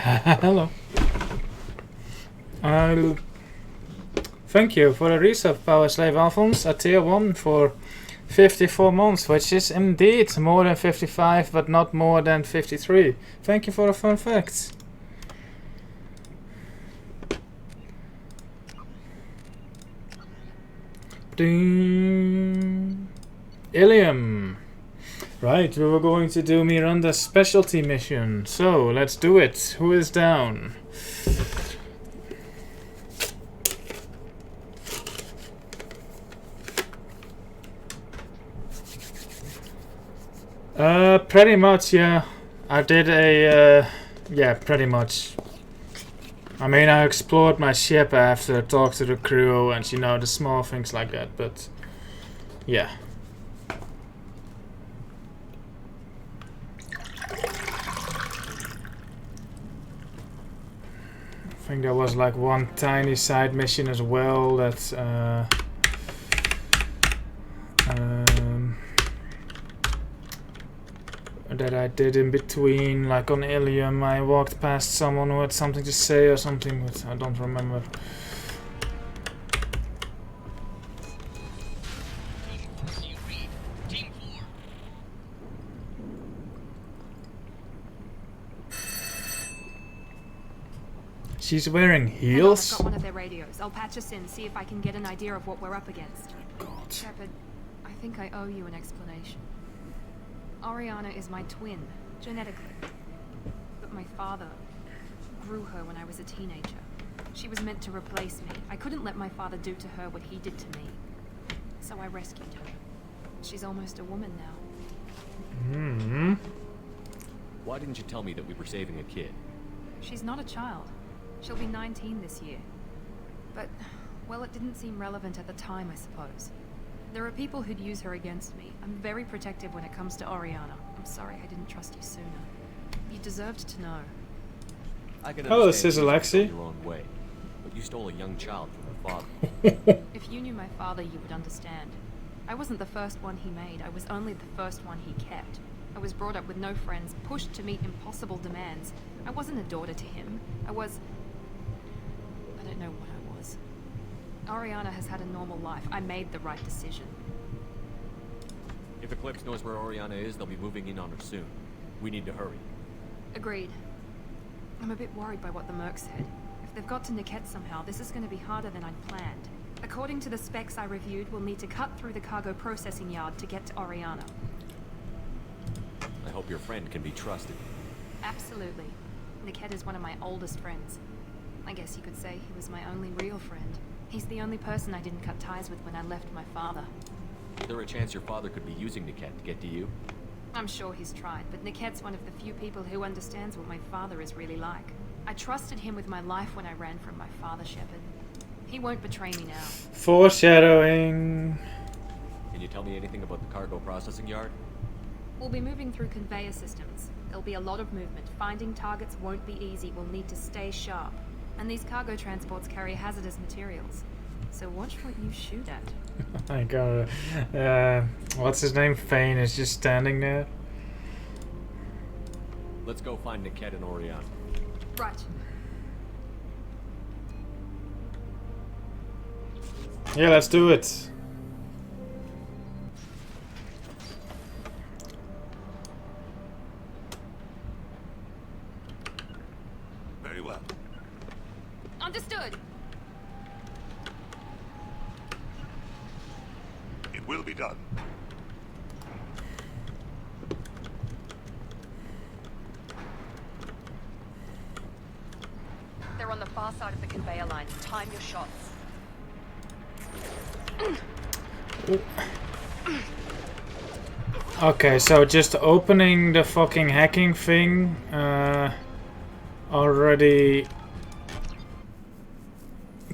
Hello. Thank you for the resub, Power Slave Alphonse, at tier 1 for 54 months, which is indeed more than 55, but not more than 53. Thank you for the fun facts. Ding. Ilium. Right, we were going to do Miranda's specialty mission, so let's do it. Who is down? Pretty much, yeah. I did a, yeah, pretty much. I mean, I explored my ship after, talked to the crew, and you know, the small things like that, but yeah. I think there was like one tiny side mission as well that that I did in between, like on Ilium. I walked past someone who had something to say or something, but I don't remember. She's wearing heels? I've got one of their radios. I'll patch us in, see if I can get an idea of what we're up against. God. Shepard, I think I owe you an explanation. Oriana is my twin, genetically. But my father grew her when I was a teenager. She was meant to replace me. I couldn't let my father do to her what he did to me. So I rescued her. She's almost a woman now. Hmm. Why didn't you tell me that we were saving a kid? She's not a child. She'll be 19 this year. But, well, it didn't seem relevant at the time, I suppose. There are people who'd use her against me. I'm very protective when it comes to Oriana. I'm sorry I didn't trust you sooner. You deserved to know. I can Hello, understand Sis you Alexi. your own way, but you stole a young child from her father. If you knew my father, you would understand. I wasn't the first one he made. I was only the first one he kept. I was brought up with no friends, pushed to meet impossible demands. I wasn't a daughter to him. I don't know what I was. Oriana has had a normal life. I made the right decision. If Eclipse knows where Oriana is, they'll be moving in on her soon. We need to hurry. Agreed. I'm a bit worried by what the merc said. If they've got to Niket somehow, this is going to be harder than I'd planned. According to the specs I reviewed, we'll need to cut through the cargo processing yard to get to Oriana. I hope your friend can be trusted. Absolutely. Niket is one of my oldest friends. I guess you could say he was my only real friend. He's the only person I didn't cut ties with when I left my father. Is there a chance your father could be using Niket to get to you? I'm sure he's tried, but Niket's one of the few people who understands what my father is really like. I trusted him with my life when I ran from my father, Shepard. He won't betray me now. Foreshadowing. Can you tell me anything about the cargo processing yard? We'll be moving through conveyor systems. There'll be a lot of movement. Finding targets won't be easy. We'll need to stay sharp. And these cargo transports carry hazardous materials. So watch what you shoot at. I got what's his name? Fane is just standing there. Let's go find Niket and Oriana. Right. Yeah, let's do it. Very well. Understood. It will be done. They're on the far side of the conveyor line. Time your shots. Okay, so just opening the fucking hacking thing already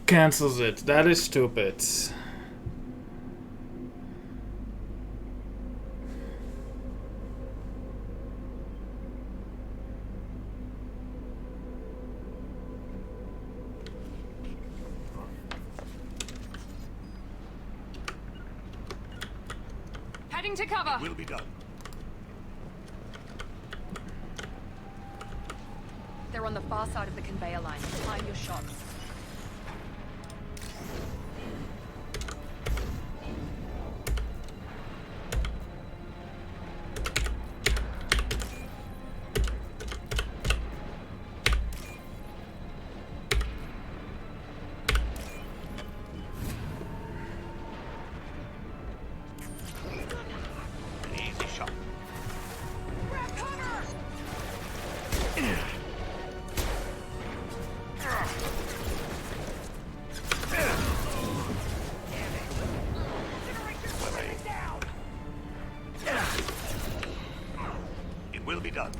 cancels it. That is stupid. Heading to cover. Will be done. They're on the far side of the conveyor line. Time your shots. An easy shot. It will be done.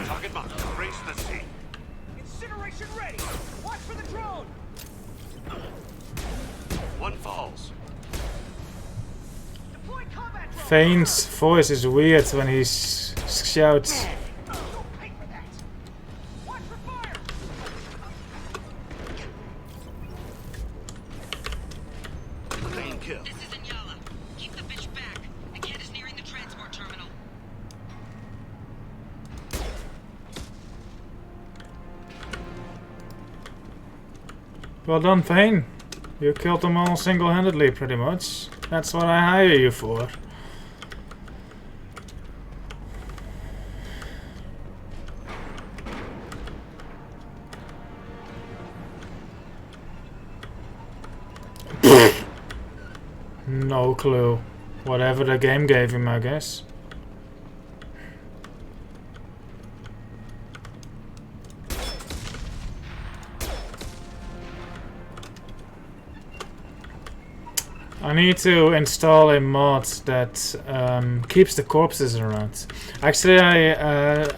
Target marked. Race the sea. Incineration ready! Watch for the drone! One falls. Deploy combat drone! Fane's voice is weird when he shouts. You'll pay for that! Watch for fire! Clean kill. This is Inyala. Keep the bitch back. The kid is nearing the transport terminal. Well done, Fane. You killed them all single-handedly, pretty much. That's what I hire you for. No clue. Whatever the game gave him, I guess. I need to install a mod that keeps the corpses around. Actually,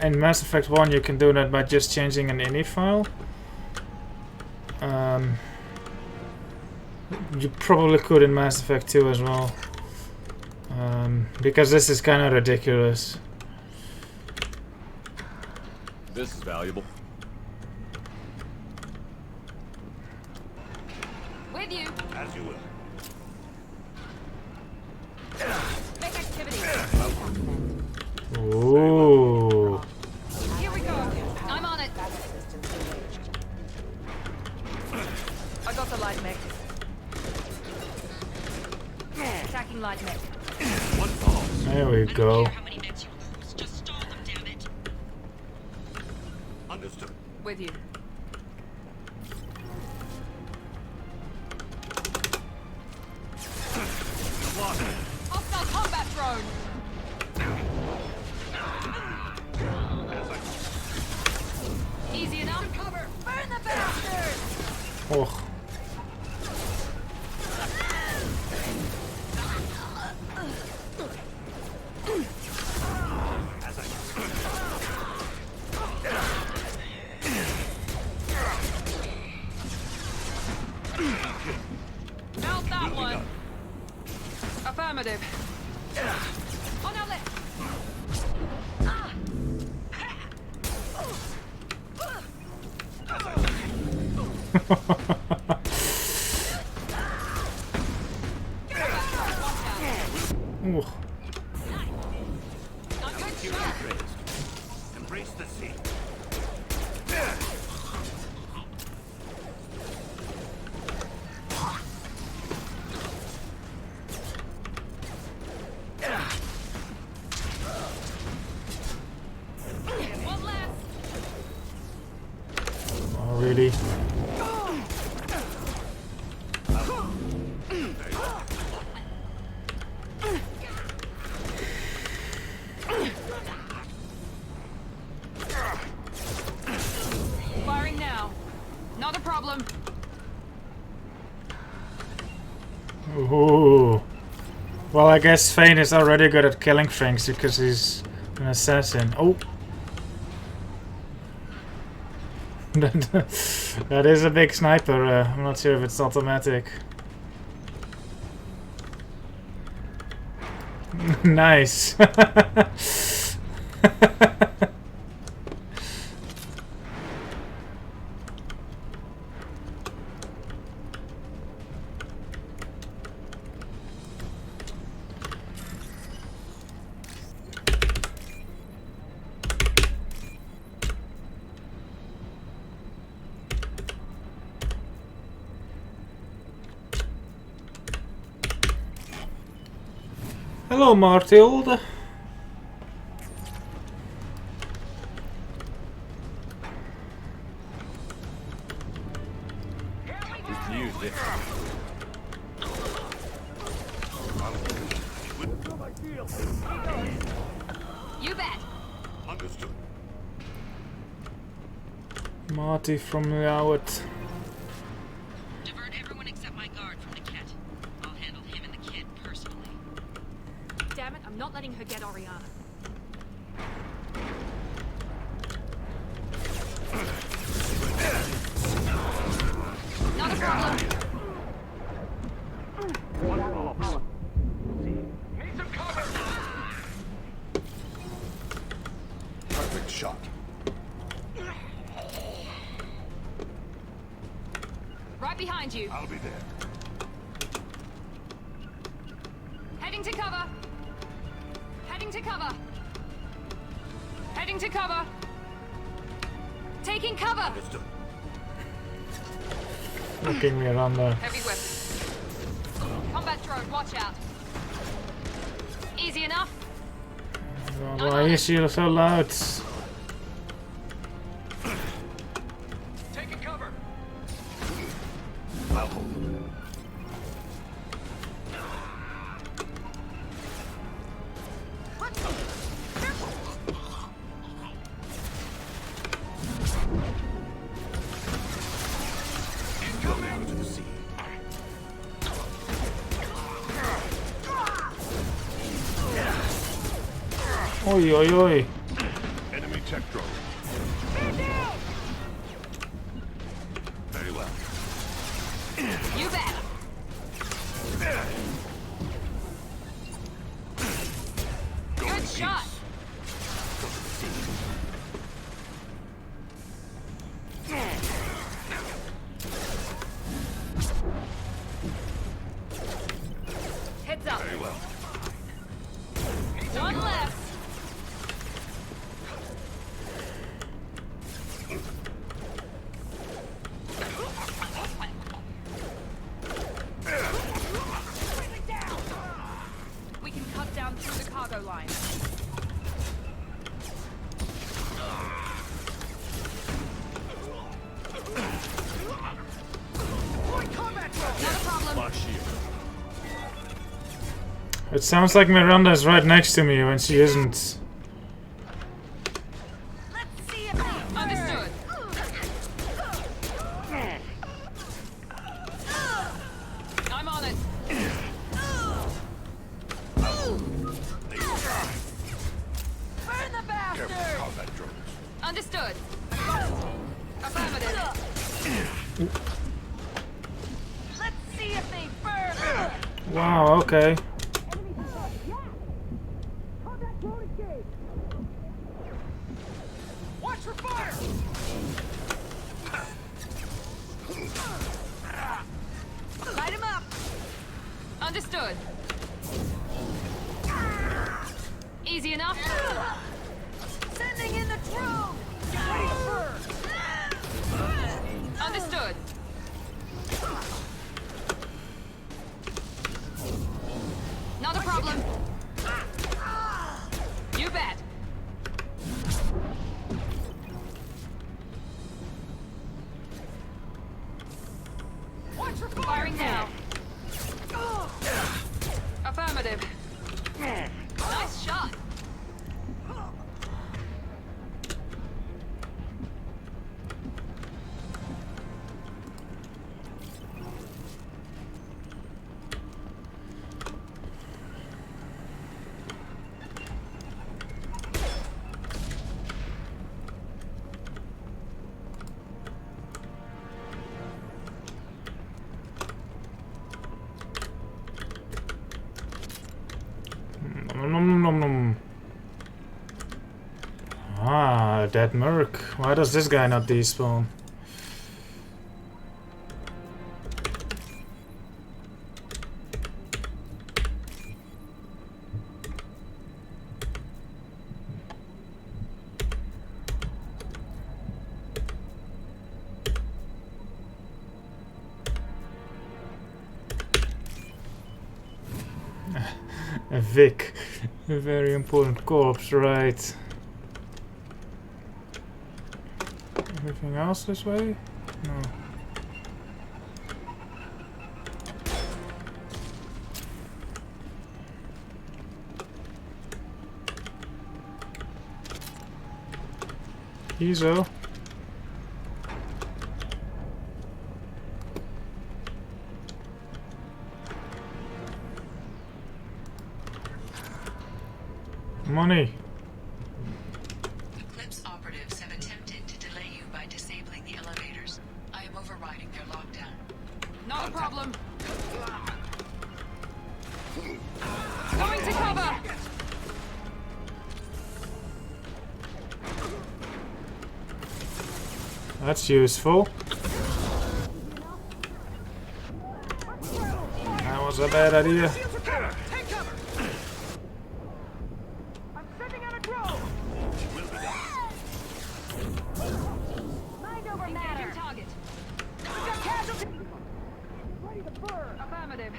in Mass Effect 1 you can do that by just changing an ini file. You probably could in Mass Effect 2 as well. Because this is kind of ridiculous. This is valuable. With you. As you will. Make activity. Ooh. Here we go. I'm on it. I got the light mech. Attacking light mech. One falls. There we I don't go. care how many mechs you lose. Just stall them, damn it. Understood. With you. Hostile combat drone. Easy enough. Cover. Burn the bastard. Oh. Melt that one. Affirmative. On our left. Ooh. Embrace the sea. One left. Oh, really? Firing now. Not a problem. Ooh. Well, I guess Fane is already good at killing things because he's an assassin. Oh. That is a big sniper. I'm not sure if it's automatic. Nice. Hello, Martilde. We can use this. You bet. Understood. Marty from the out. Divert everyone except my guard from the kit. I'll handle him and the kid personally. Damn it, I'm not letting her get Oriana. Not a problem. Need some cover. Perfect shot. Right behind you. I'll be there. Heading to cover. Heading to cover. Heading to cover. Taking cover. Understood. Looking me around there. Heavy weapon. Combat drone, watch out. Easy enough. Why is she so loud? Taking cover. I'll hold them. Going to the sea. Oi, oi, oi. Enemy tech drone. Very well. You bet. Good shot. Heads up. Very well. One left. We can cut down through the cargo line. Not a problem. Lock shield. It sounds like Miranda is right next to me when she isn't. Understood. I'm on it. Burn the Careful bastard! combat drones. Understood. Affirmative. Let's see if they burn. Wow, okay. Watch for fire. Light him up. Understood. Easy enough. Sending in the drone. Get ready to burn. Understood. Not a problem. You bet. Watch for fire. Firing now. Affirmative. Nice shot. Nom, nom, nom. Ah, dead merc. Why does this guy not despawn? A Vic. A very important corpse, right. Anything else this way? No. Ezo. Money. Eclipse operatives have attempted to delay you by disabling the elevators. I am overriding their lockdown. Not a problem. Going to cover. That's useful. That was a bad idea. Take cover! I'm sending out a drone! Mind over matter! Engaging target. We've got casualties! Ready to burn! Affirmative.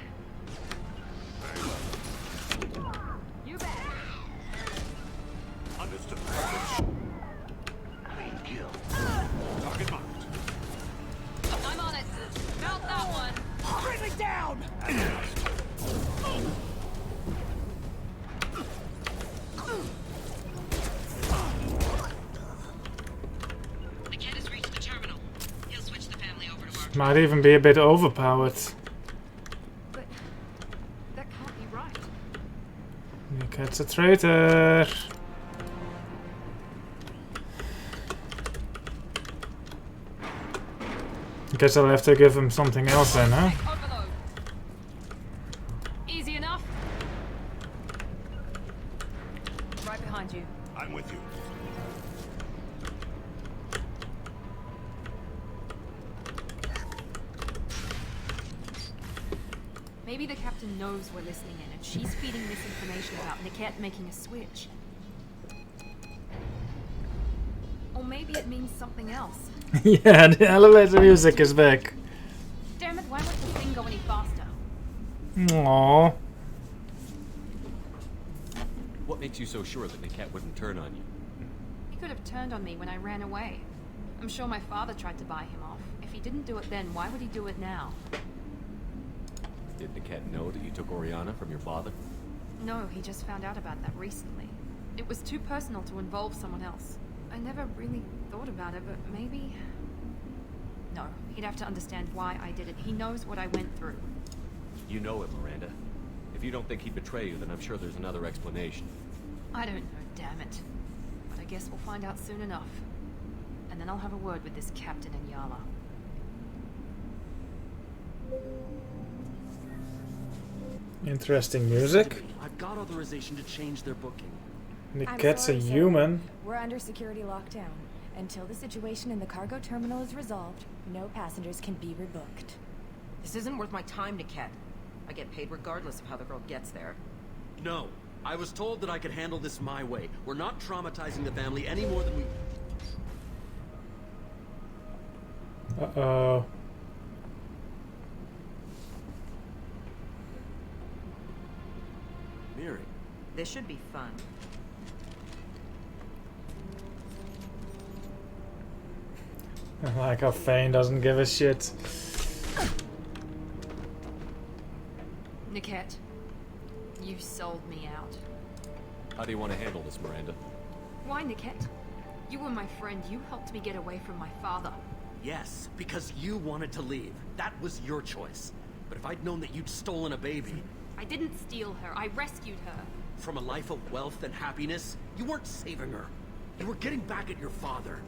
You bet. Understood. Clean kill. Target marked. I'm on it. Felt that one. Friendly down! The kid has reached the terminal. He'll switch the family over to our... Might even be a bit overpowered. But that can't be right. The cat's a traitor. Guess I'll have to give him something else then, huh? Overload. Easy enough. Right behind you. I'm with you. Maybe the captain knows we're listening in, and she's feeding misinformation about Niket making a switch. Or maybe it means something else. Yeah, the elevator music is back. Damn it, why won't the thing go any faster? Aww. What makes you so sure that Niket wouldn't turn on you? He could have turned on me when I ran away. I'm sure my father tried to buy him off. If he didn't do it then, why would he do it now? Did Niket know that you took Oriana from your father? No, he just found out about that recently. It was too personal to involve someone else. I never really thought about it, but maybe... No, he'd have to understand why I did it. He knows what I went through. You know him, Miranda. If you don't think he'd betray you, then I'm sure there's another explanation. I don't know, damn it. But I guess we'll find out soon enough. And then I'll have a word with this captain in Yala. Interesting music. I've got authorization to change their booking. The I'm cat's a sorry, sir. human. We're under security lockdown. Until the situation in the cargo terminal is resolved, no passengers can be rebooked. This isn't worth my time, Niket. I get paid regardless of how the girl gets there. No. I was told that I could handle this my way. We're not traumatizing the family any more than we... Uh-oh. Miri. This should be fun. I like how Fane doesn't give a shit. Niket, you sold me out. How do you want to handle this, Miranda? Why, Niket? You were my friend. You helped me get away from my father. Yes, because you wanted to leave. That was your choice. But if I'd known that you'd stolen a baby... I didn't steal her. I rescued her. From a life of wealth and happiness, you weren't saving her. You were getting back at your father.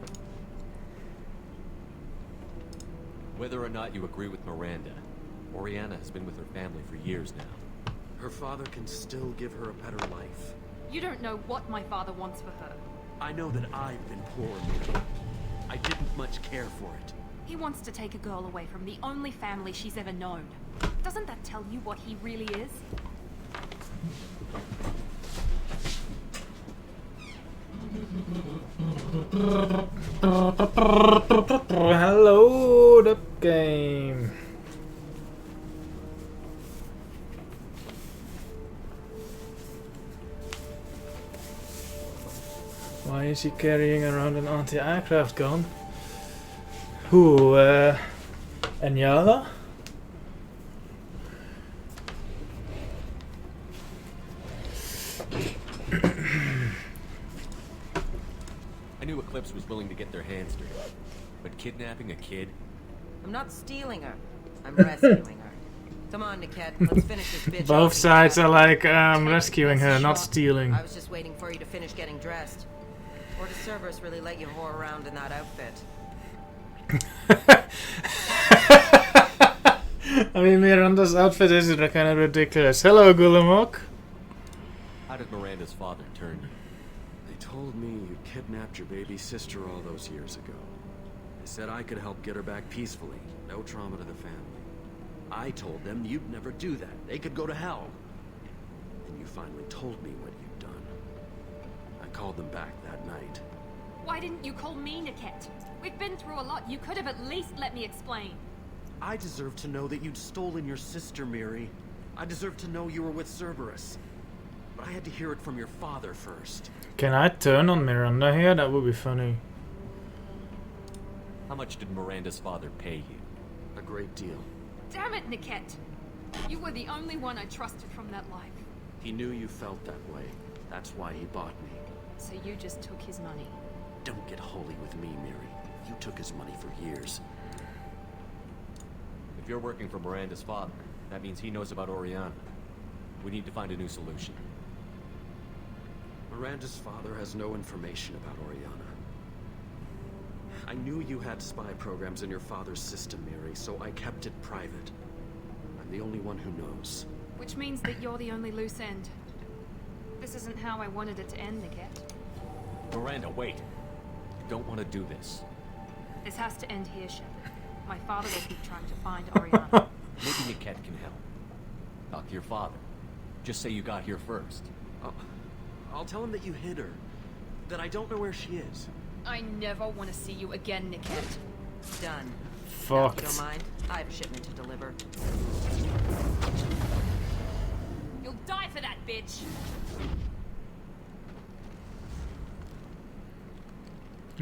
Whether or not you agree with Miranda, Oriana has been with her family for years now. Her father can still give her a better life. You don't know what my father wants for her. I know that I've been poor, Miri. I didn't much care for it. He wants to take a girl away from the only family she's ever known. Doesn't that tell you what he really is? Hello, the game. Why is he carrying around an anti-aircraft gun? Who, Anyala? I knew Eclipse was willing to get their hands dirty. But kidnapping a kid? I'm not stealing her. I'm rescuing her. Come on, Niket. Let's finish this bitch. Both off sides are together. like, rescuing her, not stealing. I was just waiting for you to finish getting dressed. Or does Cerberus really let you whore around in that outfit? I mean, Miranda's outfit is kind of ridiculous. Hello, Gulamok. How did Miranda's father turn you? They told me you kidnapped your baby sister all those years ago. They said I could help get her back peacefully. No trauma to the family. I told them you'd never do that. They could go to hell. And you finally told me what you'd done. I called them back that night. Why didn't you call me, Niket? We've been through a lot. You could have at least let me explain. I deserve to know that you'd stolen your sister, Miri. I deserve to know you were with Cerberus. But I had to hear it from your father first. Can I turn on Miranda here? That would be funny. How much did Miranda's father pay you? A great deal. Damn it, Niket! You were the only one I trusted from that life. He knew you felt that way. That's why he bought me. So you just took his money. Don't get holy with me, Miri. You took his money for years. If you're working for Miranda's father, that means he knows about Oriana. We need to find a new solution. Miranda's father has no information about Oriana. I knew you had spy programs in your father's system, Miri, so I kept it private. I'm the only one who knows. Which means that you're the only loose end. This isn't how I wanted it to end, Niket. Miranda, wait. You don't want to do this. This has to end here, Shepard. My father will keep trying to find Oriana. Maybe Niket can help. Talk to your father. Just say you got here first. I'll tell him that you hid her. That I don't know where she is. I never want to see you again, Niket. Done. Fucked. If you don't mind, I have a shipment to deliver. You'll die for that, bitch!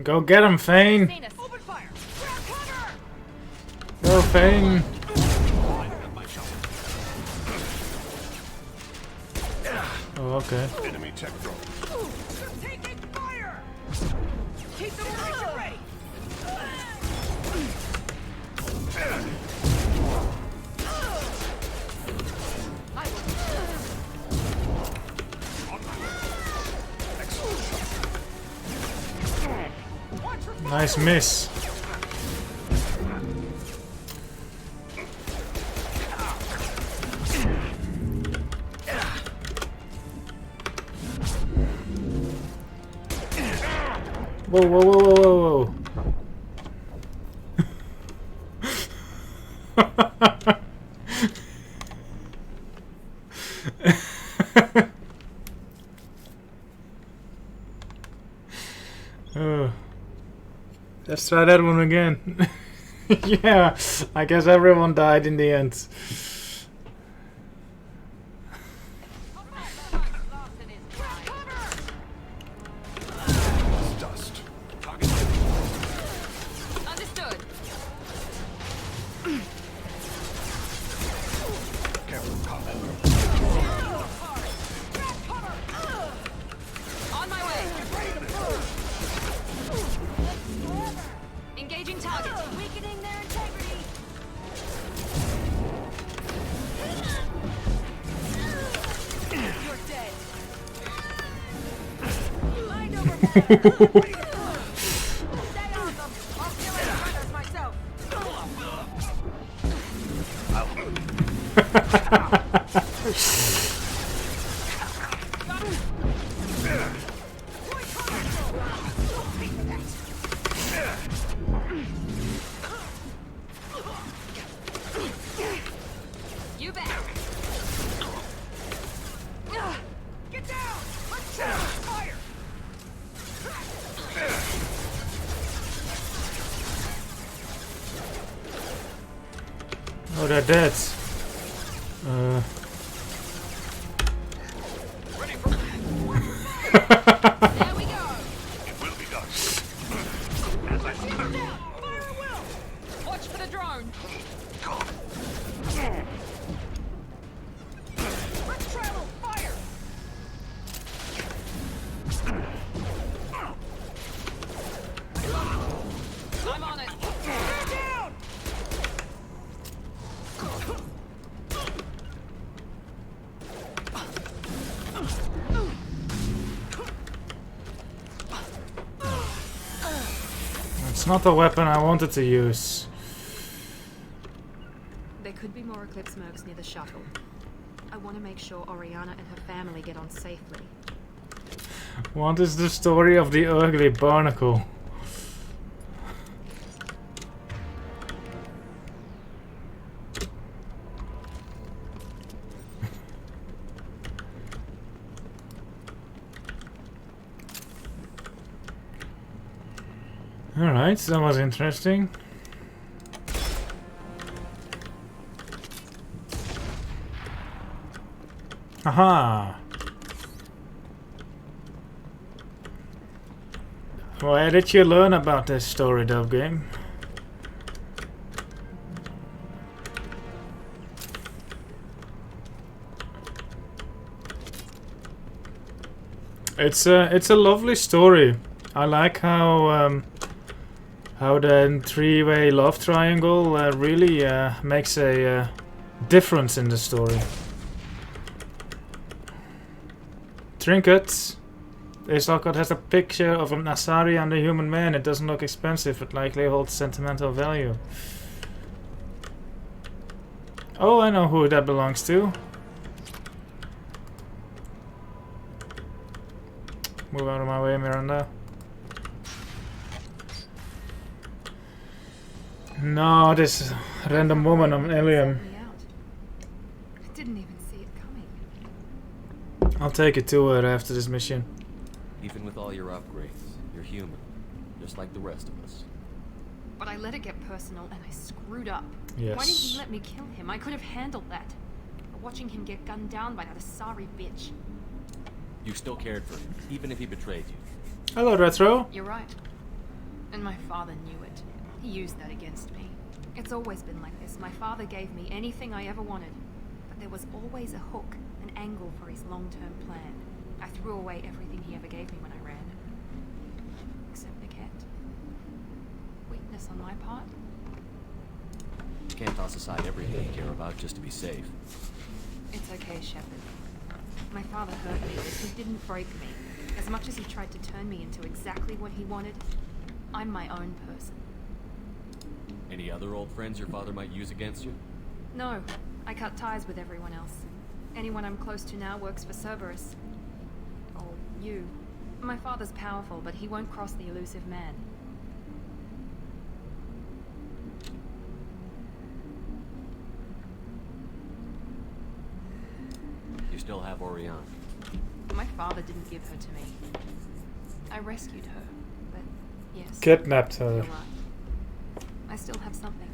Go get him, Fane. Open fire! Grab cover! Go, Fane. Oh, okay. Enemy tech drone. They're taking fire! Keep the munition ready! Nice miss. Whoa, whoa, whoa, whoa, whoa, whoa. Let's try that one again. Yeah, I guess everyone died in the end. Dust. Understood. Careful, combat. On my way. Engaging target. Weakening their integrity. You're dead. Mind over matter. Stay on them. I'll kill any runners myself. You bet. Get down! Let's shoot! Fire! Oh, they're dead. There we go. It's not the weapon I wanted to use. There could be more Eclipse mercs near the shuttle. I want to make sure Oriana and her family get on safely. What is the story of the ugly barnacle? Alright, that was interesting. Aha! Where did you learn about this story, Dove Game? It's a lovely story. I like how the three-way love triangle really makes a difference in the story. Trinkets. This locket has a picture of an Asari and a human man. It doesn't look expensive, but likely holds sentimental value. Oh, I know who that belongs to. Move out of my way, Miranda. No, this random woman of an alien. I didn't even see it coming. I'll take it to her after this mission. Even with all your upgrades, you're human, just like the rest of us. But I let it get personal and I screwed up. Yes. Why didn't he let me kill him? I could have handled that. But watching him get gunned down by that Asari bitch. You still cared for him, even if he betrayed you. Hello, Retro. You're right. And my father knew it. He used that against me. It's always been like this. My father gave me anything I ever wanted. But there was always a hook, an angle for his long-term plan. I threw away everything he ever gave me when I ran. Except the cat. Weakness on my part. You can't toss aside everything you care about just to be safe. It's okay, Shepard. My father hurt me, but he didn't break me. As much as he tried to turn me into exactly what he wanted, I'm my own person. Any other old friends your father might use against you? No, I cut ties with everyone else. Anyone I'm close to now works for Cerberus. Or you. My father's powerful, but he won't cross the elusive man. You still have Oriana. My father didn't give her to me. I rescued her, but yes. Kidnapped her. You're right. I still have something.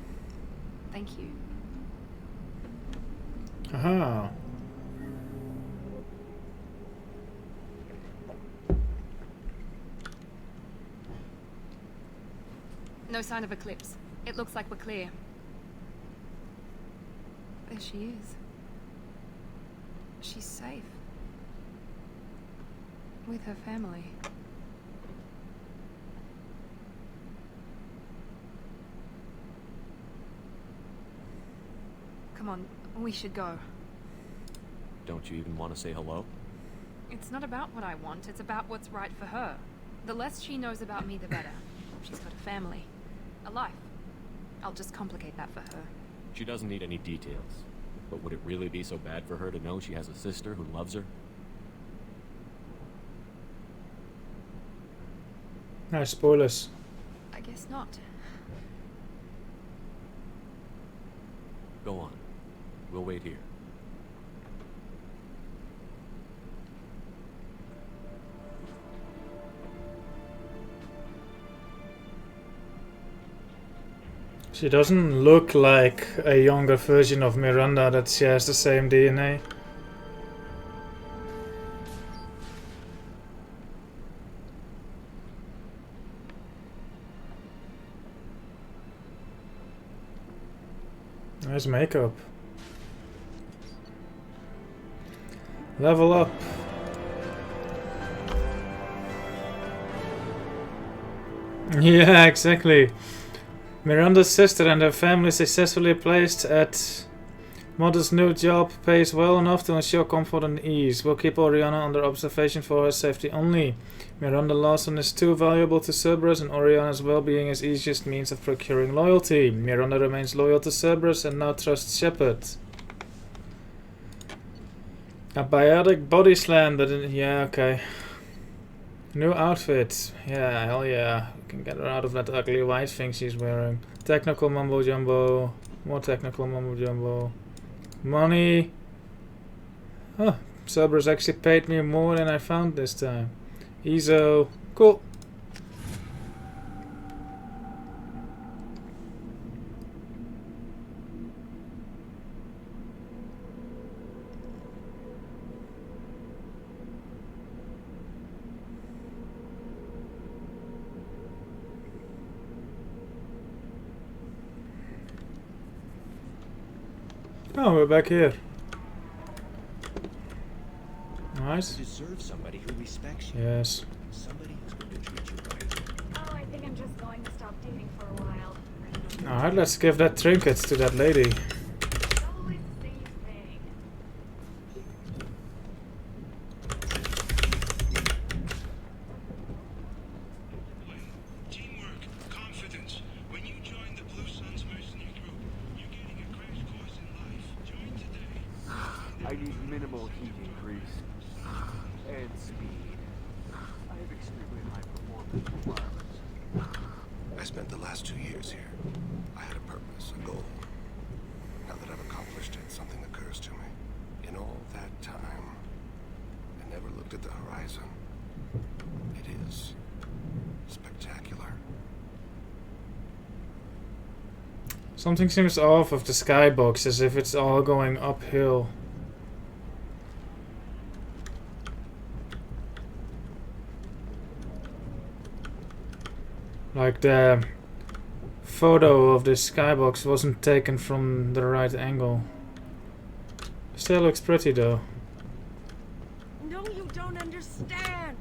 Thank you. Aha. No sign of Eclipse. It looks like we're clear. There she is. She's safe. With her family. Come on, we should go. Don't you even want to say hello? It's not about what I want, it's about what's right for her. The less she knows about me, the better. She's got a family. A life. I'll just complicate that for her. She doesn't need any details. But would it really be so bad for her to know she has a sister who loves her? No spoilers. I guess not. Go on. We'll wait here. She doesn't look like a younger version of Miranda that she has the same DNA. Nice makeup. Level up. Yeah, exactly. Miranda's sister and her family successfully placed at Mother's new job pays well enough to ensure comfort and ease. We'll keep Oriana under observation for her safety only. Miranda Lawson is too valuable to Cerberus, and Oriana's well-being is easiest means of procuring loyalty. Miranda remains loyal to Cerberus and now trusts Shepard. A biotic body slam, but yeah, okay. New outfit. Yeah, hell yeah. We can get her out of that ugly white thing she's wearing. Technical mumbo jumbo. More technical mumbo jumbo. Money. Oh, Cerberus actually paid me more than I found this time. ESO. Cool. Oh, we're back here. Nice. You deserve somebody who respects you. Yes. Somebody who's going to treat you right. Oh, I think I'm just going to stop dating for a while. Alright, let's give that trinket to that lady. Always the same thing. Teamwork, confidence. When you join the Blue Suns mercenary group, you're getting a crash course in life. Join today. I need minimal heat increase and speed. I have extremely high performance requirements. I spent the last 2 years here. I had a purpose, a goal. Now that I've accomplished it, something occurs to me. In all that time, I never looked at the horizon. It is spectacular. Something seems off of the skybox, as if it's all going uphill. Like the photo of the skybox wasn't taken from the right angle. Still looks pretty though. No, you don't understand.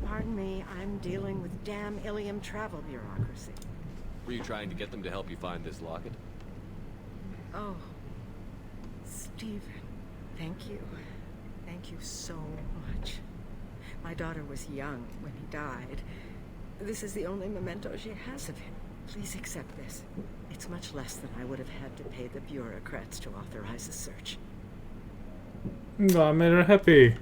Pardon me, I'm dealing with damn Ilium travel bureaucracy. Were you trying to get them to help you find this locket? Oh, Stephen, thank you. Thank you so much. My daughter was young when he died. This is the only memento she has of him. Please accept this. It's much less than I would have had to pay the bureaucrats to authorize a search. I made her happy.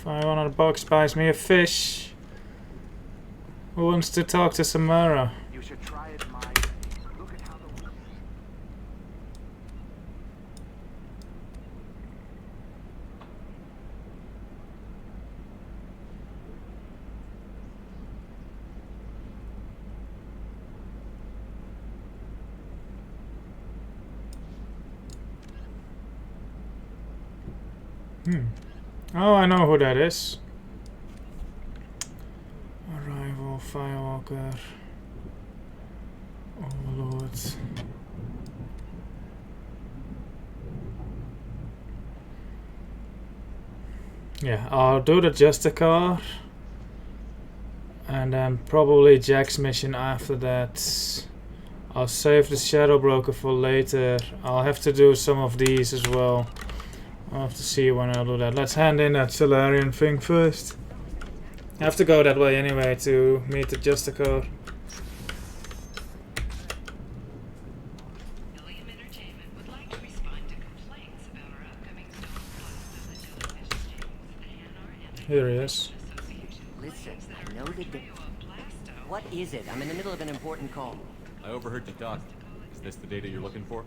$500 buys me a fish. Who wants to talk to Samara? You should try it my way. Look at how the Oh, I know who that is. Arrival, Firewalker, Overlord. Yeah, I'll do the Justicar, and then probably Jack's mission after that. I'll save the Shadow Broker for later. I'll have to do some of these as well. I'll have to see when I'll do that. Let's hand in that Solarian thing first. I have to go that way anyway to meet the Justicar. William Entertainment would like to respond to complaints about our upcoming stone plaza television stations. The Hanar and Here he is. Listen, I know the What is it? I'm in the middle of an important call. I overheard you talk. Is this the data you're looking for?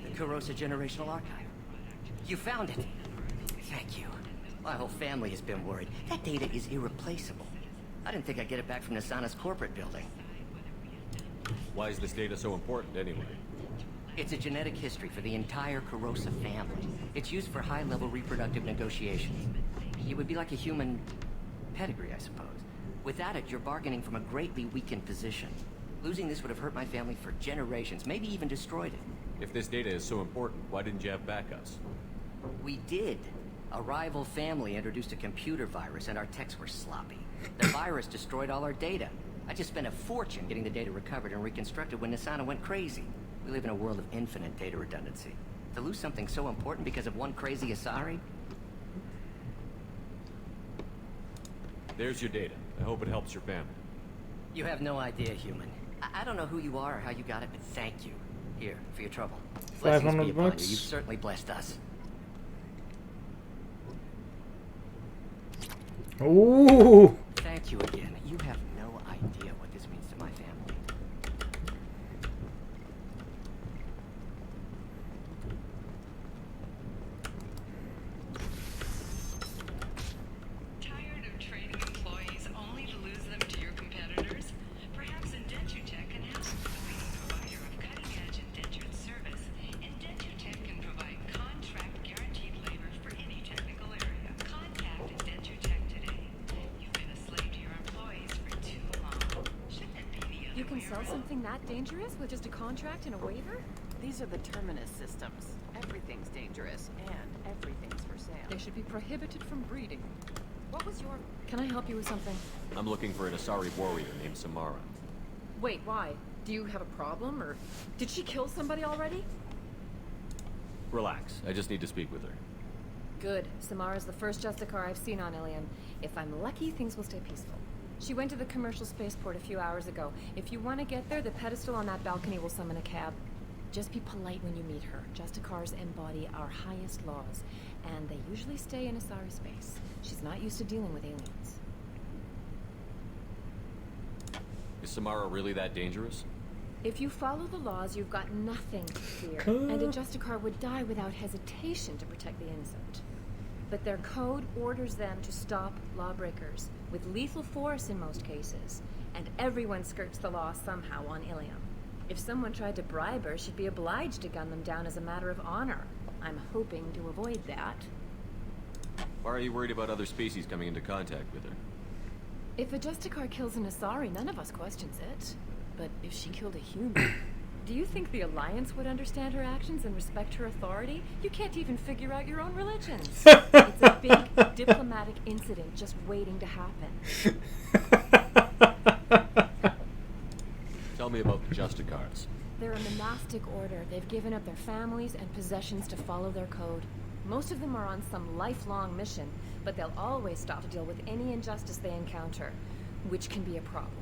The Corrosa Generational Archive. You found it. Thank you. My whole family has been worried. That data is irreplaceable. I didn't think I'd get it back from Nasana's corporate building. Why is this data so important anyway? It's a genetic history for the entire Corrosa family. It's used for high-level reproductive negotiations. It would be like a human pedigree, I suppose. Without it, you're bargaining from a greatly weakened position. Losing this would have hurt my family for generations, maybe even destroyed it. If this data is so important, why didn't you have backups? We did. A rival family introduced a computer virus and our techs were sloppy. The virus destroyed all our data. I just spent a fortune getting the data recovered and reconstructed when Nisana went crazy. We live in a world of infinite data redundancy. To lose something so important because of one crazy Asari? There's your data. I hope it helps your family. You have no idea, human. I don't know who you are or how you got it, but thank you. Here, for your trouble. Blessings be upon you. $500. You've certainly blessed us. Ooh! Thank you again. You have no idea what this means to my family. Tired of training employees only to lose them to your competitors? Perhaps Indentutech can help. A leading provider of cutting-edge indentured service, Indentutech can provide contract guaranteed labor for any technical area. Contact Indentutech today. You've been a slave to your employees for too long. Shouldn't it be the other You can way sell around? something that dangerous with just a contract and a waiver? These are the Terminus systems. Everything's dangerous, and everything's for sale. They should be prohibited from breeding. What was your... Can I help you with something? I'm looking for an Asari warrior named Samara. Wait, why? Do you have a problem, or... Did she kill somebody already? Relax. I just need to speak with her. Good. Samara's the first Justicar I've seen on Ilium. If I'm lucky, things will stay peaceful. She went to the commercial spaceport a few hours ago. If you want to get there, the pedestal on that balcony will summon a cab. Just be polite when you meet her. Justicars embody our highest laws, and they usually stay in Asari space. She's not used to dealing with aliens. Is Samara really that dangerous? If you follow the laws, you've got nothing to fear, and a Justicar would die without hesitation to protect the innocent. But their code orders them to stop lawbreakers, with lethal force in most cases, and everyone skirts the law somehow on Ilium. If someone tried to bribe her, she'd be obliged to gun them down as a matter of honor. I'm hoping to avoid that. Why are you worried about other species coming into contact with her? If a Justicar kills an Asari, none of us questions it. But if she killed a human, do you think the Alliance would understand her actions and respect her authority? You can't even figure out your own religions. It's a big diplomatic incident just waiting to happen. Tell me about the Justicars. They're a monastic order. They've given up their families and possessions to follow their code. Most of them are on some lifelong mission, but they'll always stop to deal with any injustice they encounter, which can be a problem.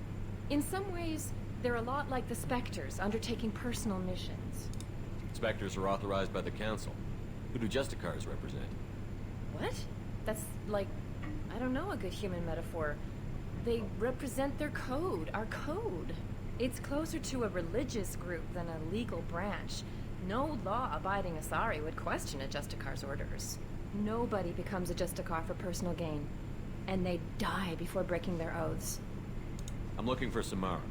In some ways, they're a lot like the Spectres, undertaking personal missions. Spectres are authorized by the Council. Who do Justicars represent? What? That's like, I don't know, a good human metaphor. They represent their code, our code. It's closer to a religious group than a legal branch. No law-abiding Asari would question a Justicar's orders. Nobody becomes a Justicar for personal gain. And they die before breaking their oaths. I'm looking for Samara.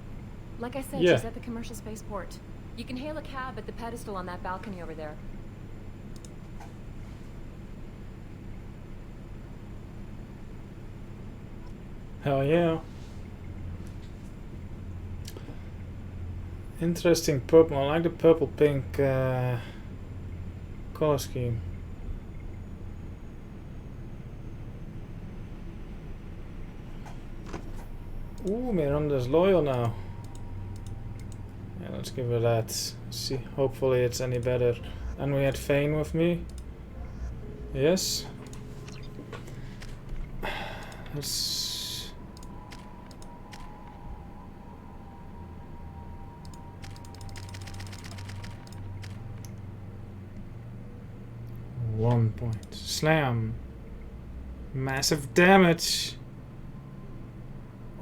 Like I said, Yeah. she's at the commercial spaceport. You can hail a cab at the pedestal on that balcony over there. Hell yeah. Interesting purple. I like the purple-pink color scheme. Ooh, Miranda's loyal now. Yeah, let's give her that. See, hopefully it's any better. And we had Fane with me. Yes. Let's... One point. Slam. Massive damage.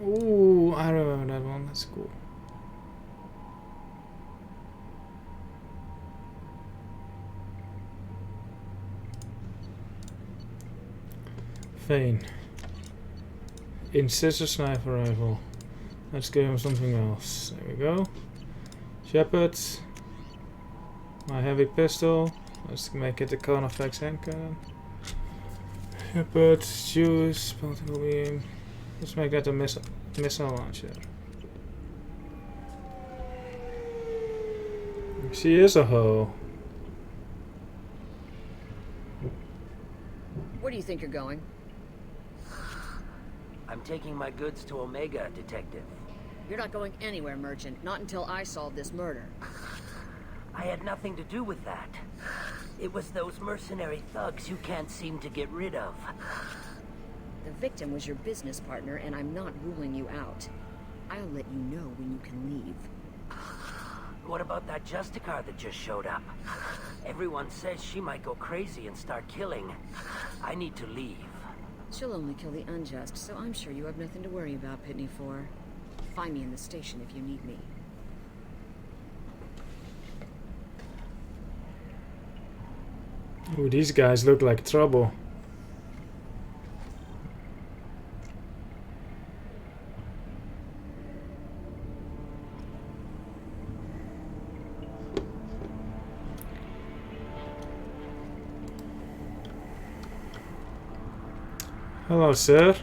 Ooh, I remember that one. That's cool. Fane. Incisor sniper rifle. Let's give him something else. There we go. Shepard. My heavy pistol. Let's make it a Carnifex handgun. Shepard, juice, particle beam. Let's make that a missile launcher. She is a hoe. Where do you think you're going? I'm taking my goods to Omega, Detective. You're not going anywhere, Merchant. Not until I solve this murder. I had nothing to do with that. It was those mercenary thugs you can't seem to get rid of. The victim was your business partner, and I'm not ruling you out. I'll let you know when you can leave. What about that Justicar that just showed up? Everyone says she might go crazy and start killing. I need to leave. She'll only kill the unjust, so I'm sure you have nothing to worry about, Pitney 4. Find me in the station if you need me. Ooh, these guys look like trouble. Hello, sir.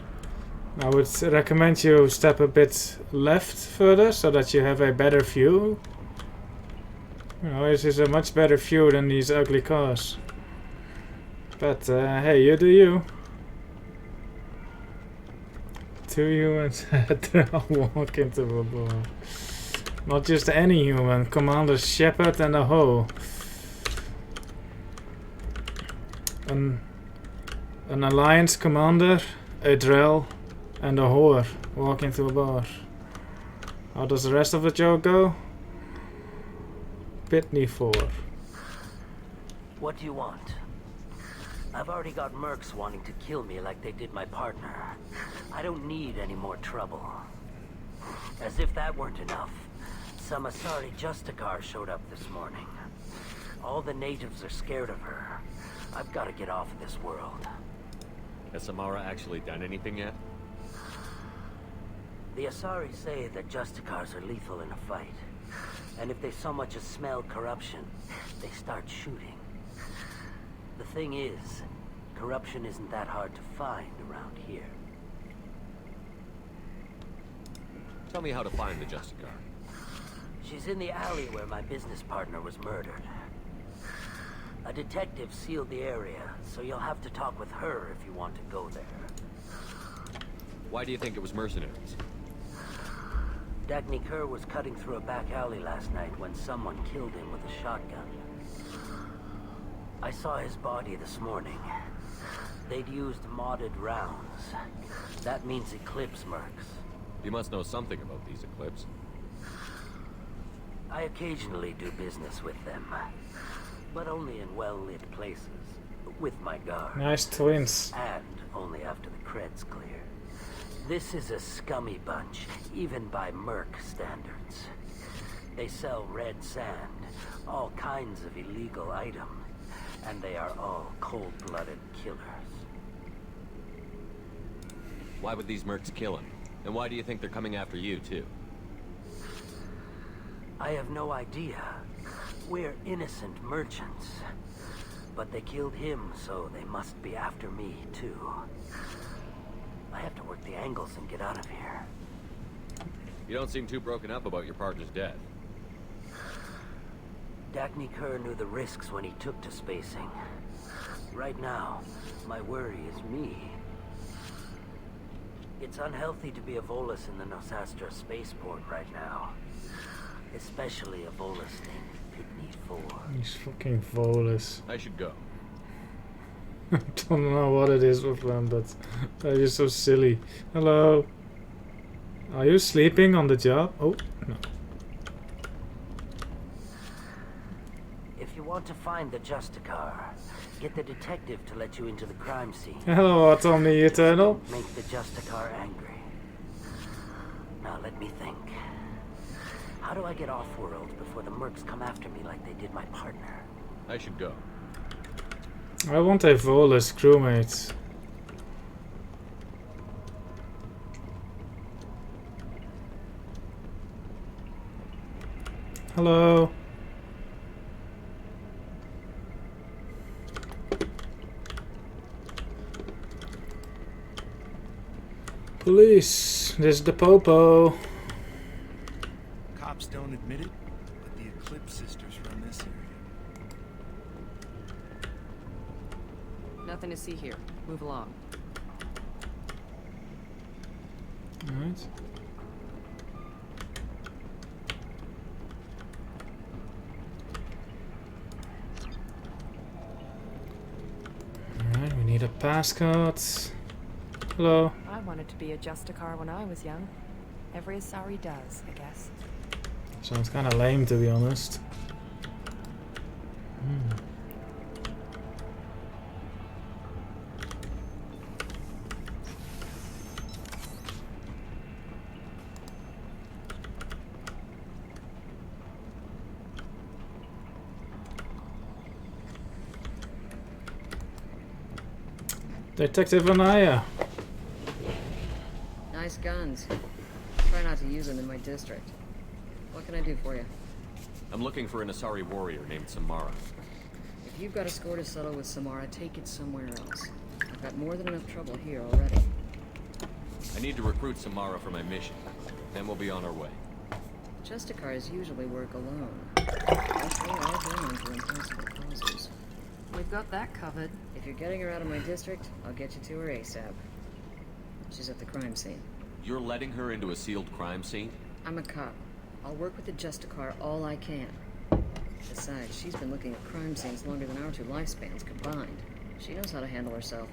I would recommend you step a bit left further so that you have a better view. You know, this is a much better view than these ugly cars. But hey, you do you. 2 humans had to walk into a bar. Not just any human, Commander Shepard and a hoe. An Alliance commander, a Drell, and a whore walk into a bar. How does the rest of the joke go? Pitney 4. What do you want? I've already got mercs wanting to kill me like they did my partner. I don't need any more trouble. As if that weren't enough, some Asari Justicar showed up this morning. All the natives are scared of her. I've got to get off of this world. Has Samara actually done anything yet? The Asari say that Justicars are lethal in a fight. And if they so much as smell corruption, they start shooting. The thing is, corruption isn't that hard to find around here. Tell me how to find the Justicar. She's in the alley where my business partner was murdered. A detective sealed the area, so you'll have to talk with her if you want to go there. Why do you think it was mercenaries? Dagny Kerr was cutting through a back alley last night when someone killed him with a shotgun. I saw his body this morning. They'd used modded rounds. That means Eclipse mercs. You must know something about these Eclipse. I occasionally do business with them. But only in well-lit places, with my guard. Nice twins. And only after the cred's clear. This is a scummy bunch, even by merc standards. They sell red sand, all kinds of illegal items, and they are all cold-blooded killers. Why would these mercs kill him? And why do you think they're coming after you, too? I have no idea. We're innocent merchants. But they killed him, so they must be after me, too. I have to work the angles and get out of here. You don't seem too broken up about your partner's death. Dagny Kerr knew the risks when he took to spacing. Right now, my worry is me. It's unhealthy to be a Volus in the Nosastra spaceport right now. Especially a Volus named Pitney 4. These fucking Volus. I should go. I don't know what it is with them, but they're just so silly. Hello. Are you sleeping on the job? Oh, no. If you want to find the Justicar, get the detective to let you into the crime scene. Hello, Atomy Eternal. Make the Justicar angry. Now let me think. How do I get off-world before the mercs come after me like they did my partner? I should go. I want a Volus crewmate. Hello. Police, this is the Popo. Cops don't admit it, but the Eclipse sisters run Nothing to see here. Move along. Alright. Alright, we need a passcode. Hello. I wanted to be a Justicar when I was young. Every Asari does, I guess. Sounds kind of lame, to be honest. Detective Anaya. Nice guns. Try not to use them in my district. What can I do for you? I'm looking for an Asari warrior named Samara. If you've got a score to settle with Samara, take it somewhere else. I've got more than enough trouble here already. I need to recruit Samara for my mission. Then we'll be on our way. Justicars usually work alone. But they are drawn to impossible causes. We've got that covered. If you're getting her out of my district, I'll get you to her ASAP. She's at the crime scene. You're letting her into a sealed crime scene? I'm a cop. I'll work with the Justicar all I can. Besides, she's been looking at crime scenes longer than our two lifespans combined. She knows how to handle herself.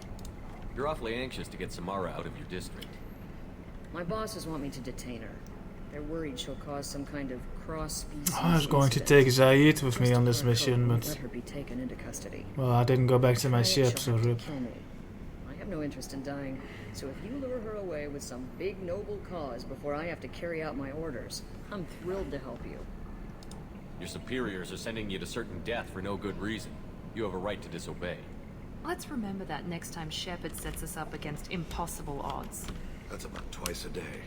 You're awfully anxious to get Samara out of your district. My bosses want me to detain her. They're worried she'll cause some kind of cross-species I was going to incident. take Zaid with me on this Justicar mission, won't but let her be taken into custody. well, I didn't go back to my Try it, ship, she'll so have to rip. kill me. I have no interest in dying, so if you lure her away with some big noble cause before I have to carry out my orders, I'm thrilled to help you. Your superiors are sending you to certain death for no good reason. You have a right to disobey. Let's remember that next time Shepard sets us up against impossible odds. That's about twice a day.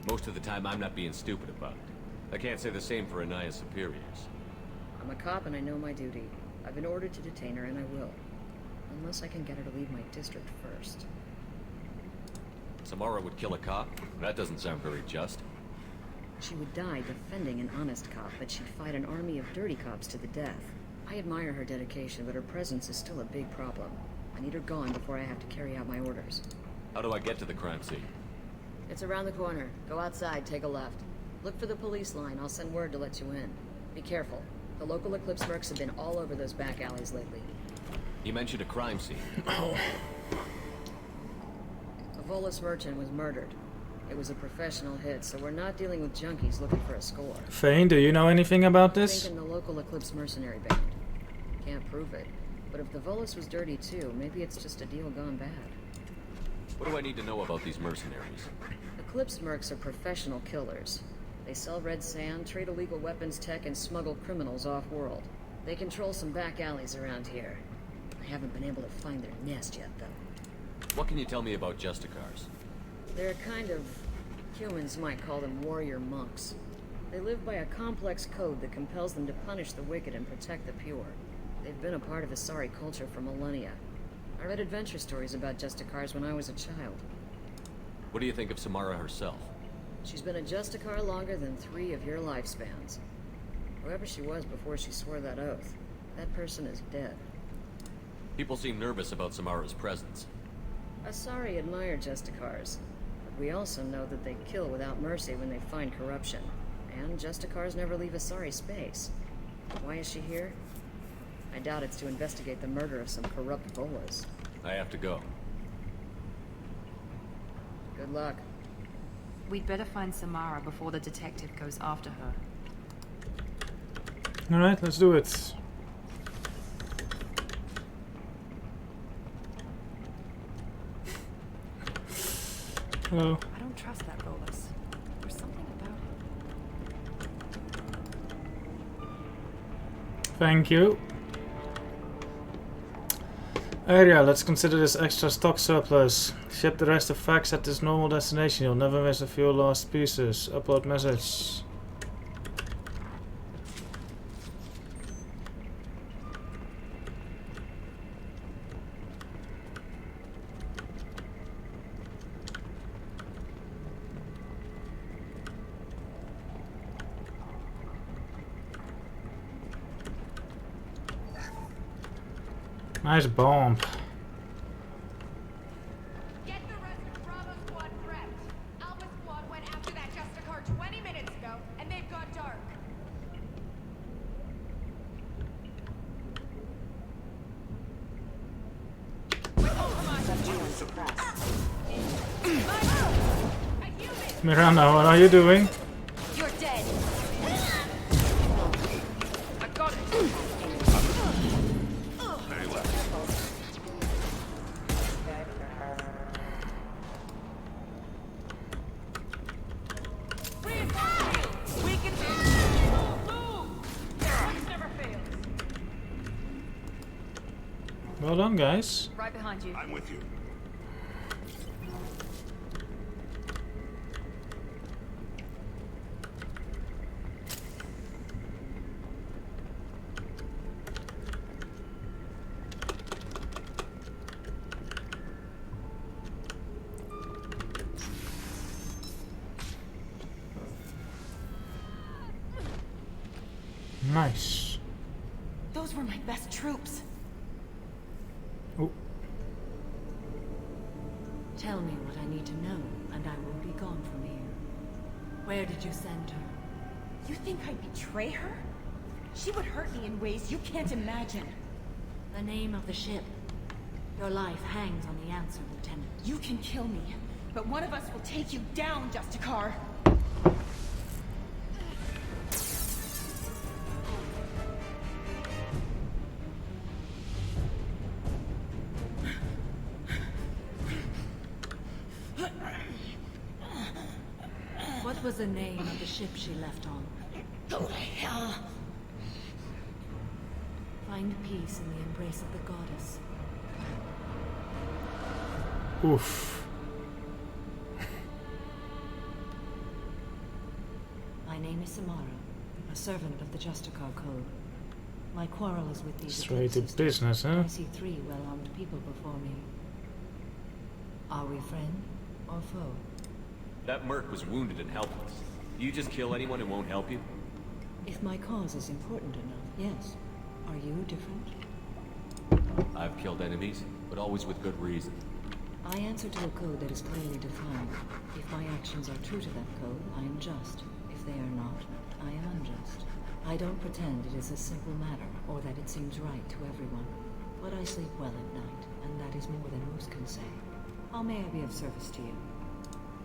Most of the time, I'm not being stupid about it. I can't say the same for Anaya's superiors. I'm a cop and I know my duty. I've been ordered to detain her and I will. Unless I can get her to leave my district first. Samara would kill a cop? That doesn't sound very just. She would die defending an honest cop, but she'd fight an army of dirty cops to the death. I admire her dedication, but her presence is still a big problem. I need her gone before I have to carry out my orders. How do I get to the crime scene? It's around the corner. Go outside, take a left. Look for the police line. I'll send word to let you in. Be careful. The local Eclipse mercs have been all over those back alleys lately. You mentioned a crime scene. Oh. A Volus merchant was murdered. It was a professional hit, so we're not dealing with junkies looking for a score. Fane, do you know anything about I'm this? thinking the local Eclipse mercenary band. Can't prove it. But if the Volus was dirty too, maybe it's just a deal gone bad. What do I need to know about these mercenaries? Eclipse mercs are professional killers. They sell red sand, trade illegal weapons tech, and smuggle criminals off-world. They control some back alleys around here. I haven't been able to find their nest yet, though. What can you tell me about Justicars? They're a kind of... humans might call them warrior monks. They live by a complex code that compels them to punish the wicked and protect the pure. They've been a part of Asari culture for millennia. I read adventure stories about Justicars when I was a child. What do you think of Samara herself? She's been a Justicar longer than 3 of your lifespans. Whoever she was before she swore that oath, that person is dead. People seem nervous about Samara's presence. Asari admire Justicars, but we also know that they kill without mercy when they find corruption. And Justicars never leave Asari space. Why is she here? I doubt it's to investigate the murder of some corrupt Volas. I have to go. Good luck. We'd better find Samara before the detective goes after her. Alright, let's do it. Hello. I don't trust that Bolus. There's something about him. Thank you. Area, let's consider this extra stock surplus. Ship the rest of facts at this normal destination. You'll never miss a few lost pieces. Upload message. Nice bomb. Get the rest of Bravo Squad prepped. Alpha Squad went after that Justicar 20 minutes ago, and they've gone dark. Miranda, what are you doing? You're dead. I got it. Very well. We can move. Never fails. Well done, guys. Right behind you. I'm with you. Nice. Those were my best troops. Oh. Tell me what I need to know, and I will be gone from here. Where did you send her? You think I'd betray her? She would hurt me in ways you can't imagine. The name of the ship. Your life hangs on the answer, Lieutenant. You can kill me, but one of us will take you down, Justicar. What was the name of the ship she left on? Go to hell. Find peace in the embrace of the goddess. Oof. My name is Samara, a servant of the Justicar Code. My quarrel is with these Straight to eclipses. business, huh? I see 3 well-armed people before me. Are we friend or foe? That merc was wounded and helpless. Do you just kill anyone who won't help you? If my cause is important enough, yes. Are you different? I've killed enemies, but always with good reason. I answer to a code that is clearly defined. If my actions are true to that code, I am just. If they are not, I am unjust. I don't pretend it is a simple matter, or that it seems right to everyone. But I sleep well at night, and that is more than most can say. How may I be of service to you?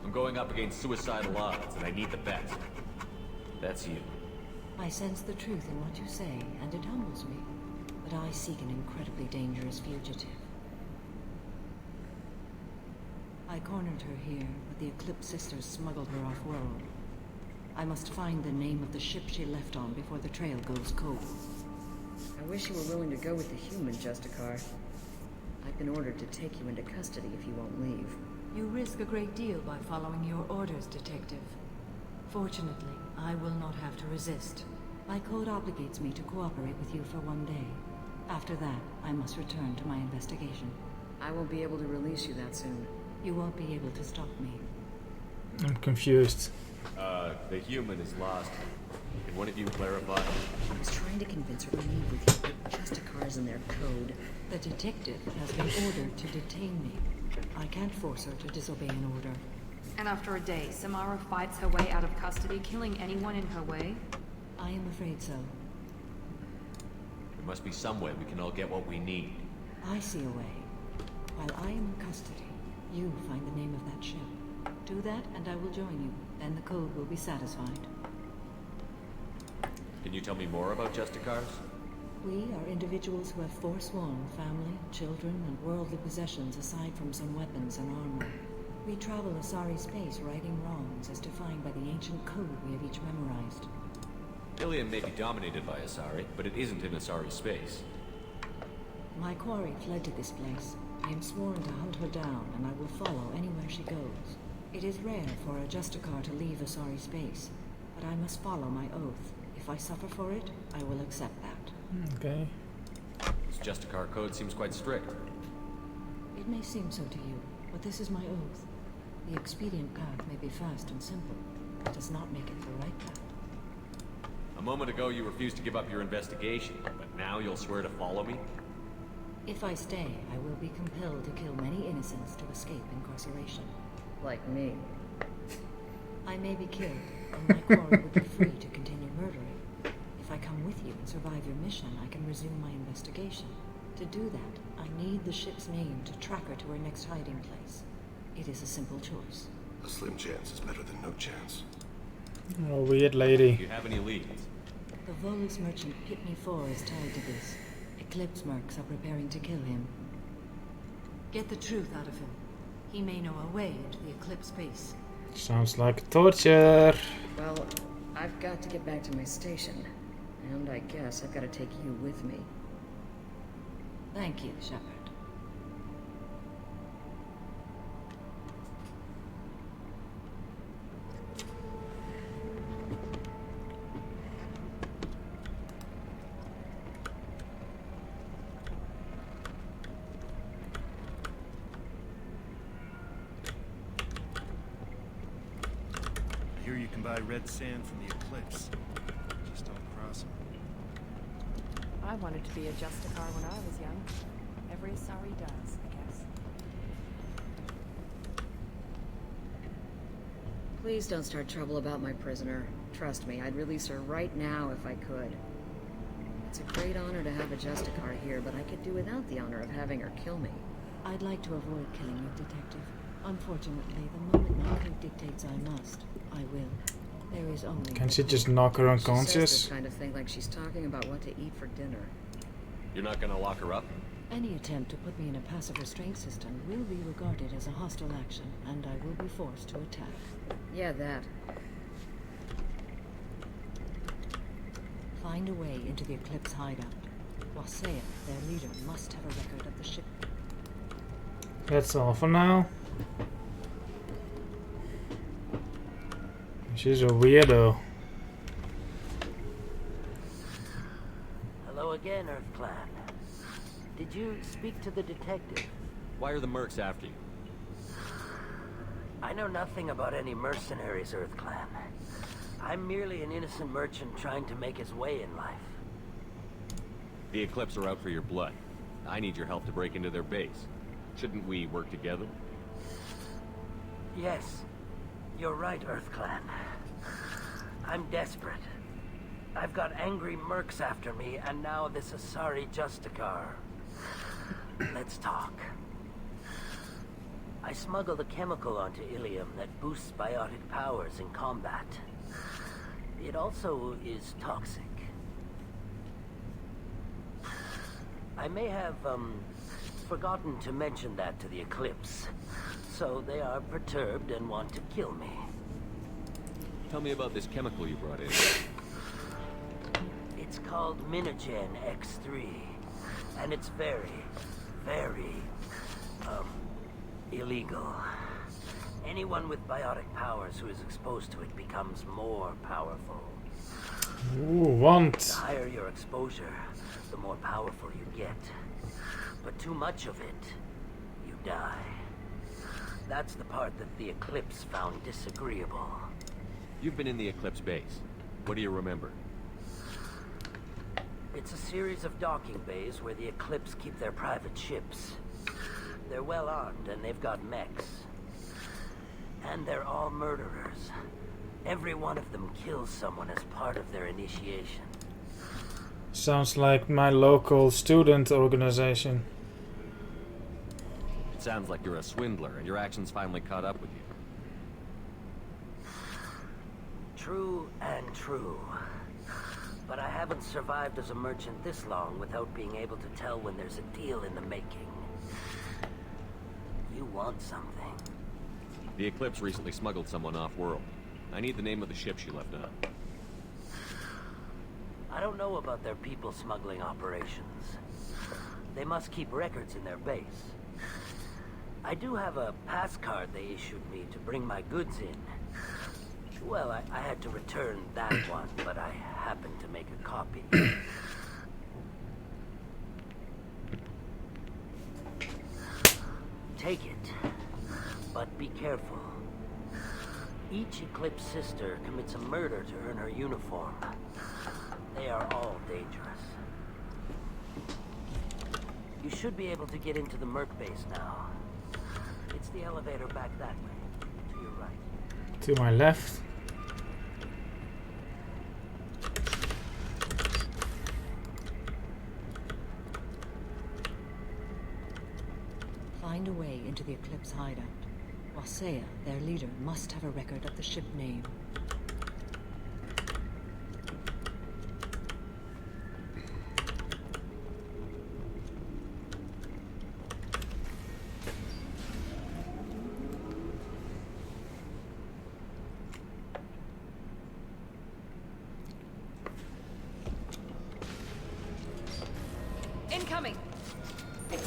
I'm going up against suicidal odds, and I need the best. That's you. I sense the truth in what you say, and it humbles me. But I seek an incredibly dangerous fugitive. I cornered her here, but the Eclipse Sisters smuggled her off-world. I must find the name of the ship she left on before the trail goes cold. I wish you were willing to go with the human, Justicar. I've been ordered to take you into custody if you won't leave. You risk a great deal by following your orders, Detective. Fortunately, I will not have to resist. My code obligates me to cooperate with you for 1 day. After that, I must return to my investigation. I won't be able to release you that soon. You won't be able to stop me. I'm confused. The human is lost. Can one of you clarify? I was trying to convince her to leave with you, but Justicar's in their code. The detective has been ordered to detain me. I can't force her to disobey an order. And after a day, Samara fights her way out of custody, killing anyone in her way? I am afraid so. There must be some way we can all get what we need. I see a way. While I am in custody, you find the name of that ship. Do that, and I will join you. Then the code will be satisfied. Can you tell me more about Justicars? We are individuals who have forsworn family, children, and worldly possessions aside from some weapons and armor. We travel Asari space righting wrongs as defined by the ancient code we have each memorized. Ilium may be dominated by Asari, but it isn't in Asari space. My quarry fled to this place. I am sworn to hunt her down, and I will follow anywhere she goes. It is rare for a Justicar to leave Asari space, but I must follow my oath. If I suffer for it, I will accept that. Okay. This Justicar code seems quite strict. It may seem so to you, but this is my oath. The expedient path may be fast and simple. It does not make it the right path. A moment ago you refused to give up your investigation, but now you'll swear to follow me? If I stay, I will be compelled to kill many innocents to escape incarceration. Like me. I may be killed, and my quarry would be free to continue murdering. If I come with you and survive your mission, I can resume my investigation. To do that, I need the ship's name to track her to her next hiding place. It is a simple choice. A slim chance is better than no chance. Oh, weird lady. Do you have any leads? The Volus merchant Pitney 4 is tied to this. Eclipse mercs are preparing to kill him. Get the truth out of him. He may know a way into the Eclipse base. Sounds like torture. Well, I've got to get back to my station. And I guess I've got to take you with me. Thank you, Shepard. I hear you can buy red sand from the Eclipse. Just don't cross them. I wanted to be a Justicar when I was young. Every Asari does, I guess. Please don't start trouble about my prisoner. Trust me, I'd release her right now if I could. It's a great honor to have a Justicar here, but I could do without the honor of having her kill me. I'd like to avoid killing you, Detective. Unfortunately, the moment my code dictates I must, I will. There is only... Can she just knock her She says unconscious? this kind of thing like she's talking about what to eat for dinner. You're not gonna lock her up? Any attempt to put me in a passive restraint system will be regarded as a hostile action, and I will be forced to attack. Yeah, that. Find a way into the Eclipse hideout. Wasea, their leader, must have a record of the ship. That's all for now. She's a weirdo. Hello again, Earth Clan. Did you speak to the detective? Why are the mercs after you? I know nothing about any mercenaries, Earth Clan. I'm merely an innocent merchant trying to make his way in life. The Eclipse are out for your blood. I need your help to break into their base. Shouldn't we work together? Yes, you're right, Earth Clan. I'm desperate. I've got angry mercs after me, and now this Asari Justicar. Let's talk. I smuggled a chemical onto Ilium that boosts biotic powers in combat. It also is toxic. I may have, forgotten to mention that to the Eclipse. So they are perturbed and want to kill me. Tell me about this chemical you brought in. It's called Minogen X3. And it's very, very, illegal. Anyone with biotic powers who is exposed to it becomes more powerful. Ooh, want. The higher your exposure, the more powerful you get. But too much of it, you die. That's the part that the Eclipse found disagreeable. You've been in the Eclipse base. What do you remember? It's a series of docking bays where the Eclipse keep their private ships. They're well armed and they've got mechs. And they're all murderers. Every one of them kills someone as part of their initiation. Sounds like my local student organization. It sounds like you're a swindler and your actions finally caught up with you. True and true. But I haven't survived as a merchant this long without being able to tell when there's a deal in the making. You want something. The Eclipse recently smuggled someone off-world. I need the name of the ship she left on. I don't know about their people smuggling operations. They must keep records in their base. I do have a pass card they issued me to bring my goods in. Well, I had to return that one, but I happened to make a copy. Take it, but be careful. Each Eclipse sister commits a murder to earn her uniform. They are all dangerous. You should be able to get into the Merc base now. It's the elevator back that way, to your right. To my left. Find a way into the Eclipse hideout. Wasea, their leader, must have a record of the ship name. Incoming. There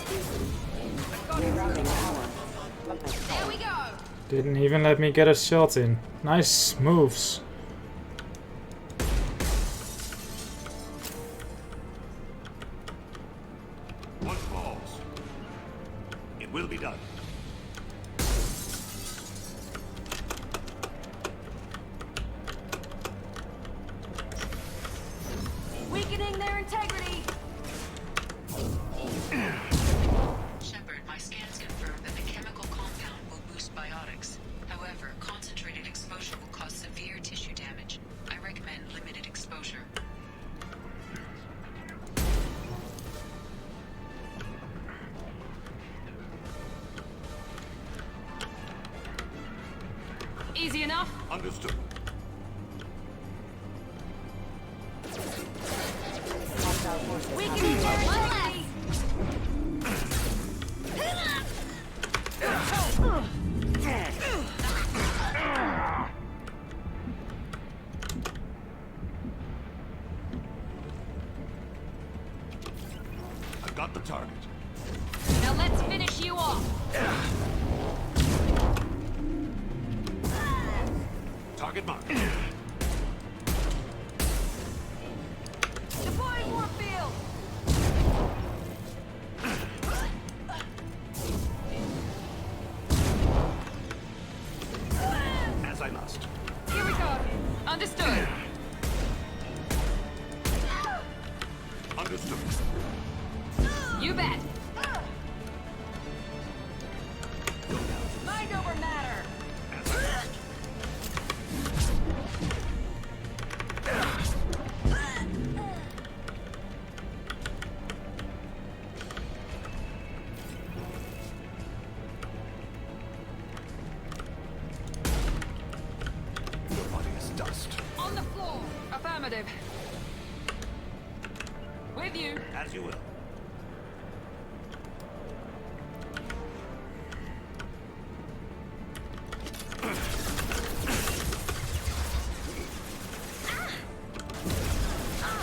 we go. Didn't even let me get a shot in. Nice moves. What falls? It will be done. Weakening their integrity. Shepard, my scans confirm that the chemical compound will boost biotics. However, concentrated exposure will cause severe tissue damage. I recommend limited exposure. Easy enough. Understood. Weakening their integrity. I've got the target. Now let's finish you off. Target marked. Deploying warfield. As I must. Here we go. Understood. Understood. You bet. Mind over matter. Your body is dust. On the floor. Affirmative. With you. As you will.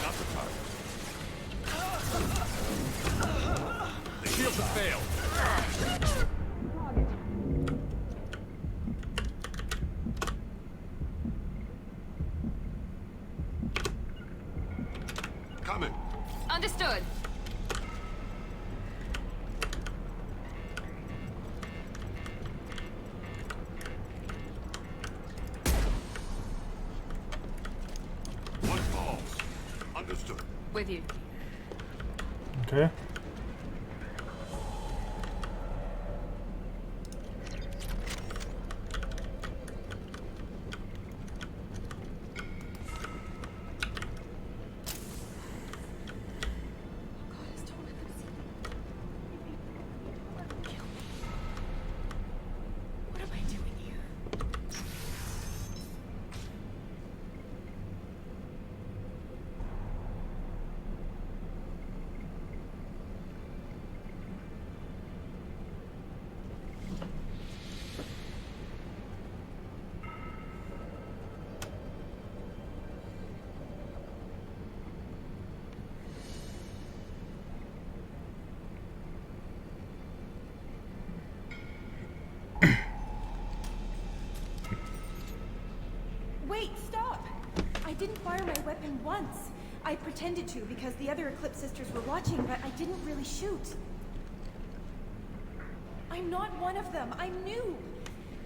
Got the target. The shields have failed. Coming. Understood. One falls. Understood. With you. Okay. What am I doing here? Wait, stop! I didn't fire my weapon once. I pretended to because the other Eclipse sisters were watching, but I didn't really shoot. I'm not one of them. I'm new.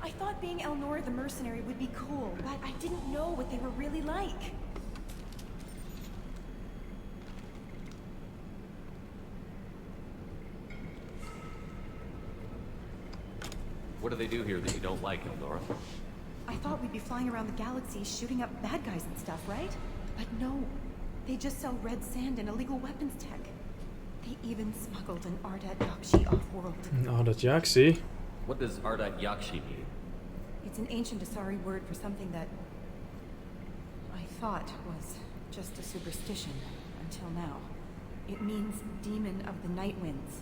I thought being Elnor the mercenary would be cool, but I didn't know what they were really like. What do they do here that you don't like, Eldora? I thought we'd be flying around the galaxy shooting up bad guys and stuff, right? But no. They just sell red sand and illegal weapons tech. They even smuggled an Ardat Yakshi off-world. Ardat Yakshi? What does Ardat Yakshi mean? It's an ancient Asari word for something that I thought was just a superstition until now. It means demon of the night winds.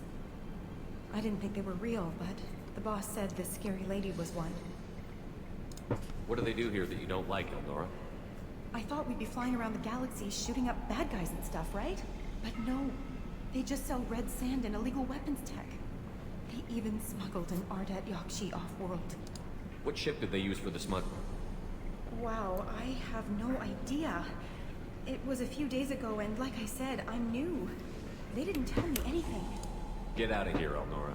I didn't think they were real, but the boss said this scary lady was one. What do they do here that you don't like, Eldora? I thought we'd be flying around the galaxy shooting up bad guys and stuff, right? But no. They just sell red sand and illegal weapons tech. They even smuggled an Ardat Yakshi off-world. What ship did they use for the smuggling? Wow, I have no idea. It was a few days ago, and like I said, I'm new. They didn't tell me anything. Get out of here, Elnora.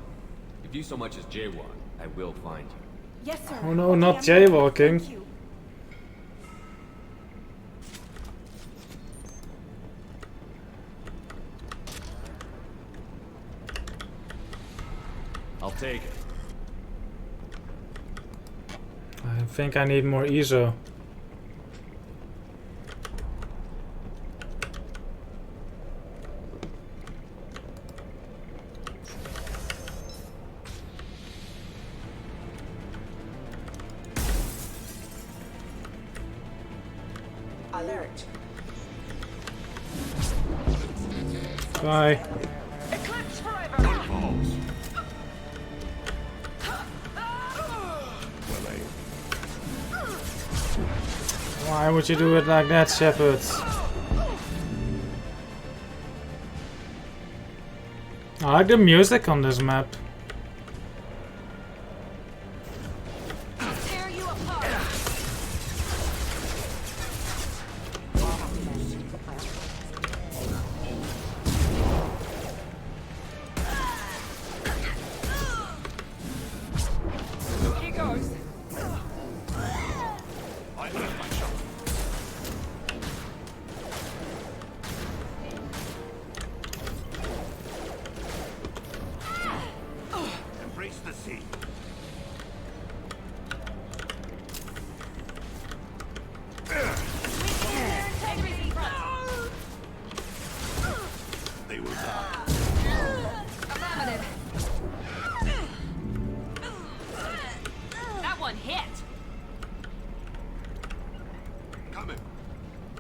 If you so much as jaywalk, I will find you. Yes, sir. Oh no, not jaywalking. Thank you. I'll take it. I think I need more ISO. Alert. Bye. Eclipse forever. Why would you do it like that, Shepard? I like the music on this map.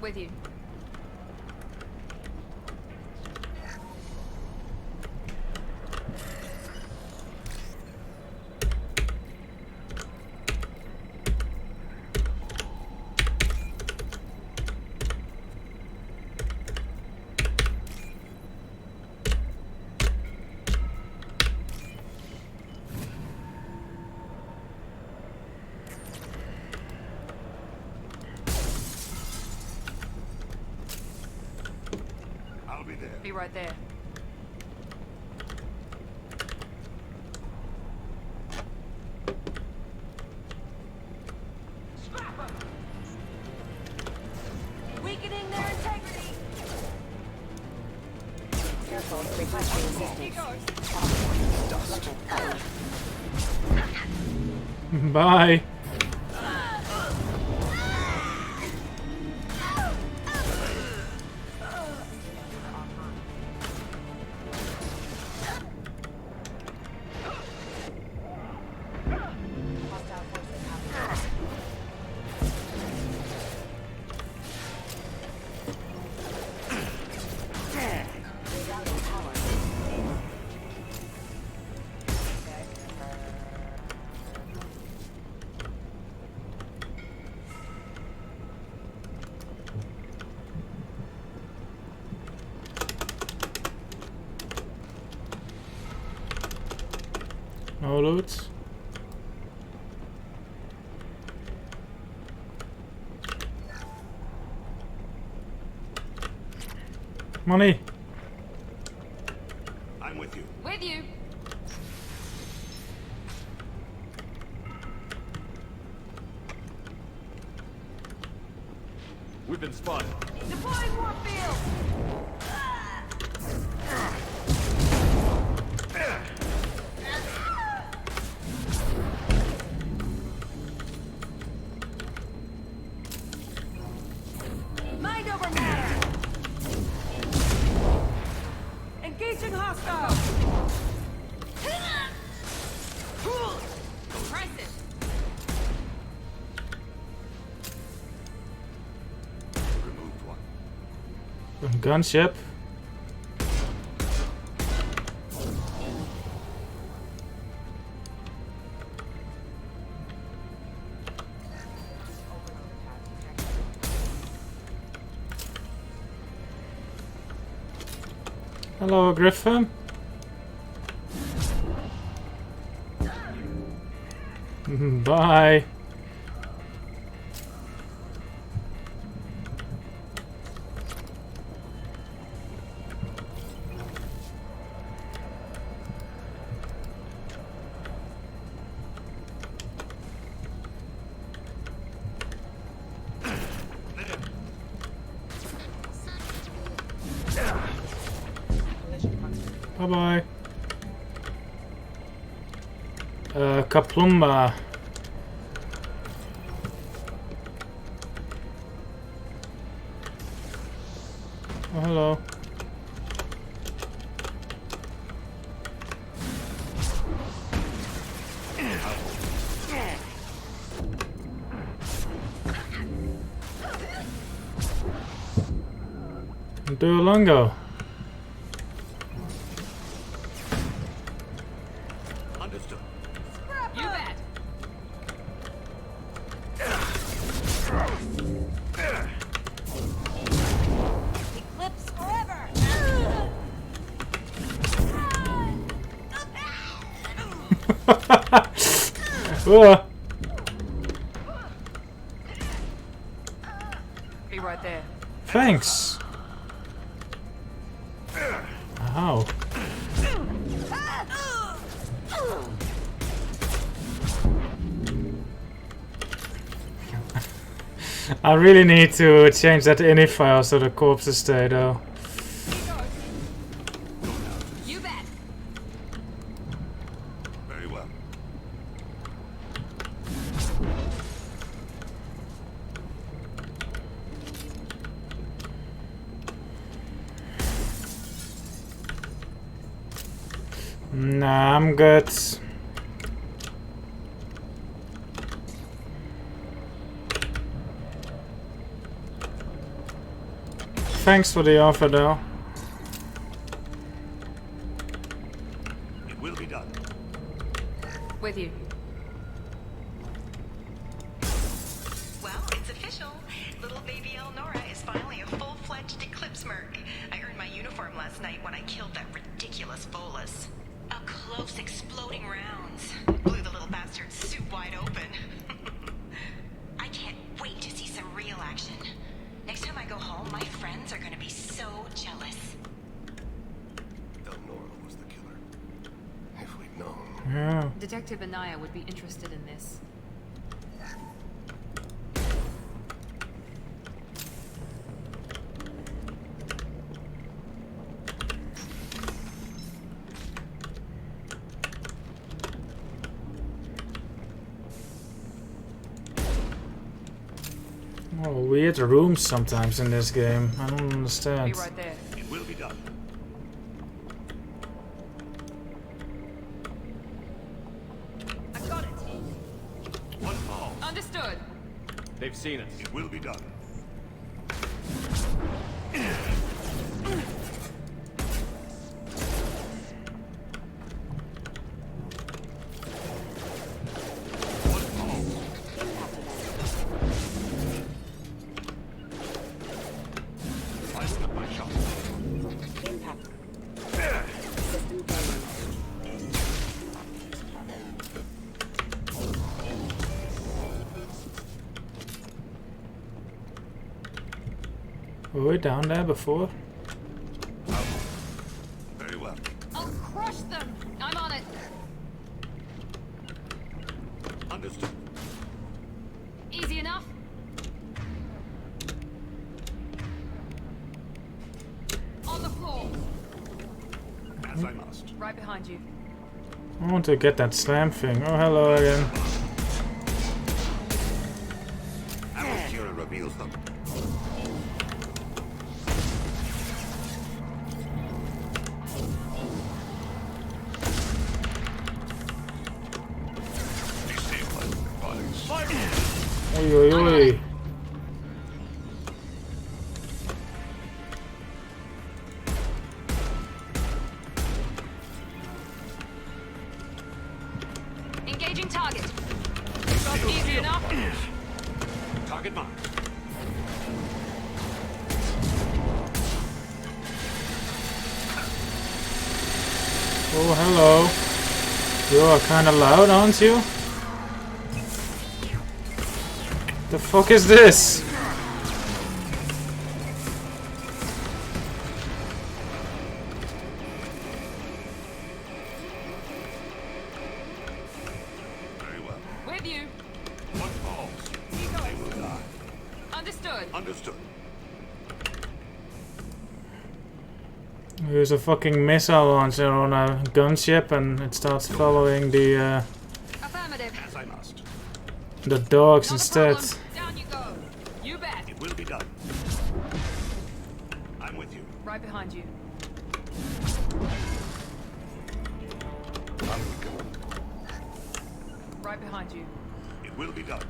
With you. Be right there. Weakening their integrity. Careful, requesting assistance. Bye. No loot. Money. I'm with you. With you. We've been spotted. Deploying warp field. Engaging hostile! Impressive. Removed one. Gunship. Hello, Griffin. Bye. Bye-bye. Kaplumba. Oh, hello. Duolingo. Understood. You bet. Eclipse forever. Be right there. Thanks. Ow. I really need to change that ini file so the corpses stay though. You bet. Very well. Nah, I'm good. Thanks for the offer though. It will be done. With you. Well, it's official. Little baby Elnora is finally a full-fledged Eclipse merc. I earned my uniform last night when I killed that ridiculous bolus. Up close, exploding rounds. Blew the little bastard's suit wide open. I can't wait to see some real action. Next time I go home, my friends are gonna be so jealous. Elnora was the killer. If we'd known. Yeah. Detective Anaya would be interested in this. Oh, weird rooms sometimes in this game. I don't understand. Be right there. It will be done. I got it. One fall. Understood. They've seen us. It will be done. Were we down there before? Very well. I'll crush them. I'm on it. Understood. Easy enough. On the floor. As I must. Right behind you. I want to get that slam thing. Oh, hello again. Apertura reveals them. Oi, oi, oi. Engaging target. Easy enough. Target marked. Oh, hello. You are kinda loud, aren't you? The fuck is this? Very well. With you. What falls? They will die. Understood. Understood. There's a fucking missile launcher on a gunship and it starts following the Affirmative. As I must. dogs instead. Down you go. You bet. It will be done. I'm with you. Right behind you. Right behind you. It will be done.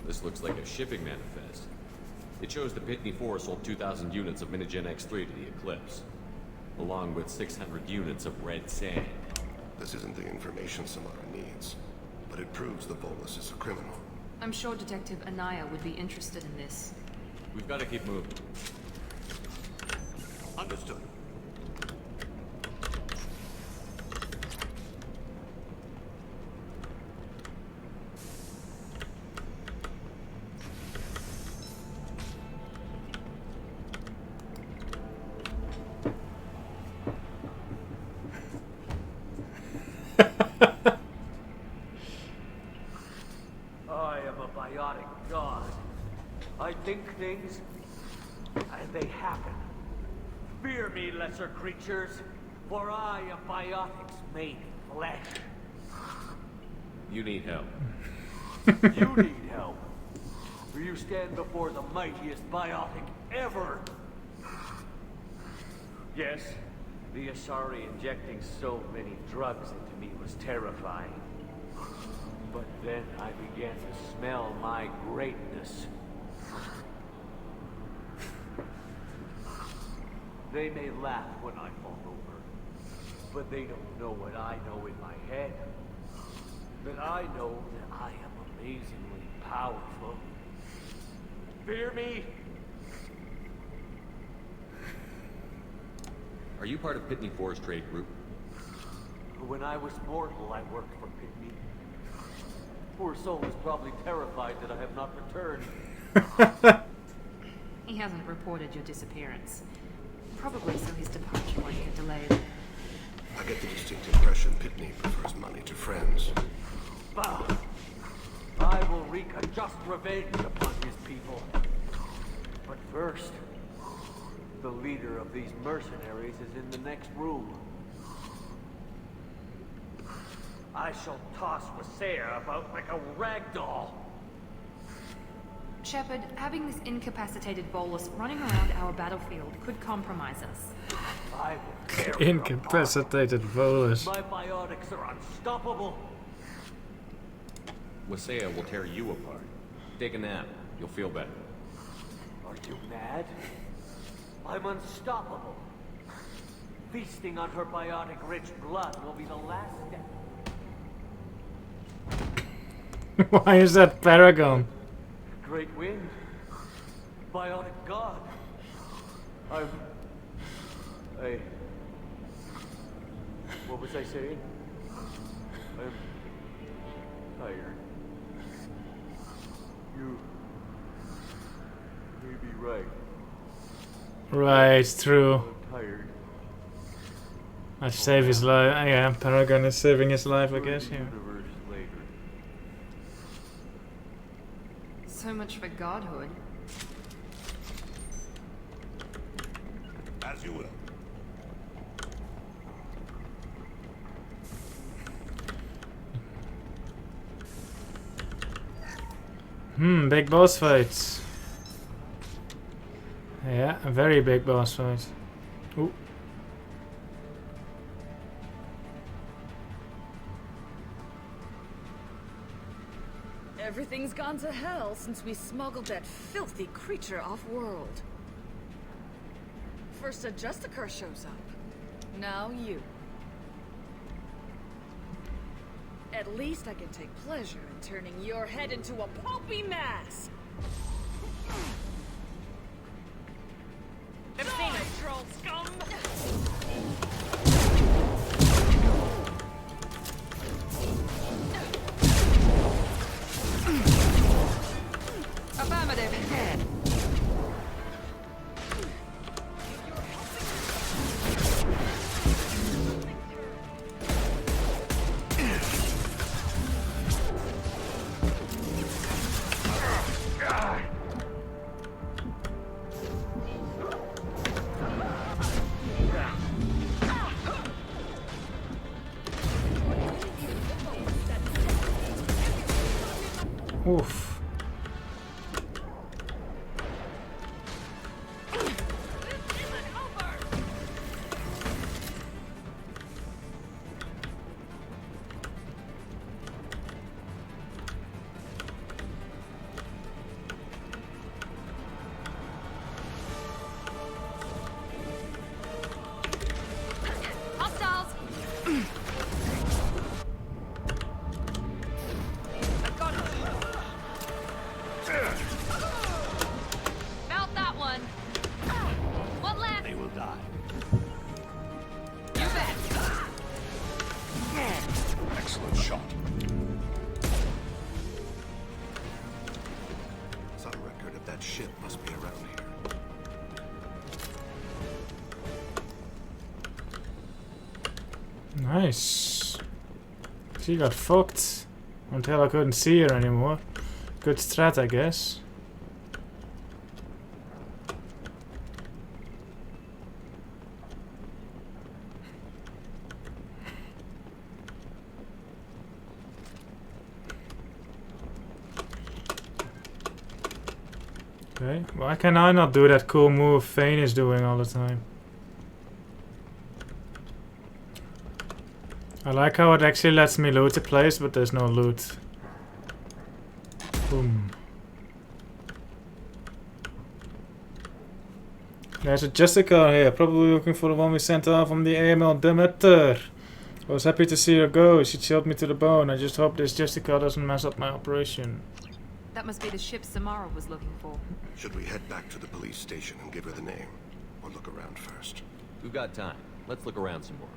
This looks like a shipping manifest. It shows the Pitney 4 sold 2,000 units of Minigen X3 to the Eclipse, along with 600 units of red sand. This isn't the information Samara needs, but it proves the Volus is a criminal. I'm sure Detective Anaya would be interested in this. We've got to keep moving. Understood. I am a biotic god. I think things, and they happen. Fear me, lesser creatures, for I am biotics made in flesh. You need help. You need help. For you stand before the mightiest biotic ever. Yes, the Asari injecting so many drugs into me was terrifying. But then I began to smell my greatness. They may laugh when I fall over, but they don't know what I know in my head. That I know that I am amazingly powerful. Fear me? Are you part of Pitney 4's trade group? When I was mortal, I worked for Pitney. Poor soul is probably terrified that I have not returned. He hasn't reported your disappearance. Probably so his departure won't get delayed. I get the distinct impression Pitney prefers money to friends. Bah! I will wreak a just revenge upon his people. But first, the leader of these mercenaries is in the next room. I shall toss Wasea about like a rag doll. Shepard, having this incapacitated Volus running around our battlefield could compromise us. I will tear her Incapacitated Volus. apart. My biotics are unstoppable. Wasea will tear you apart. Take a nap. You'll feel better. Are you mad? I'm unstoppable. Feasting on her biotic-rich blood will be the last step. Why is that Paragon? Great wind. Biotic god. What was I saying? I'm tired. You may be right. Right, true. I'm tired. I save his life. Yeah, Paragon is saving his life, I guess. Yeah. Universe later. So much for godhood. As you will. Big boss fights. Yeah, a very big boss fight. Ooh. Everything's gone to hell since we smuggled that filthy creature off-world. First a Justicar shows up. Now you. At least I can take pleasure in turning your head into a pulpy mass. Never seen a troll scum. Affirmative. Oof. Hostiles. Mount that one. One left. They will die. You bet. Excellent shot. Some record of that ship must be around here. Nice. She got fucked until I couldn't see her anymore. Good strat, I guess. Okay, why can I not do that cool move Fane is doing all the time? I like how it actually lets me loot the place, but there's no loot. Boom. There's a Jessica here, probably looking for the one we sent off from the AML Demeter. I was happy to see her go, she chilled me to the bone. I just hope this Jessica doesn't mess up my operation. That must be the ship Samara was looking for. Should we head back to the police station and give her the name? Or look around first? We've got time. Let's look around some more.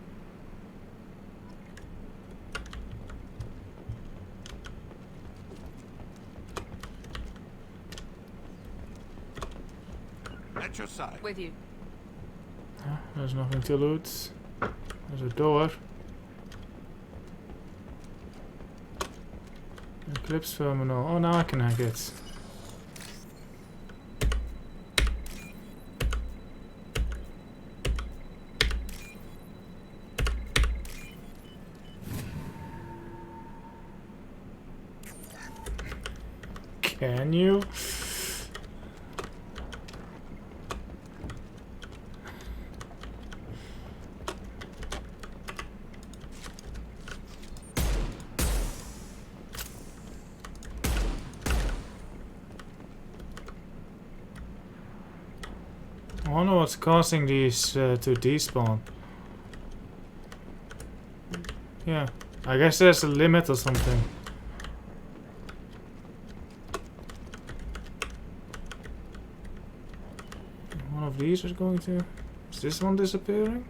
At your side. With you. There's nothing to loot. There's a door. Eclipse terminal. Oh, now I can hack it. Can you? I wonder what's causing these to despawn. Yeah, I guess there's a limit or something. One of these is going to... Is this one disappearing?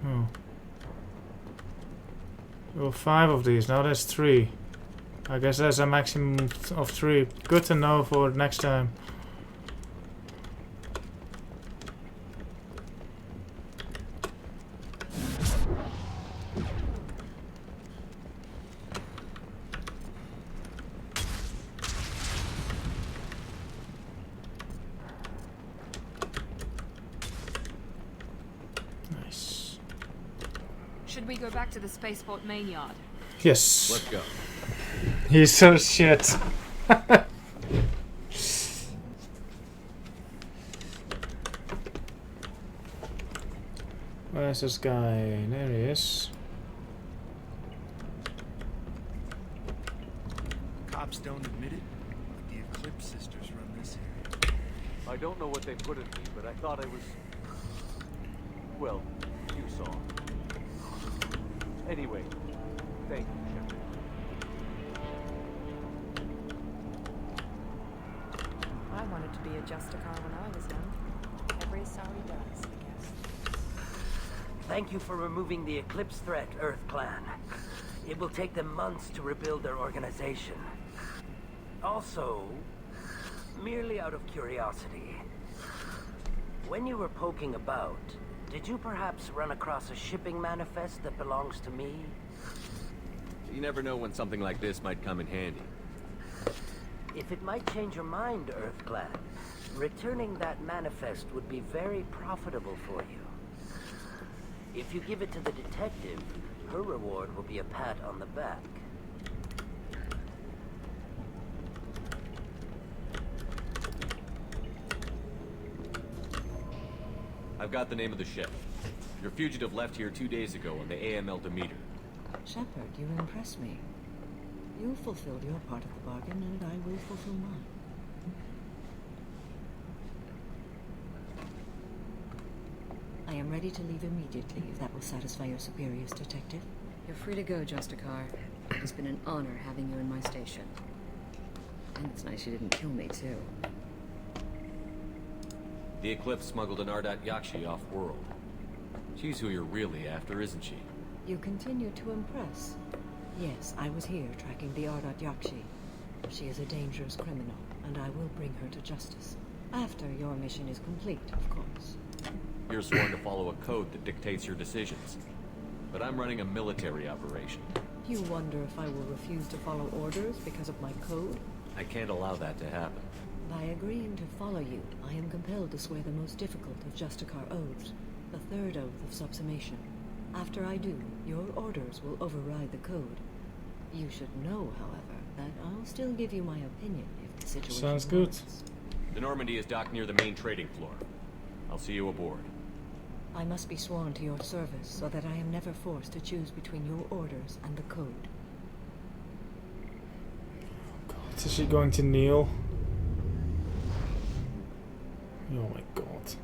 Oh. There were 5 of these, now there's 3. I guess there's a maximum of 3. Good to know for next time. we go back to the spaceport main yard? Yes. Let's go. He's so shit. Where's this guy? There he is. Cops don't admit it, but the Eclipse sisters run this area. I don't know what they put in me, but I thought I was... Well, you saw. Anyway, thank you, Shepard. I wanted to be a Justicar when I was young. Every sorry does, I guess. Thank you for removing the Eclipse threat, Earth Clan. It will take them months to rebuild their organization. Also, merely out of curiosity, when you were poking about, did you perhaps run across a shipping manifest that belongs to me? You never know when something like this might come in handy. If it might change your mind, Earth Clan, returning that manifest would be very profitable for you. If you give it to the detective, her reward will be a pat on the back. I've got the name of the ship. Your fugitive left here 2 days ago on the AML Demeter. Shepard, you impress me. You fulfilled your part of the bargain, and I will fulfill mine. I am ready to leave immediately, if that will satisfy your superiors, Detective. You're free to go, Justicar. It's been an honor having you in my station. And it's nice you didn't kill me, too. The Eclipse smuggled an Ardat Yakshi off-world. She's who you're really after, isn't she? You continue to impress. Yes, I was here tracking the Ardat Yakshi. She is a dangerous criminal, and I will bring her to justice. After your mission is complete, of course. You're sworn to follow a code that dictates your decisions. But I'm running a military operation. You wonder if I will refuse to follow orders because of my code? I can't allow that to happen. By agreeing to follow you, I am compelled to swear the most difficult of Justicar oaths, the third oath of subsumation. After I do, your orders will override the code. You should know, however, that I'll still give you my opinion if the situation sounds good. warrants. The Normandy is docked near the main trading floor. I'll see you aboard. I must be sworn to your service so that I am never forced to choose between your orders and the code. God, is she going to kneel? Oh my god.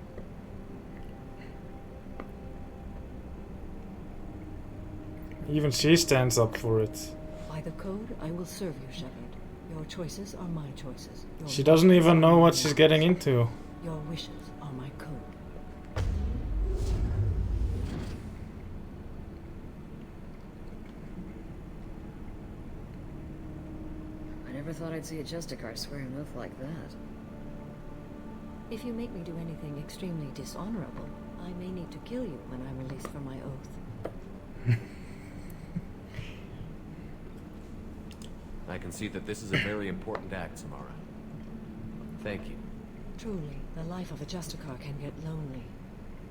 Even she stands up for it. By the code, I will serve you, Shepard. Your choices are my choices. Your She doesn't even know what she's getting into. Your wishes are my code. I never thought I'd see a Justicar swear an oath like that. If you make me do anything extremely dishonorable, I may need to kill you when I'm released from my oath. I can see that this is a very important act, Samara. Thank you. Truly, the life of a Justicar can get lonely.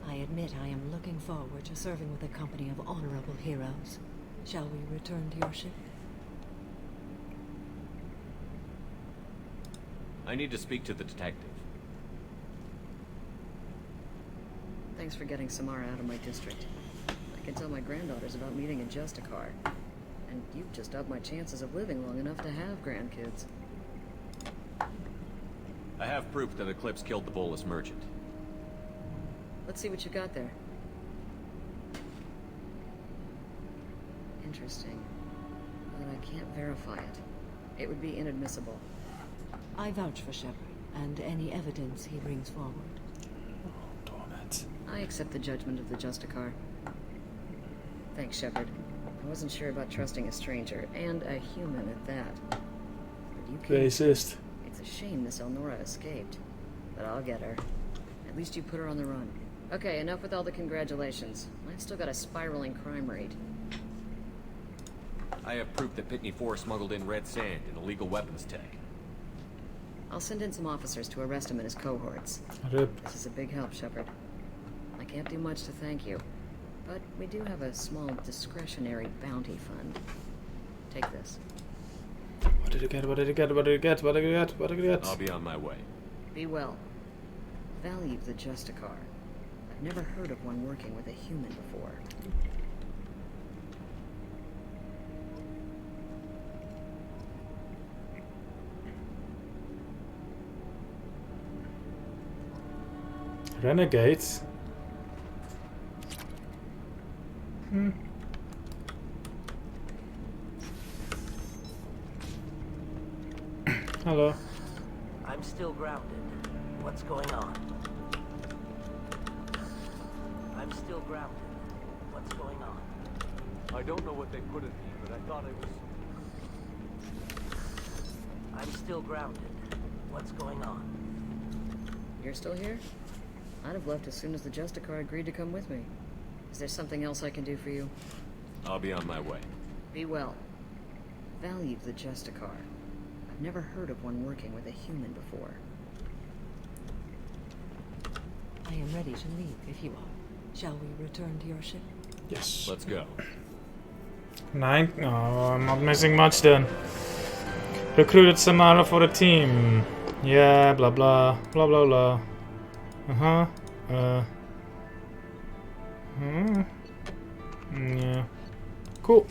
I admit I am looking forward to serving with a company of honorable heroes. Shall we return to your ship? I need to speak to the detective. Thanks for getting Samara out of my district. I can tell my granddaughters about meeting a Justicar. And you've just upped my chances of living long enough to have grandkids. I have proof that Eclipse killed the Volus merchant. Let's see what you got there. Interesting. But I can't verify it. It would be inadmissible. I vouch for Shepard, and any evidence he brings forward. Doormat. I accept the judgment of the Justicar. Thanks, Shepard. I wasn't sure about trusting a stranger, and a human at that. But you can't. Racist. It's a shame Miss Elnora escaped. But I'll get her. At least you put her on the run. Okay, enough with all the congratulations. I've still got a spiraling crime rate. I have proof that Pitney 4 smuggled in red sand and illegal weapons tech. I'll send in some officers to arrest him and his cohorts. Rip. This is a big help, Shepard. I can't do much to thank you, But we do have a small discretionary bounty fund. Take this. What did you get? What did you get? What did you get? What did you get? What did you get? I'll be on my way. Be well. Value the Justicar. I've never heard of one working with a human before. Renegades? Hello. I'm still grounded. What's going on? I'm still grounded. What's going on? I don't know what they put in me, but I thought I was... I'm still grounded. What's going on? You're still here? I'd have left as soon as the Justicar agreed to come with me. Is there something else I can do for you? I'll be on my way. Be well. Value the Justicar. I've never heard of one working with a human before. I am ready to leave if you are. Shall we return to your ship? Yes. Let's go. 9? Oh, I'm not missing much then. Recruited Samara for the team. Yeah, blah blah. Blah blah blah. Yeah. Cool.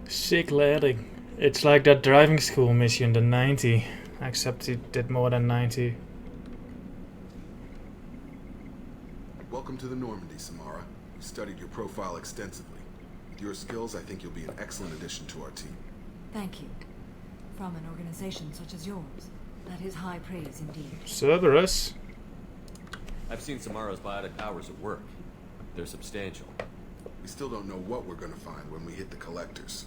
Sick laddie. It's like that driving school mission, the 90. Except he did more than 90. Welcome to the Normandy, Samara. We studied your profile extensively. With your skills, I think you'll be an excellent addition to our team. Thank you. From an organization such as yours, that is high praise indeed. Cerberus. I've seen Samara's biotic powers at work. They're substantial. We still don't know what we're going to find when we hit the collectors.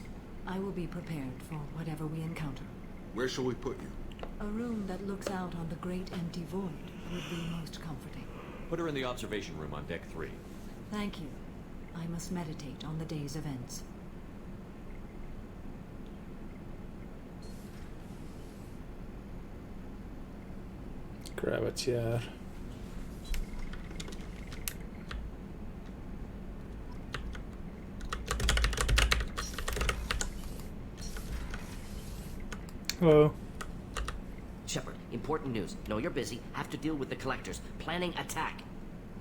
I will be prepared for whatever we encounter. Where shall we put you? A room that looks out on the great empty void would be most comforting. Put her in the observation room on deck 3. Thank you. I must meditate on the day's events. Grab a chair. Hello. Shepard, important news. Know you're busy. Have to deal with the collectors. Planning attack.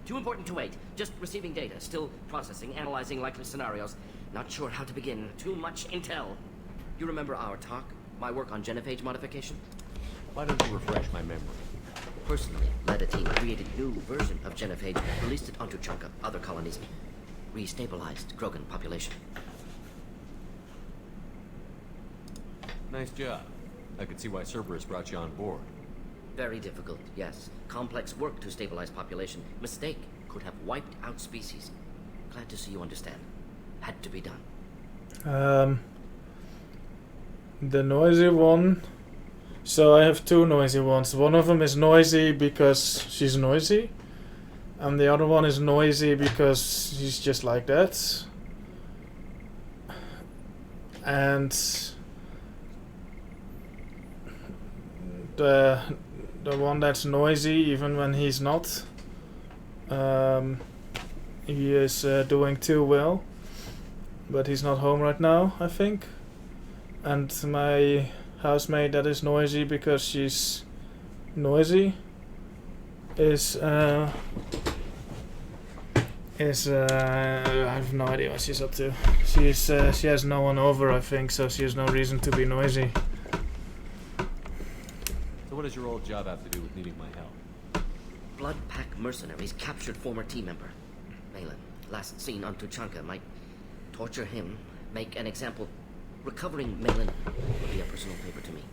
Too important to wait. Just receiving data. Still processing, analyzing likely scenarios. Not sure how to begin. Too much intel. You remember our talk? My work on genophage modification? Why don't you refresh my memory? Personally, led a team, created new version of genophage, released it onto Chunka, other colonies. Restabilized Krogan population. Nice job. I could see why Cerberus brought you on board. Very difficult, yes. Complex work to stabilize population. Mistake could have wiped out species. Glad to see you understand. Had to be done. The noisy one. So I have two noisy ones. One of them is noisy because she's noisy. And the other one is noisy because she's just like that. And the one that's noisy even when he's not, he is doing too well, but he's not home right now, I think. And my housemate that is noisy because she's noisy is I have no idea what she's up to. She has no one over, I think, so she has no reason to be noisy. So what does your old job have to do with needing my help? Blood Pack mercenaries captured former team member. Malin, last seen on Tuchanka, might torture him, make an example. Recovering Malin will be a personal favor to me.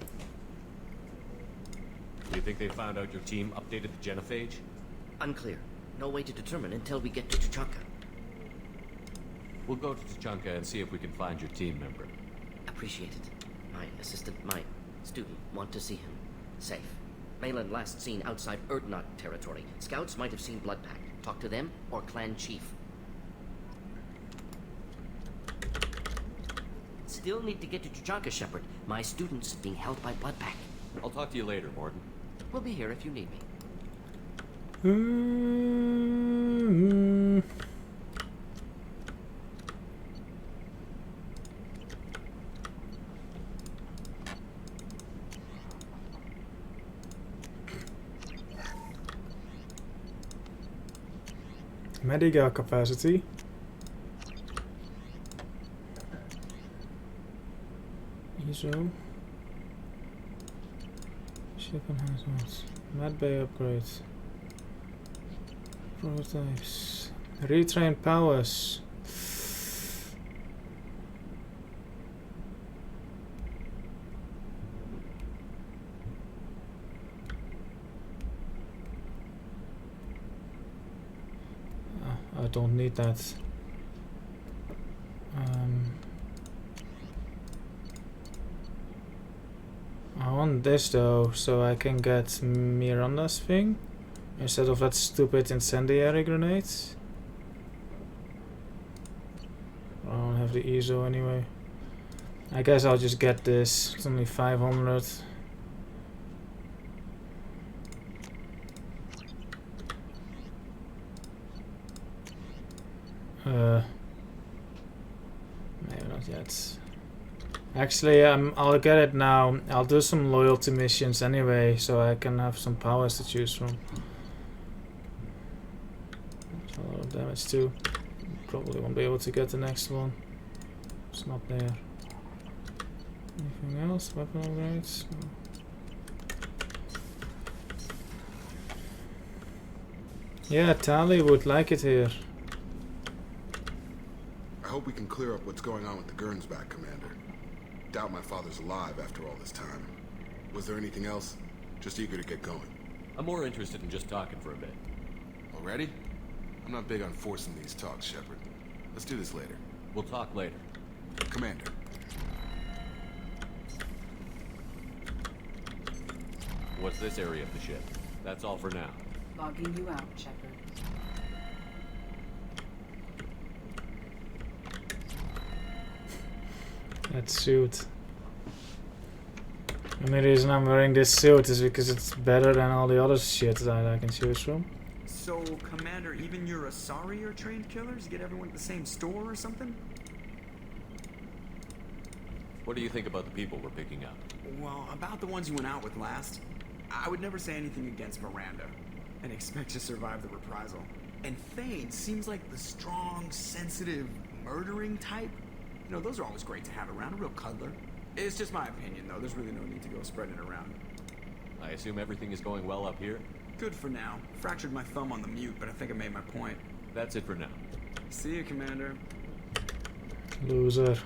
Do you think they found out your team updated the genophage? Unclear. No way to determine until we get to Tuchanka. We'll go to Tuchanka and see if we can find your team member. Appreciate it. My assistant, my student, want to see him. Safe. Malin last seen outside Erdnot territory. Scouts might have seen Blood Pack. Talk to them or clan chief. still need to get to Tuchanka, Shepard. My student's being held by Bloodpack. I'll talk to you later, Morton. We'll be here if you need me. Medical capacity. ISO. Ship enhancements. Med bay upgrades. Prototypes. Retrain powers. I don't need that. I want this though, so I can get Miranda's thing instead of that stupid incendiary grenades. I don't have the ISO anyway. I guess I'll just get this. It's only 500. Maybe not yet. Actually, I'll get it now. I'll do some loyalty missions anyway, so I can have some powers to choose from. That's a lot of damage too. Probably won't be able to get the next one. It's not there. Anything else? Weapon upgrades? No. Yeah, Tali would like it here. I hope we can clear up what's going on with the Gernsback, Commander. Doubt my father's alive after all this time. Was there anything else? Just eager to get going. I'm more interested in just talking for a bit. Already? I'm not big on forcing these talks, Shepard. Let's do this later. We'll talk later. Commander. What's this area of the ship? That's all for now. Logging you out, Shepard. That suit. The only reason I'm wearing this suit is because it's better than all the other shit that I can choose from. So, Commander, even your Asari are trained killers? Get everyone at the same store or something? What do you think about the people we're picking up? Well, about the ones you went out with last, I would never say anything against Miranda and expect to survive the reprisal. And Thane seems like the strong, sensitive, murdering type. You know, those are always great to have around, a real cuddler. It's just my opinion, though. There's really no need to go spreading it around. I assume everything is going well up here? Good for now. Fractured my thumb on the mute, but I think I made my point. That's it for now. See you, Commander. Loser.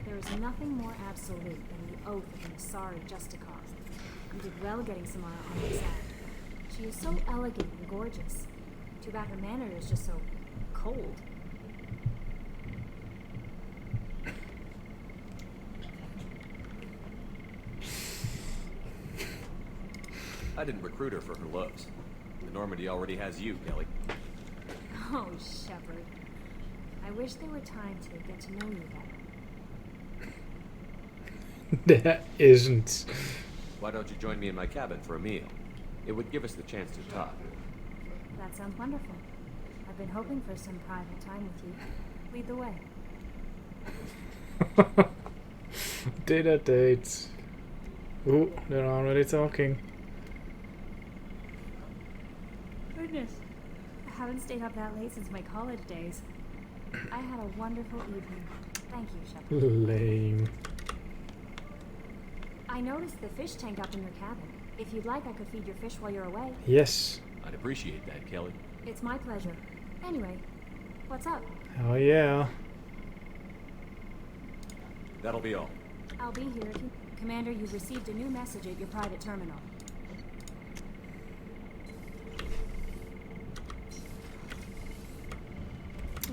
There is nothing more absolute than the oath of an Asari Justicause. You did well getting Samara on your side. She is so elegant and gorgeous. Too bad her manner is just so cold. I didn't recruit her for her looks. The Normandy already has you, Kelly. Oh, Shepard. I wish there were time to get to know you better. There isn't. Why don't you join me in my cabin for a meal? It would give us the chance to talk. That sounds wonderful. I've been hoping for some private time with you. Lead the way. Dinner date. Ooh, they're already talking. Goodness. I haven't stayed up that late since my college days. I had a wonderful evening. Thank you, Shepard. Lame. I noticed the fish tank up in your cabin. If you'd like, I could feed your fish while you're away. Yes. I'd appreciate that, Kelly. It's my pleasure. Anyway, what's up? Oh yeah. That'll be all. I'll be here. Commander, you've received a new message at your private terminal.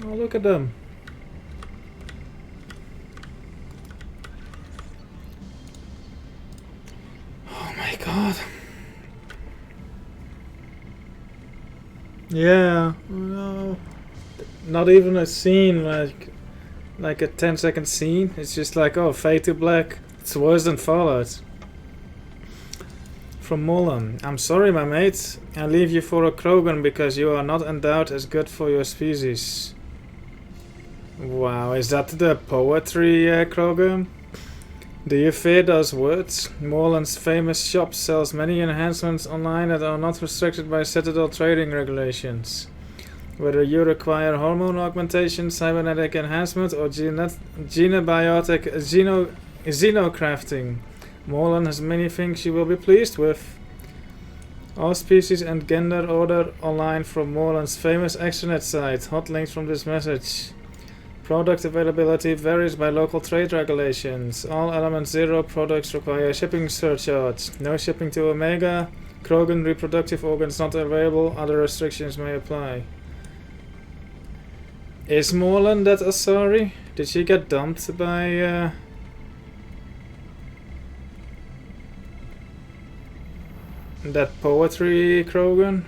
Oh, look at them. God. Yeah, no. Not even a scene, like a 10-second scene. It's just like, oh, fade to black. It's worse than Fallout. From Mullen. I'm sorry, my mate. I leave you for a Krogan because you are not endowed as good for your species. Wow, is that the poetry, Krogan? Do you fear those words? Mullen's famous shop sells many enhancements online that are not restricted by Citadel trading regulations. Whether you require hormone augmentation, cybernetic enhancement, or genobiotic xenocrafting, Mullen has many things you will be pleased with. All species and gender order online from Mullen's famous extranet site. Hot links from this message. Product availability varies by local trade regulations. All Element 0 products require shipping surcharge. No shipping to Omega. Krogan reproductive organs not available. Other restrictions may apply. Is Morlan that Asari? Did she get dumped by that poetry Krogan?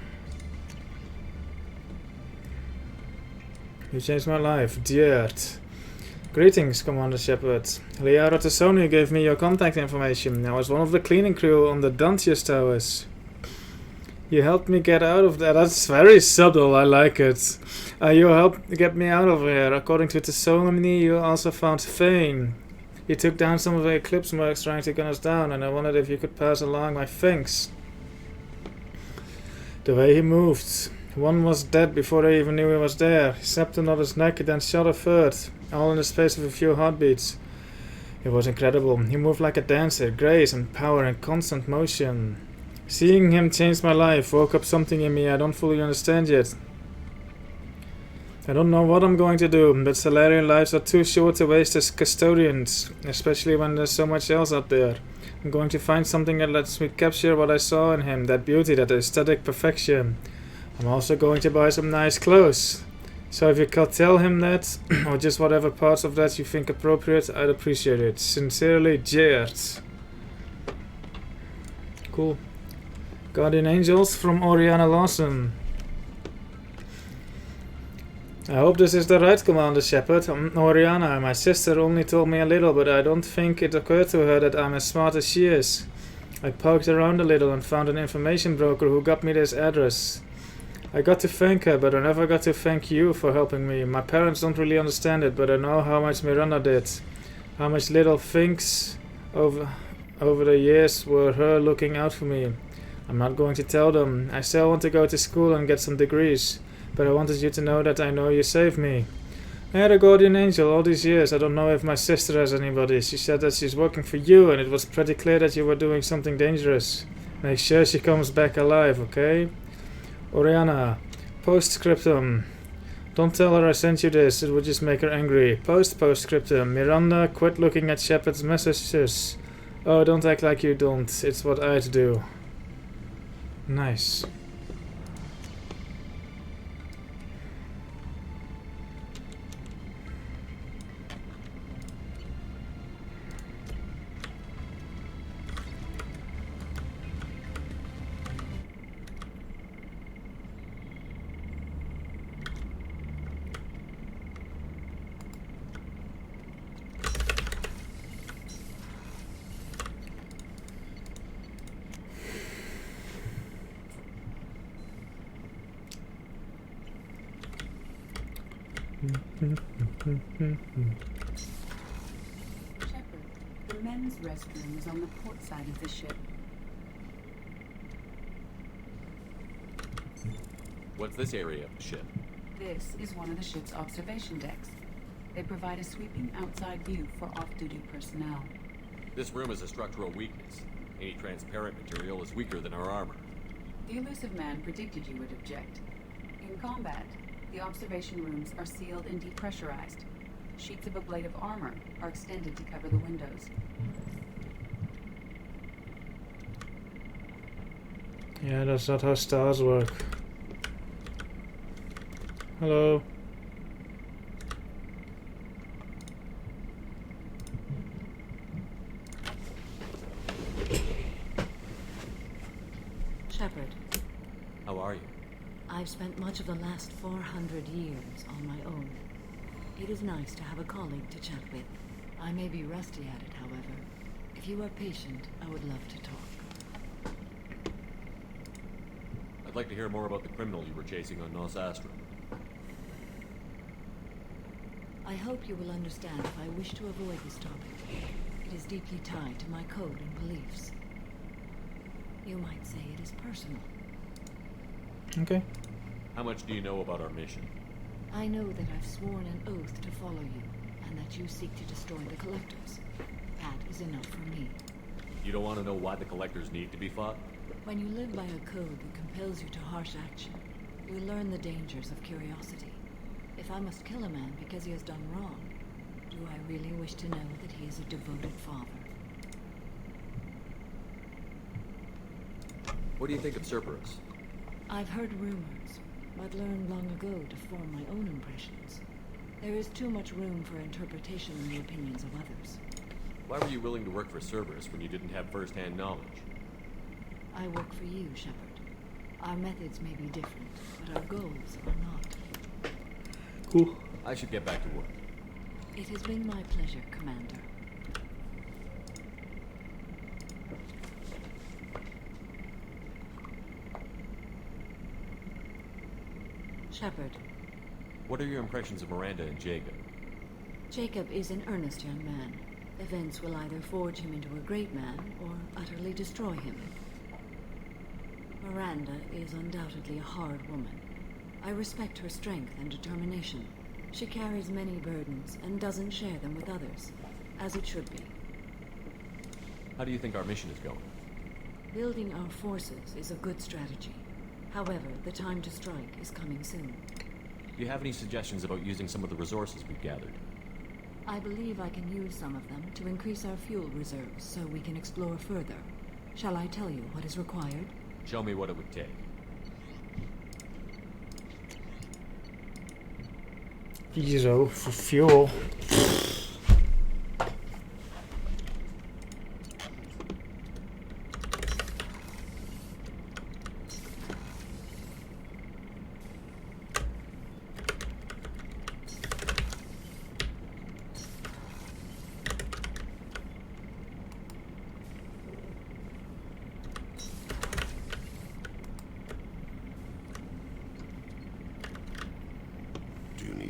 You changed my life, Dirt. Greetings, Commander Shepard. Liara Tassoni gave me your contact information. I was one of the cleaning crew on the Dantius Towers. You helped me get out of there. That's very subtle, I like it. You helped get me out of here. According to Tassoni, you also found Thane. You took down some of the Eclipse mercs trying to gun us down, and I wondered if you could pass along my thanks. The way he moved. One was dead before I even knew he was there. He snapped another's neck and then shot a third, all in the space of a few heartbeats. It was incredible. He moved like a dancer, grace and power and constant motion. Seeing him changed my life, woke up something in me I don't fully understand yet. I don't know what I'm going to do, but Salarian lives are too short to waste as custodians, especially when there's so much else out there. I'm going to find something that lets me capture what I saw in him, that beauty, that aesthetic perfection. I'm also going to buy some nice clothes. So if you could tell him that, or just whatever parts of that you think appropriate, I'd appreciate it. Sincerely, Gert. Cool. Guardian Angels from Oriana Lawson. I hope this is the right Commander Shepard. Oriana, my sister only told me a little, but I don't think it occurred to her that I'm as smart as she is. I poked around a little and found an information broker who got me this address. I got to thank her, but I never got to thank you for helping me. My parents don't really understand it, but I know how much Miranda did. How much little things over the years were her looking out for me. I'm not going to tell them. I still want to go to school and get some degrees, but I wanted you to know that I know you saved me. I had a guardian angel all these years. I don't know if my sister has anybody. She said that she's working for you, and it was pretty clear that you were doing something dangerous. Make sure she comes back alive, okay? Oriana, postscriptum. Don't tell her I sent you this, it would just make her angry. Postscriptum. Miranda, quit looking at Shepard's messages. Oh, don't act like you don't. It's what I'd do. Nice. Shepard, the men's restroom is on the port side of the ship. What's this area of the ship? This is one of the ship's observation decks. They provide a sweeping outside view for off-duty personnel. This room is a structural weakness. Any transparent material is weaker than our armor. The elusive man predicted you would object. In combat, the observation rooms are sealed and depressurized. Sheets of ablative armor are extended to cover the windows. Yeah, that's not how stars work. Hello. Shepard. How are you? I've spent much of the last 400 years on my own. It is nice to have a colleague to chat with. I may be rusty at it, however. If you are patient, I would love to talk. I'd like to hear more about the criminal you were chasing on Nos Astra. I hope you will understand if I wish to avoid this topic. It is deeply tied to my code and beliefs. You might say it is personal. Okay. How much do you know about our mission? I know that I've sworn an oath to follow you, and that you seek to destroy the Collectors. That is enough for me. You don't want to know why the Collectors need to be fought? When you live by a code that compels you to harsh action, you learn the dangers of curiosity. If I must kill a man because he has done wrong, do I really wish to know that he is a devoted father? What do you think of Cerberus? I've heard rumors, but learned long ago to form my own impressions. There is too much room for interpretation in the opinions of others. Why were you willing to work for Cerberus when you didn't have first-hand knowledge? I work for you, Shepard. Our methods may be different, but our goals are not. Cool. I should get back to work. It has been my pleasure, Commander. Shepard. What are your impressions of Miranda and Jacob? Jacob is an earnest young man. Events will either forge him into a great man or utterly destroy him. Miranda is undoubtedly a hard woman. I respect her strength and determination. She carries many burdens and doesn't share them with others, as it should be. How do you think our mission is going? Building our forces is a good strategy. However, the time to strike is coming soon. Do you have any suggestions about using some of the resources we've gathered? I believe I can use some of them to increase our fuel reserves so we can explore further. Shall I tell you what is required? Show me what it would take. Euro for fuel.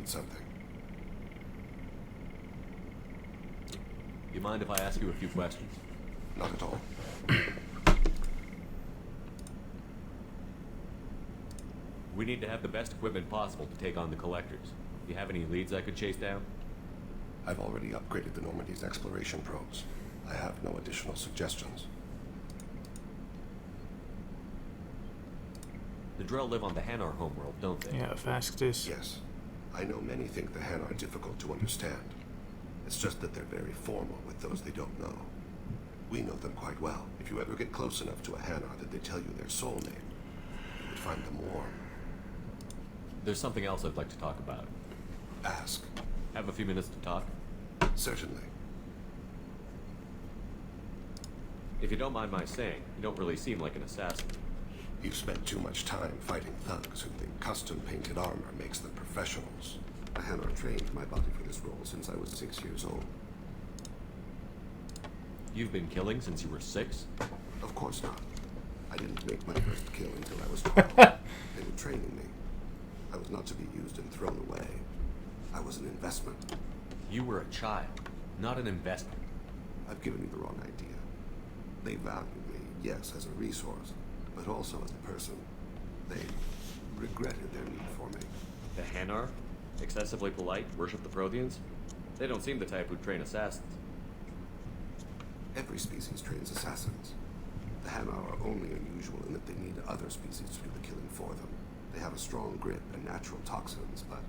Something. You mind if I ask you a few questions? Not at all. We need to have the best equipment possible to take on the Collectors. Do you have any leads I could chase down? I've already upgraded the Normandy's exploration probes. I have no additional suggestions. The Drell live on the Hanar homeworld, don't they? Yeah, I've asked this. Yes. I know many think the Hanar are difficult to understand. It's just that they're very formal with those they don't know. We know them quite well. If you ever get close enough to a Hanar that they tell you their soul name, you would find them warm. There's something else I'd like to talk about. Ask. Have a few minutes to talk? Certainly. If you don't mind my saying, you don't really seem like an assassin. You've spent too much time fighting thugs who think custom-painted armor makes them professionals. The Hanar trained my body for this role since I was 6 years old. You've been killing since you were 6? Of course not. I didn't make my first kill until I was 12. They were training me. I was not to be used and thrown away. I was an investment. You were a child, not an investment. I've given you the wrong idea. They value me, yes, as a resource, but also as a person. They regretted their need for me. The Hanar? Excessively polite, worship the Protheans? They don't seem the type who train assassins. Every species trains assassins. The Hanar are only unusual in that they need other species to do the killing for them. They have a strong grip and natural toxins, but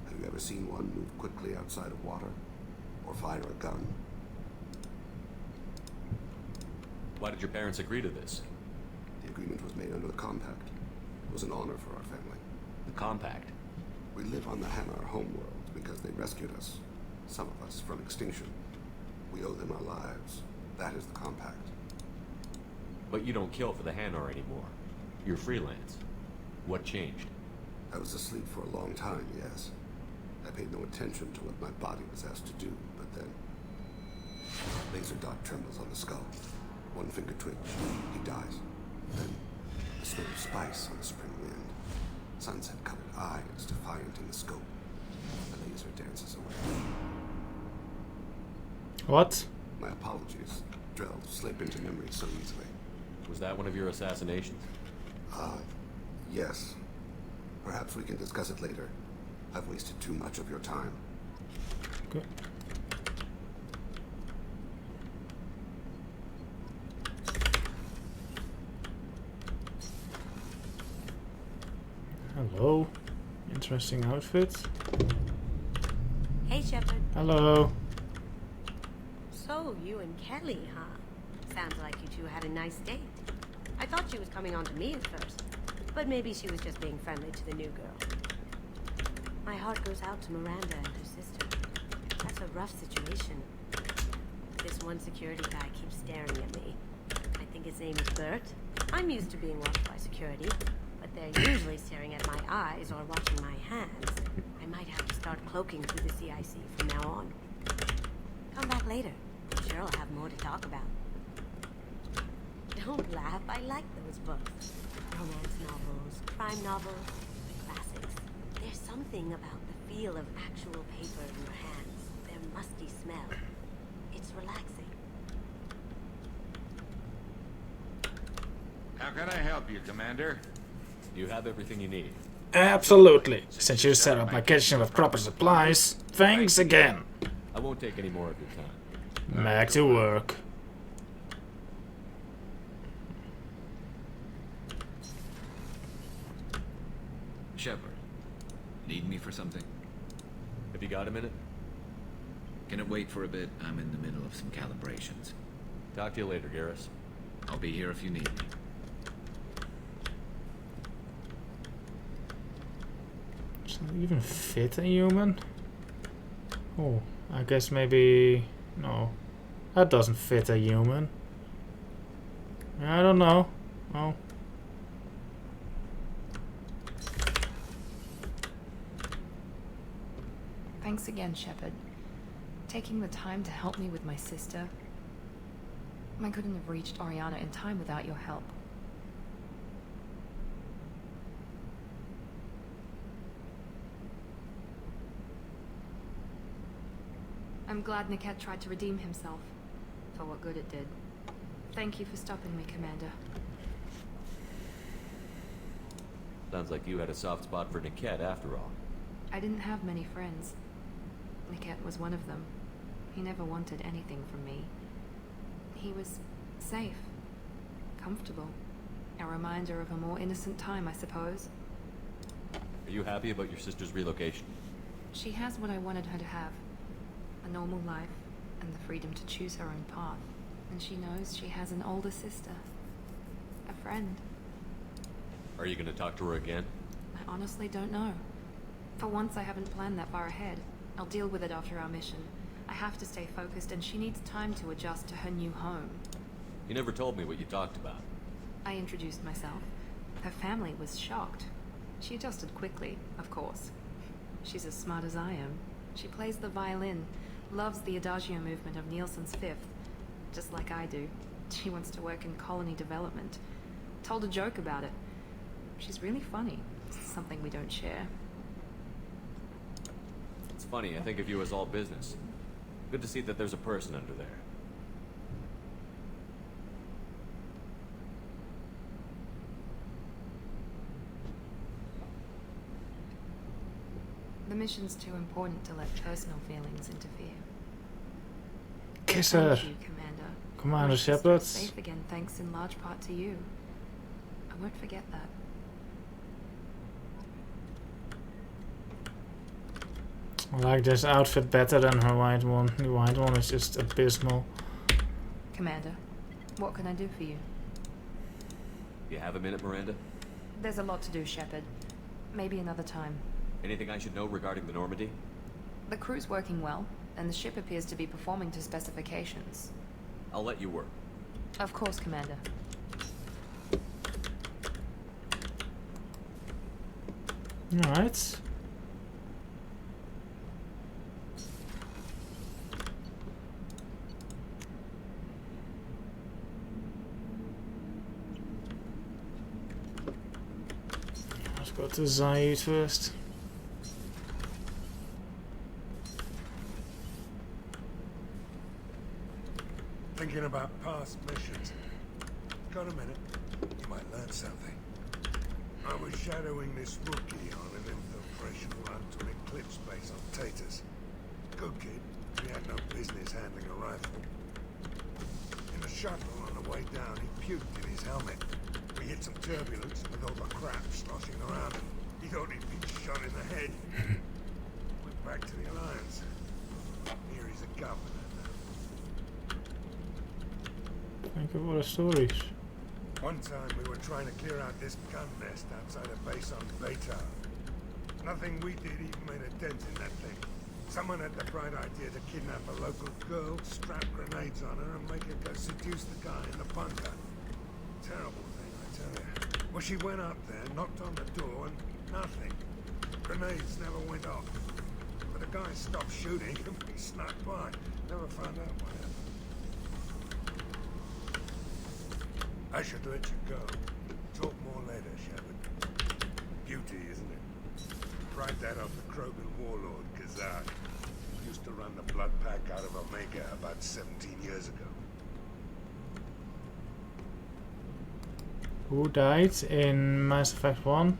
have you ever seen one move quickly outside of water? Or fire a gun? Why did your parents agree to this? The agreement was made under the Compact. It was an honor for our family. The Compact? We live on the Hanar homeworld because they rescued us. Some of us from extinction. We owe them our lives. That is the Compact. But you don't kill for the Hanar anymore. You're freelance. What changed? I was asleep for a long time, yes. I paid no attention to what my body was asked to do, but then... Laser dot trembles on the skull. One finger twitch. He dies. Then, a smell of spice on the spring wind. Sunset-colored eyes defiant in the scope. The laser dances away. What? My apologies. Drell slip into memory so easily. Was that one of your assassinations? Yes. Perhaps we can discuss it later. I've wasted too much of your time. Good. Hello. Interesting outfit. Hey, Shepard. Hello. So, you and Kelly, huh? Sounds like you two had a nice date. I thought she was coming on to me at first, but maybe she was just being friendly to the new girl. My heart goes out to Miranda and her sister. That's a rough situation. This one security guy keeps staring at me. I think his name is Bert. I'm used to being watched by security, but they're usually staring at my eyes or watching my hands. I might have to start cloaking through the CIC from now on. Come back later. I'm sure I'll have more to talk about. Don't laugh. I like those books. Romance novels, crime novels, classics. There's something about the feel of actual paper in your hands. Their musty smell. It's relaxing. How can I help you, Commander? You have everything you need. Absolutely. Since you set up my kitchen with proper supplies, thanks again. I won't take any more of your time. Back to work. Shepard, need me for something? Have you got a minute? Can it wait for a bit? I'm in the middle of some calibrations. Talk to you later, Garrus. I'll be here if you need me. Does that even fit a human? Oh, I guess maybe... No. That doesn't fit a human. I don't know. Oh. Thanks again, Shepard. Taking the time to help me with my sister. I couldn't have reached Oriana in time without your help. I'm glad Niket tried to redeem himself, for what good it did. Thank you for stopping me, Commander. Sounds like you had a soft spot for Niket after all. I didn't have many friends. Niket was one of them. He never wanted anything from me. He was safe, comfortable. A reminder of a more innocent time, I suppose. Are you happy about your sister's relocation? She has what I wanted her to have. A normal life, and the freedom to choose her own path. And she knows she has an older sister. A friend. Are you gonna talk to her again? I honestly don't know. For once, I haven't planned that far ahead. I'll deal with it after our mission. I have to stay focused, and she needs time to adjust to her new home. You never told me what you talked about. I introduced myself. Her family was shocked. She adjusted quickly, of course. She's as smart as I am. She plays the violin, loves the Adagio movement of Nielsen's Fifth, just like I do. She wants to work in colony development. Told a joke about it. She's really funny. It's something we don't share. It's funny, I think of you as all business. Good to see that there's a person under there. The mission's too important to let personal feelings interfere. Kiss her. Thank you, Commander. Commander Shepard. Safe again, thanks in large part to you. I won't forget that. I like this outfit better than her white one. The white one is just abysmal. Commander, what can I do for you? You have a minute, Miranda? There's a lot to do, Shepard. Maybe another time. Anything I should know regarding the Normandy? The crew's working well, and the ship appears to be performing to specifications. I'll let you work. Of course, Commander. Alright. Let's go to Zaid first. Thinking about past missions. Got a minute? You might learn something. I was shadowing this rookie on an infiltration run to an Eclipse base on Tatus. Good kid. He had no business handling a rifle. In the shuttle on the way down, he puked in his helmet. We hit some turbulence with all the crap sloshing around him. He thought he'd been shot in the head. Went back to the Alliance. Here he's a governor now. Thank you for the stories. One time we were trying to clear out this gun nest outside a base on Beta. Nothing we did even made a dent in that thing. Someone had the bright idea to kidnap a local girl, strap grenades on her, and make her go seduce the guy in the bunker. Terrible thing, I tell you. Well, she went up there, knocked on the door, and nothing. Grenades never went off. But the guy stopped shooting and we snuck by. Never found out what happened. I should let you go. Talk more later, Shepard. Beauty, isn't it? Pried that off the Krogan warlord, Kazak. Used to run the blood pack out of Omega about 17 years ago. Who died in Mass Effect 1?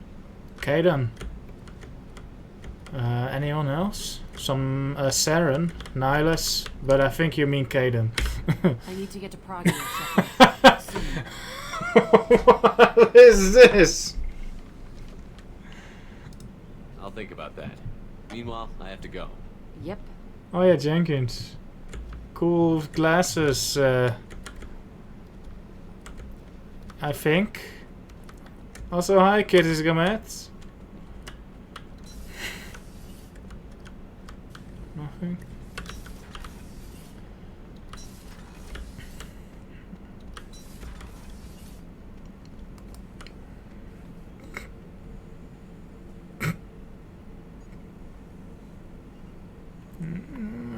Kaidan. Anyone else? Some Saren, Nihilus, but I think you mean Kaidan. I need to get to Prague. What is this? I'll think about that. Meanwhile, I have to go. Yep. Oh yeah, Jenkins. Cool glasses, I think. Also, hi, Kitty's Gamet. Nothing.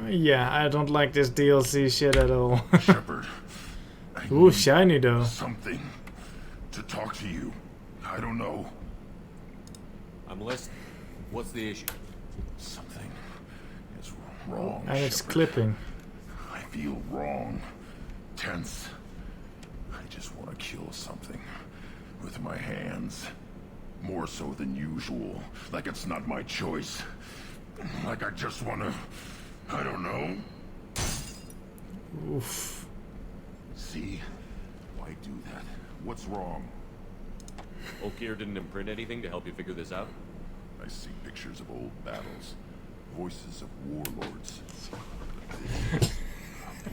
Yeah, I don't like this DLC shit at all. Shepard. Ooh, shiny though. Something to talk to you. I don't know. I'm listening. What's the issue? Something is wrong. And it's Shepard. clipping. I feel wrong. Tense. I just want to kill something with my hands. More so than usual. Like it's not my choice. Like I just want to... I don't know. Oof. See? Why do that? What's wrong? Okier didn't imprint anything to help you figure this out? I see pictures of old battles. Voices of warlords.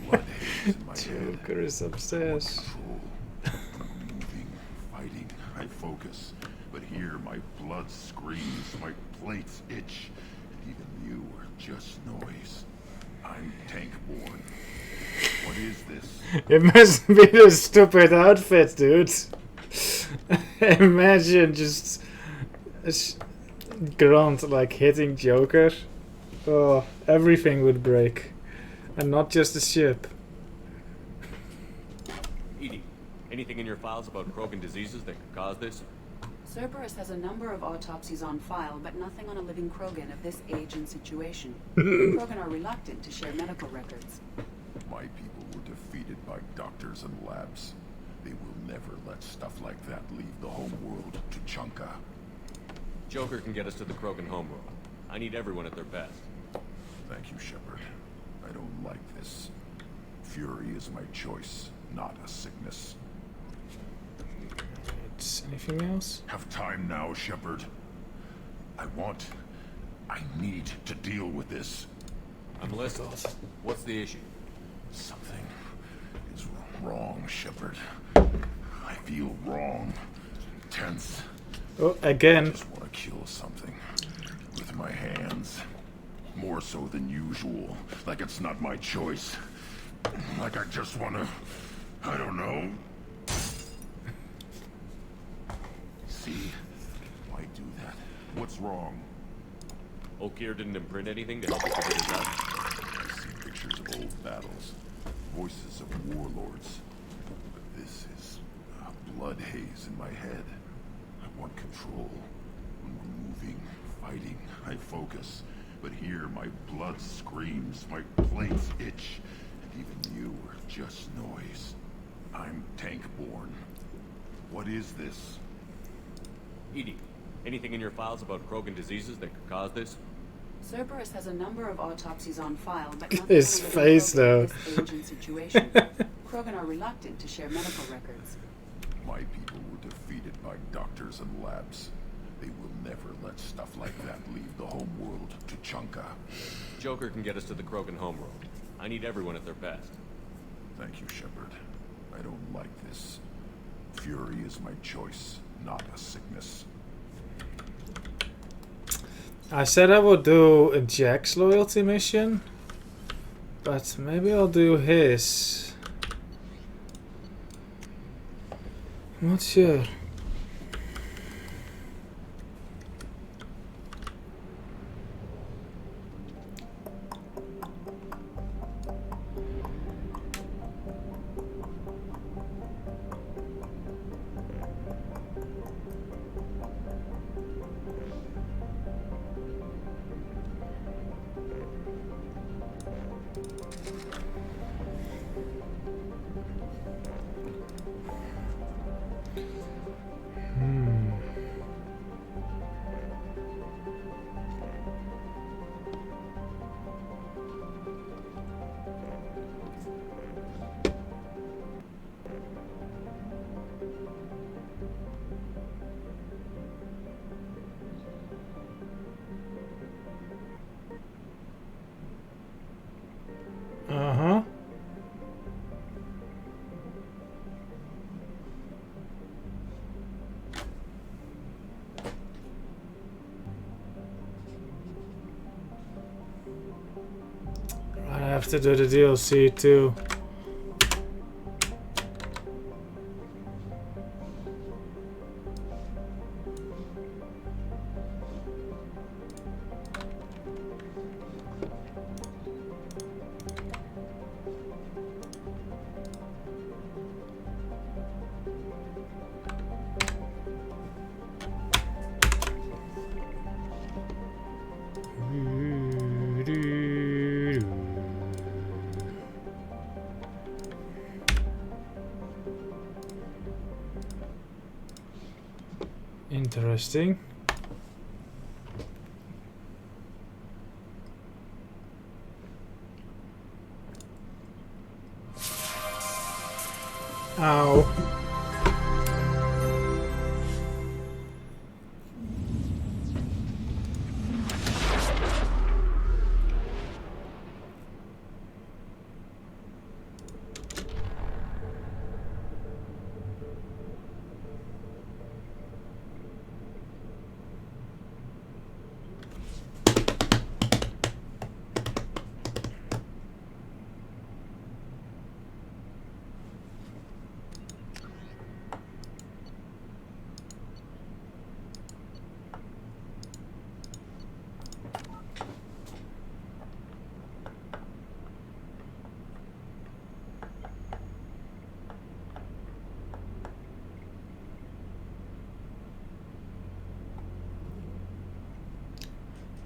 Blood haze in my head. Joker is obsessed. I'm moving, fighting. I focus. But here my blood screams, my plates itch. Even you are just noise. I'm tank-born. What is this? It must be the stupid outfit, dude. Imagine just Grunt like hitting Joker. Oh, everything would break. And not just the ship. Edie, anything in your files about Krogan diseases that could cause this? Cerberus has a number of autopsies on file, but nothing on a living Krogan of this age and situation. Krogan are reluctant to share medical records. My people were defeated by doctors and labs. They will never let stuff like that leave the homeworld to Chunka. Joker can get us to the Krogan homeworld. I need everyone at their best. Thank you, Shepard. I don't like this. Fury is my choice, not a sickness. Anything else? Have time now, Shepard. I need to deal with this. I'm listening. What's the issue? Something is wrong, Shepard. I feel wrong. Tense. Oh, again. I just want to kill something with my hands. More so than usual. Like it's not my choice. Like I just want to... I don't know. See? Why do that? What's wrong? Okier didn't imprint anything to help you figure this out? I see pictures of old battles, voices of warlords. But this is a blood haze in my head. I want control. When we're moving, fighting, I focus. But here, my blood screams, my plates itch, and even you are just noise. I'm tank-born. What is this? Edie, anything in your files about Krogan diseases that could cause this? Cerberus has a number of autopsies on file, but nothing His on face, Krogan though. in this age and situation. Krogan are reluctant to share medical records. My people were defeated by doctors and labs. They will never let stuff like that leave the homeworld to Chunka. Joker can get us to the Krogan homeworld. I need everyone at their best. Thank you, Shepard. I don't like this. Fury is my choice, not a sickness. I said I would do a Jack's loyalty mission, but maybe I'll do his. I'm not sure. Uh-huh. I have to do the DLC too. Interesting. Ow.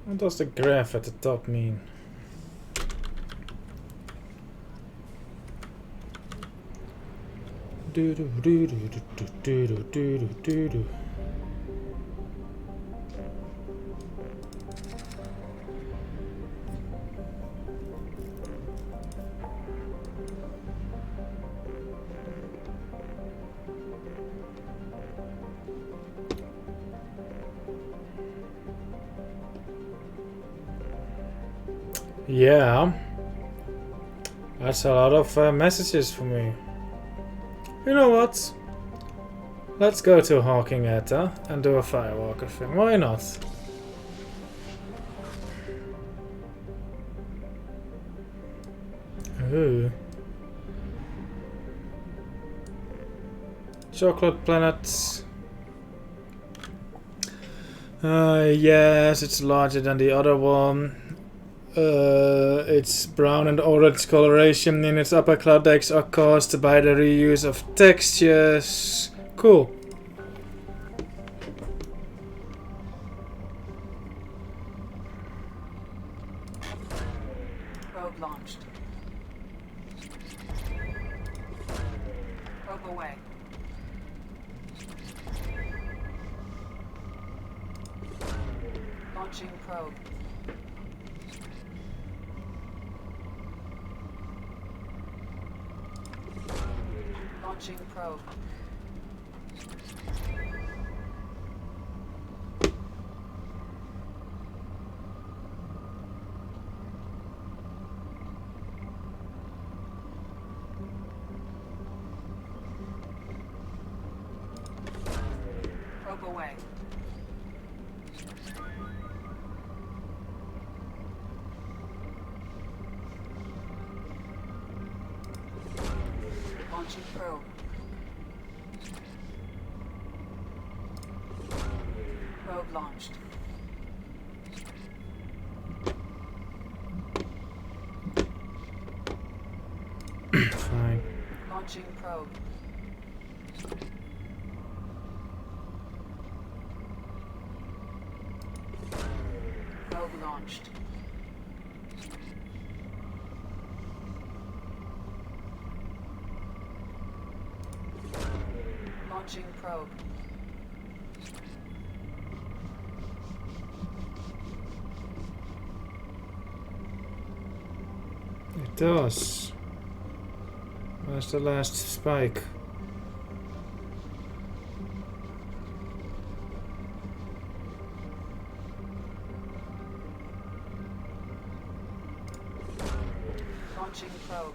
What does the graph at the top mean? Do do do do do do do do do do. Yeah, that's a lot of messages for me. You know what? Let's go to Hawking Etta and do a Firewalker thing. Why not? Ooh. Chocolate planets. Yes, it's larger than the other one. Its brown and orange coloration in its upper claddecks are caused by the reuse of textures. Cool. Probe launched. Probe away. Launching probe. Launching probe. Probe away. Launching probe. Probe launched. Fine. Launching probe. Probe launched. Launching probe. It does. Where's the last spike? Launching probe.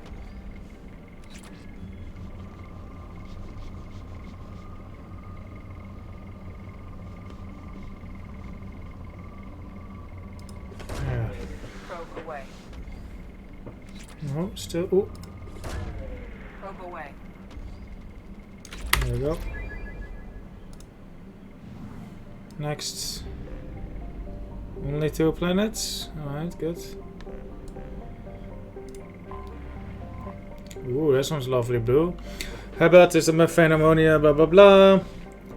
Yeah. Probe away. No, still. Oh, Probe away. there we go. Next. Only 2 planets. Alright, good. Ooh, that sounds lovely blue. Shepard is a methane ammonia, blah blah blah.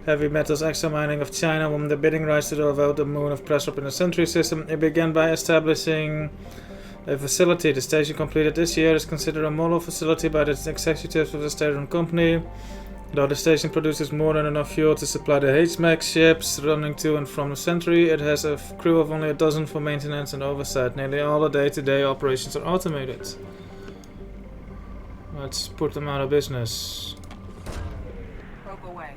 Heavy metals extra mining of China won the bidding rights to develop the moon of pressure up in the Sentry system. It began by establishing a facility. The station completed this year is considered a model facility by the executives of the state-owned company. Though the station produces more than enough fuel to supply the H-Max ships running to and from the Sentry, it has a crew of only a dozen for maintenance and oversight. Nearly all the day-to-day operations are automated. Let's put them out of business. Probe away.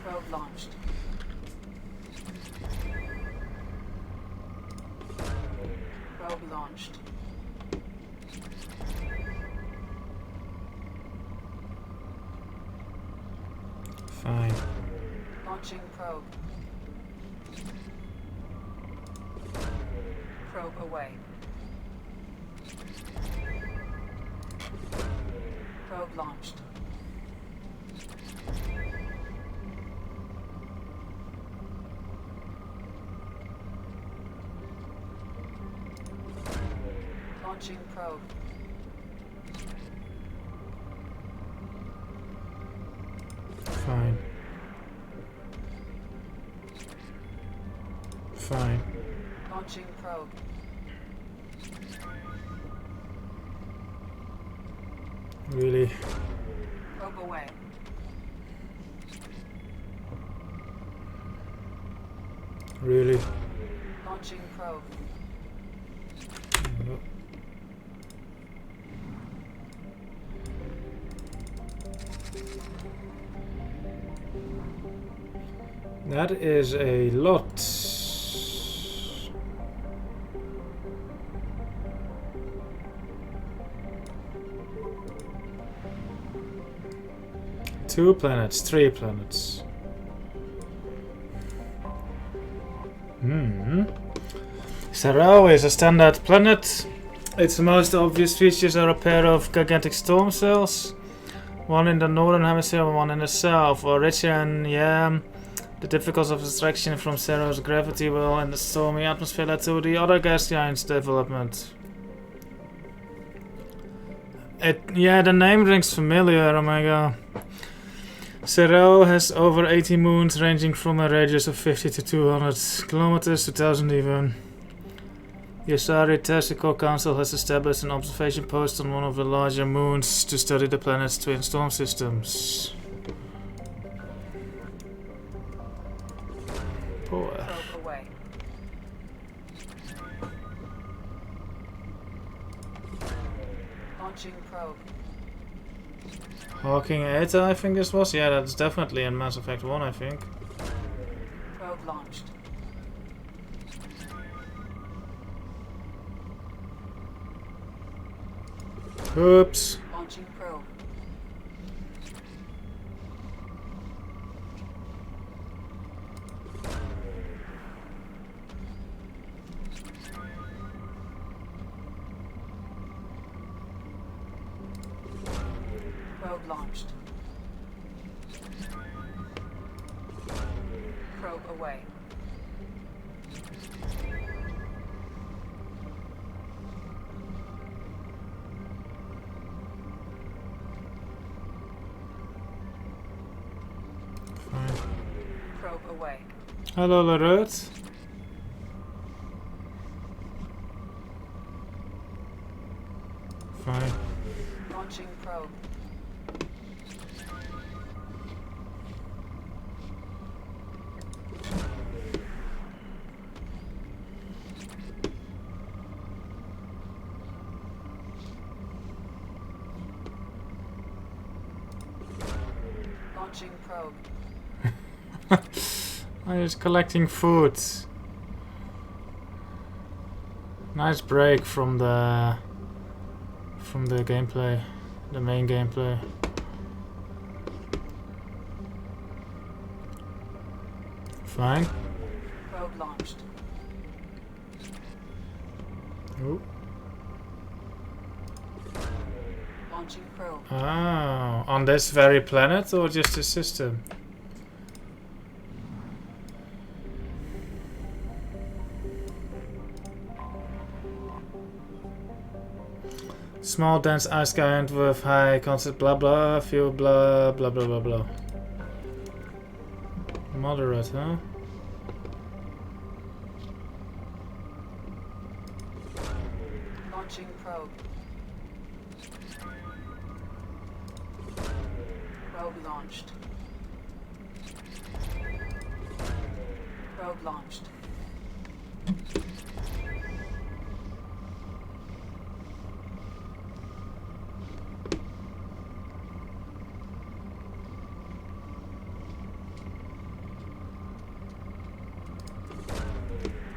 Probe launched. Probe launched. Fine. Launching probe. Probe away. Probe launched. Launching probe. Fine. Fine. Launching probe. Really? Probe away. Really? Launching probe. Yep. That is a lot. Two planets, 3 planets. Sarao is a standard planet. Its most obvious features are a pair of gigantic storm cells, One in the northern hemisphere, one in the south. Origin, yeah. The difficulty of extraction from Cero's gravity well and the stormy atmosphere led to the other gas giant's development. Yeah, the name rings familiar, oh my god. Cero has over 80 moons ranging from a radius of 50 to 200 kilometers to 1000 even. The Asari Tactical Council has established an observation post on one of the larger moons to study the planet's twin storm systems. Boy. Probe away. Launching probe. Hawking Eta, I think this was? Yeah, that's definitely in Mass Effect 1, I think. Probe launched. Oops. Launching probe. Probe launched. Probe away. Probe away. Hello, Larut. Fine. Launching probe. Launching probe. I'm just collecting food. Nice break from the gameplay, the main gameplay. Fine. Probe launched. Ooh. Launching probe. Oh, on this very planet or just the system? Small dense ice giant with high concept blah blah, fuel blah blah blah blah blah. Moderate, huh? Launching probe. Probe launched. Probe launched.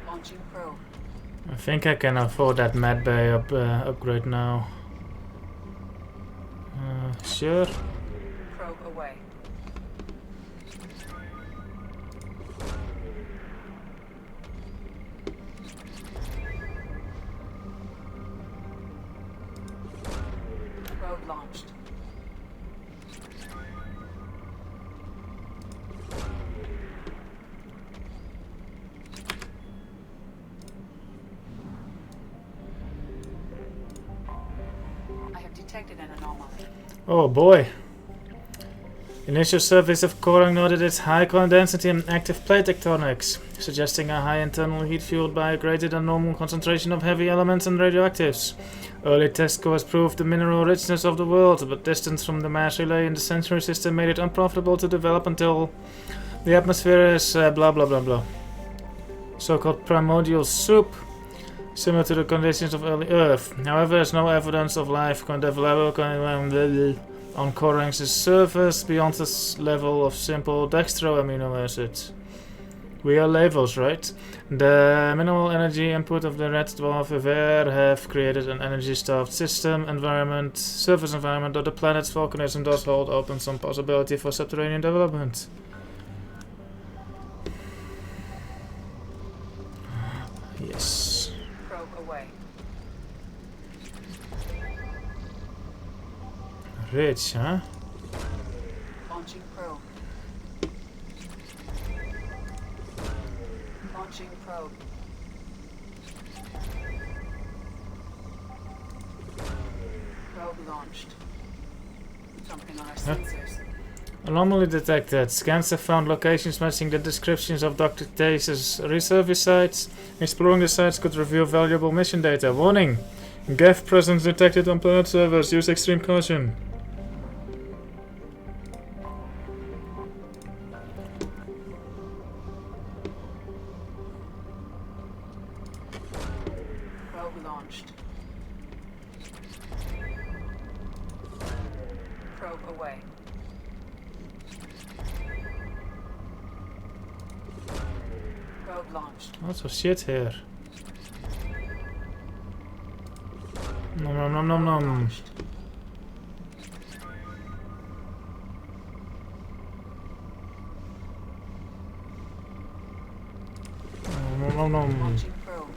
Launching probe. I think I can afford that med bay upgrade now. Sure. Probe away. Probe launched. I have detected an anomaly. Oh boy. Initial surveys of Korang noted its high condensity and active plate tectonics, suggesting a high internal heat fueled by a greater than normal concentration of heavy elements and radioactives. Early test scores proved the mineral richness of the world, but distance from the mass relay in the sensory system made it unprofitable to develop until the atmosphere is blah blah blah blah. So-called primordial soup, similar to the conditions of early Earth. However, there's no evidence of life can develop on Korang's surface beyond this level of simple dextro amino acids. We are levels, right? The minimal energy input of the red dwarf Viver have created an energy-starved surface environment that the planet's volcanism does hold open some possibility for subterranean development. Yes. Probe away. Rich, huh? Launching probe. Launching probe. Probe launched. Something on our sensors. Anomaly detected. Scans have found locations matching the descriptions of Dr. Tase's resurface sites. Exploring the sites could reveal valuable mission data. Warning! Geth presence detected on planet servers. Use extreme caution. Probe launched. Probe away. Probe launched. Lots of shit here. Nom nom nom nom nom. Nom nom nom. Launching probe.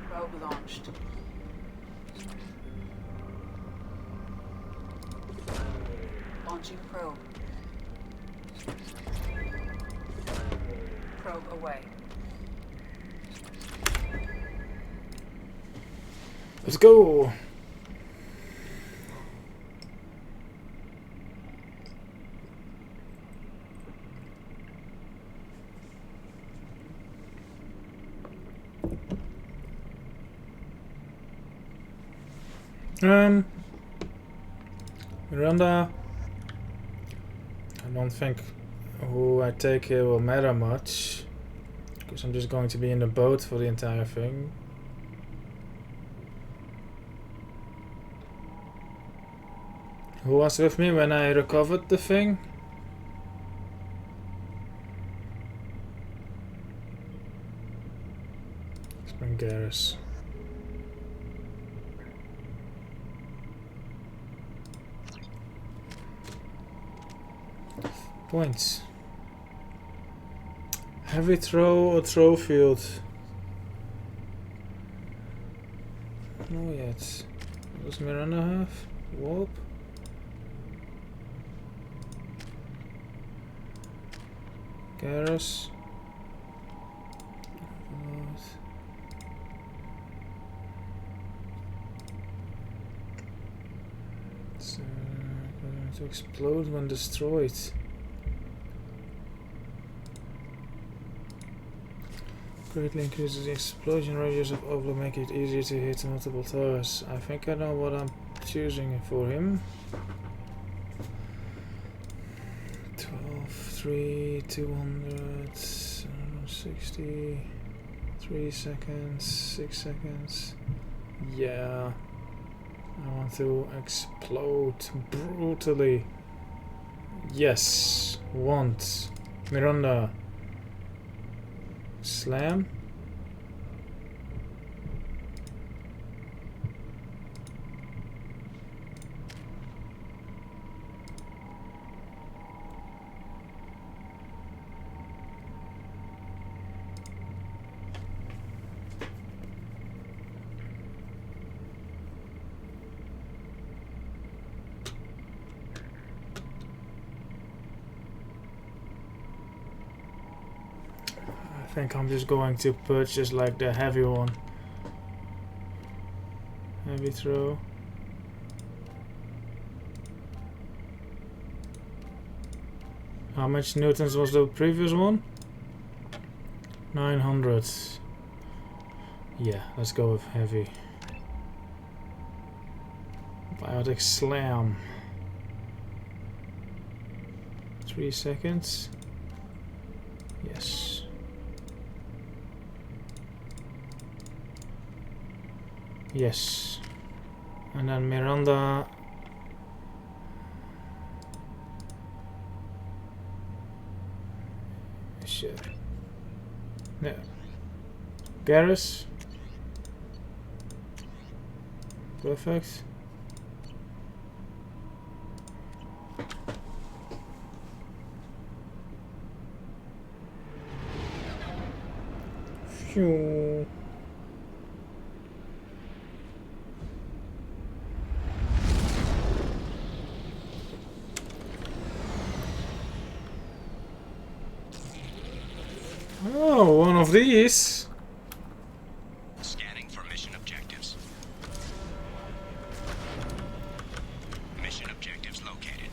Probe launched. Launching probe. Probe away. Let's go. Miranda. I don't think who I take here will matter much, because I'm just going to be in the boat for the entire thing. Who was with me when I recovered the thing? Let's bring Garrus. Points. Heavy throw or throw field? No yet. What does Miranda have? Warp? Garrus. It's going to explode when destroyed. Greatly increases the explosion radius of overload, make it easier to hit multiple targets. I think I know what I'm choosing for him. 12, 3, 200, 60, 3 seconds, 6 seconds. Yeah. I want to explode brutally. Yes. Want. Miranda. Slam. I think I'm just going to purchase like the heavy one. Heavy throw. How much newtons was the previous one? 900. Yeah, let's go with heavy. Biotic slam. 3 seconds. Yes. Yes. And then Miranda. Shit. Yeah. Garrus. Perfect. Phew. Oh, one of these. Scanning for mission objectives. Mission objectives located.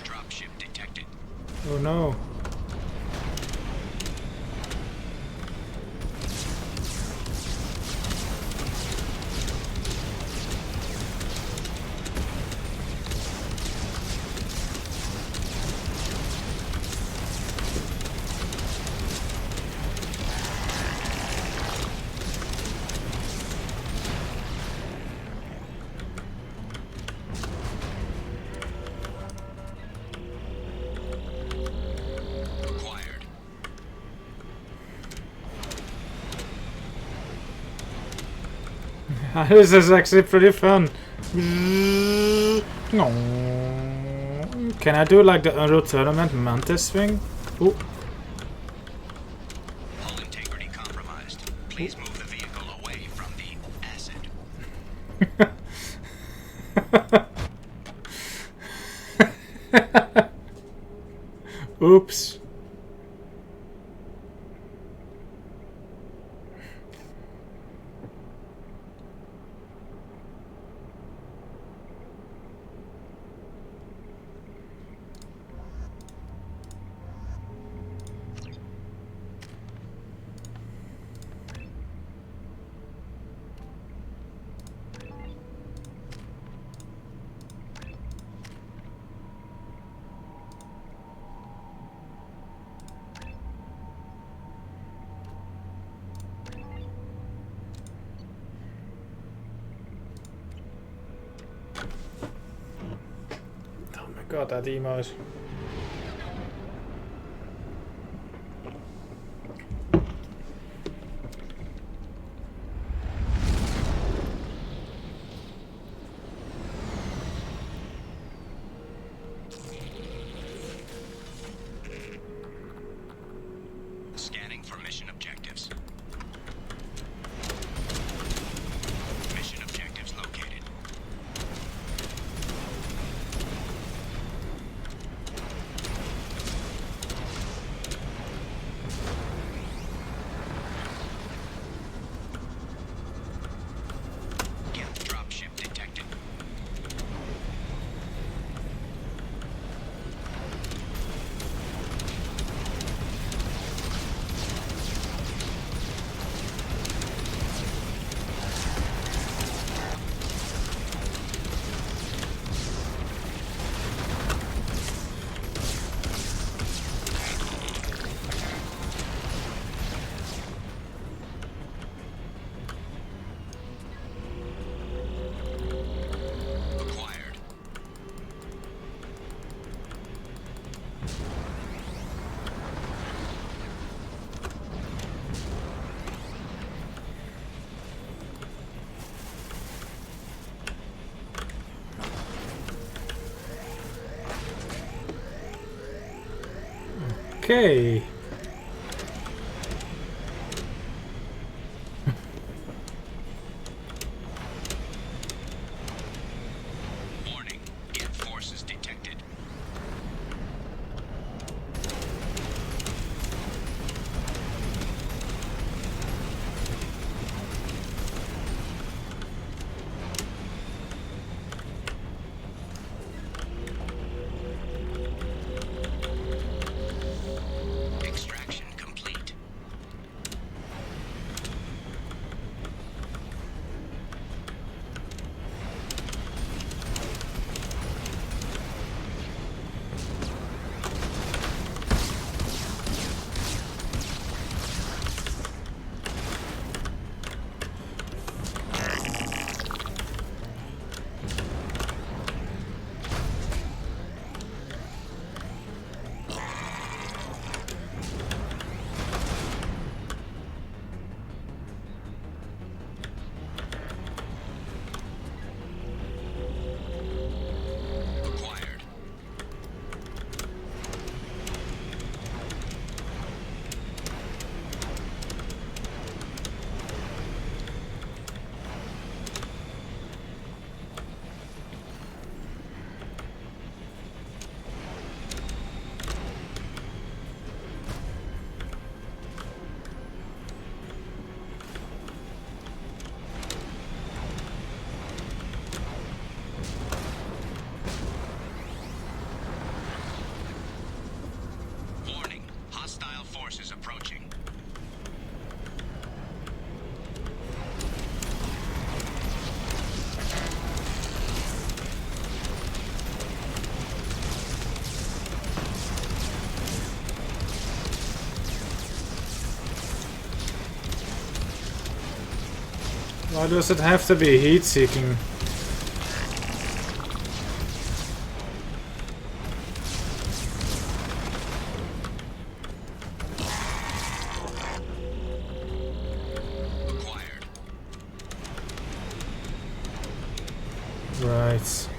Dropship detected. Oh no. This is actually pretty fun. No. Can I do like the Unreal Tournament Mantis thing? Ooh. Hull integrity compromised. Please move the vehicle away from the acid. Oops. God, that emote. Scanning for mission objectives. Mission objectives located. Dropship detected. Okay. Warning. Get forces detected. Why does it have to be heat-seeking? Right.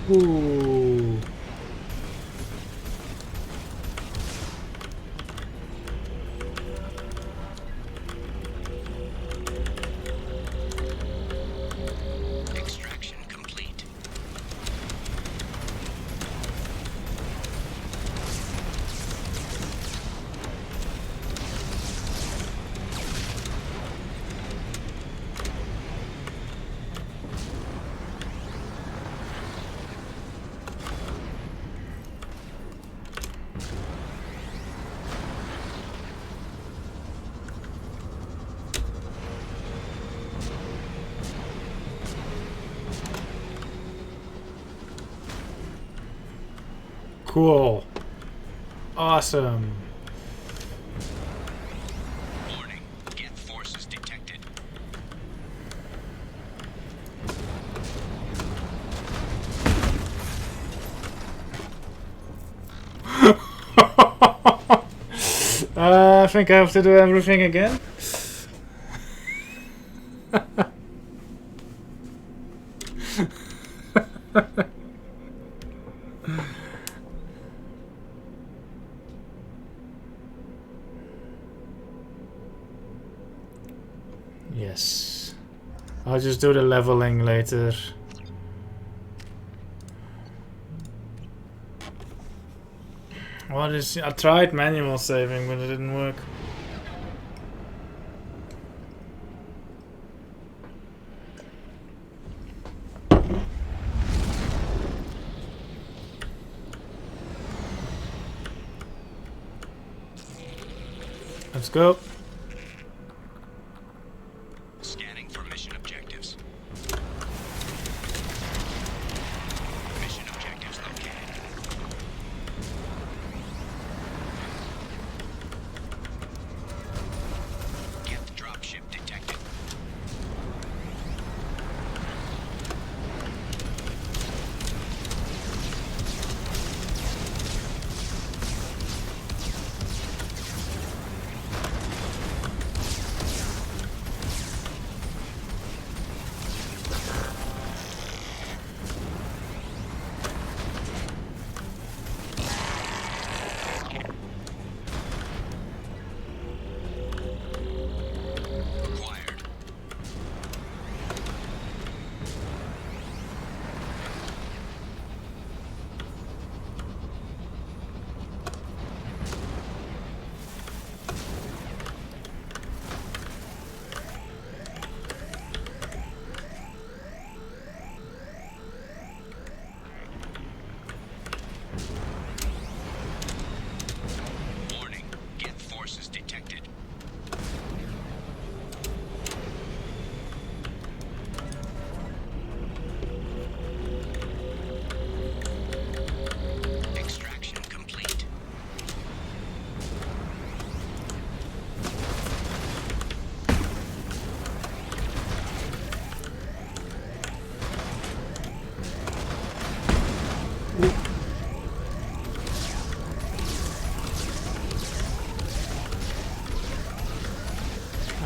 Ooh. Extraction complete. Cool. Awesome. Warning. Geth forces detected. I think I have to do everything again. Yes. I'll just do the leveling later. What is... I tried manual saving, but it didn't work. Let's go. Scanning for mission objectives. Mission objectives located. Geth dropship detected.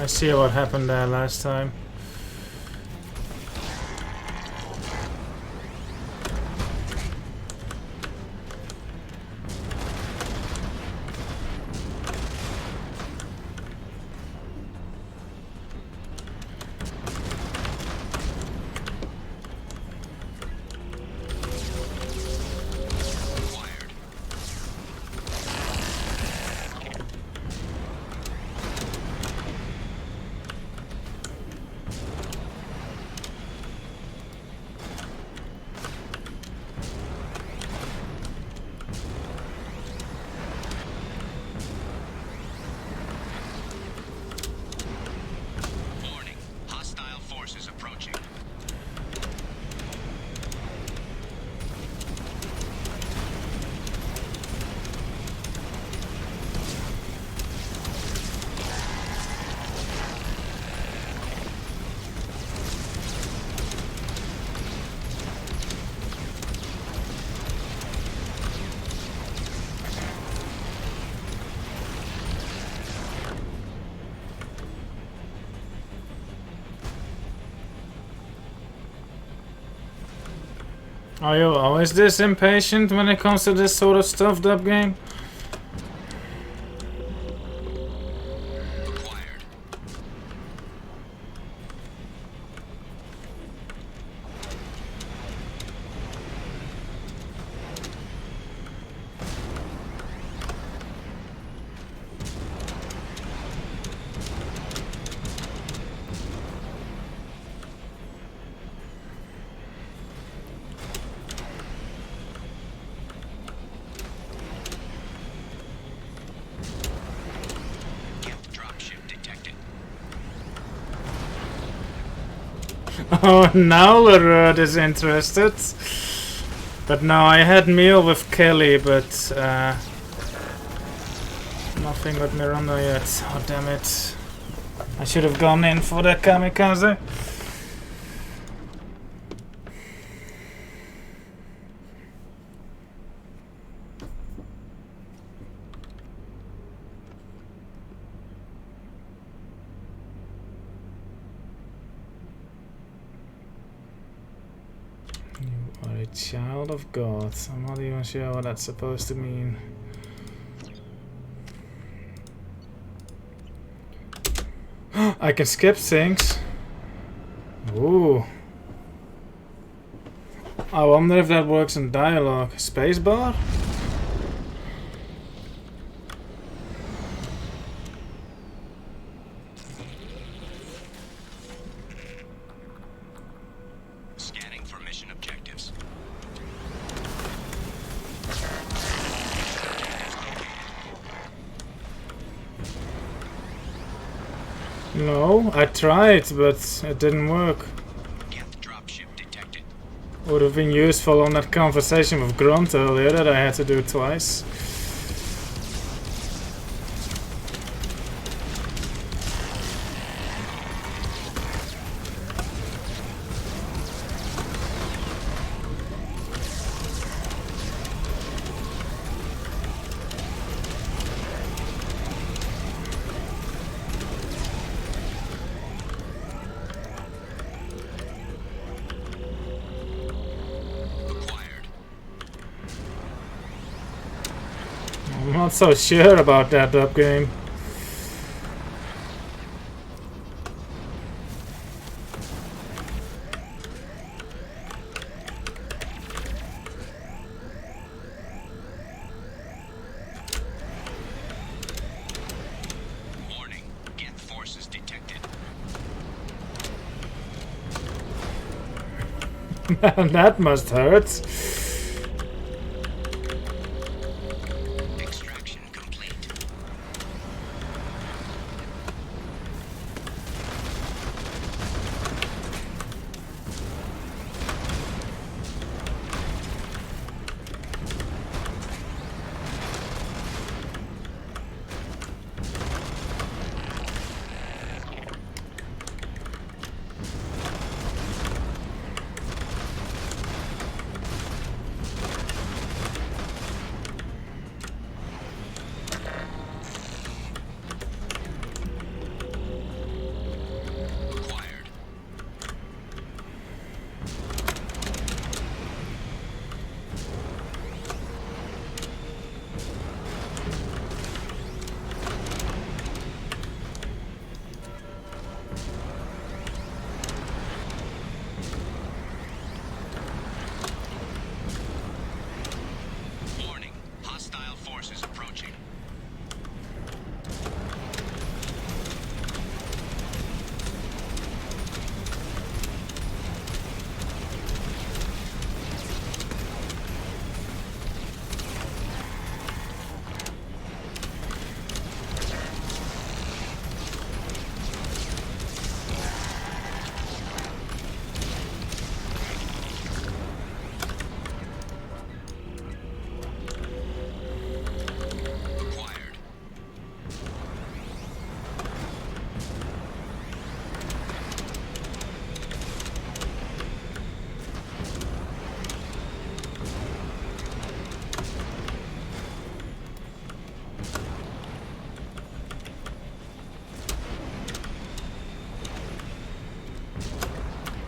I see what happened there last time. Are you always this impatient when it comes to this sort of stuff, dub game? Oh, now Lerud is interested. But no, I had meal with Kelly, but nothing with Miranda yet. Oh, damn it. I should have gone in for the kamikaze. Child of God. I'm not even sure what that's supposed to mean. I can skip things. Ooh. I wonder if that works in dialogue. Spacebar? No, I tried, but it didn't work. Would have been useful on that conversation with Grunt earlier that I had to do twice. I'm not so sure about that dub game. Warning, Geth forces detected. That must hurt.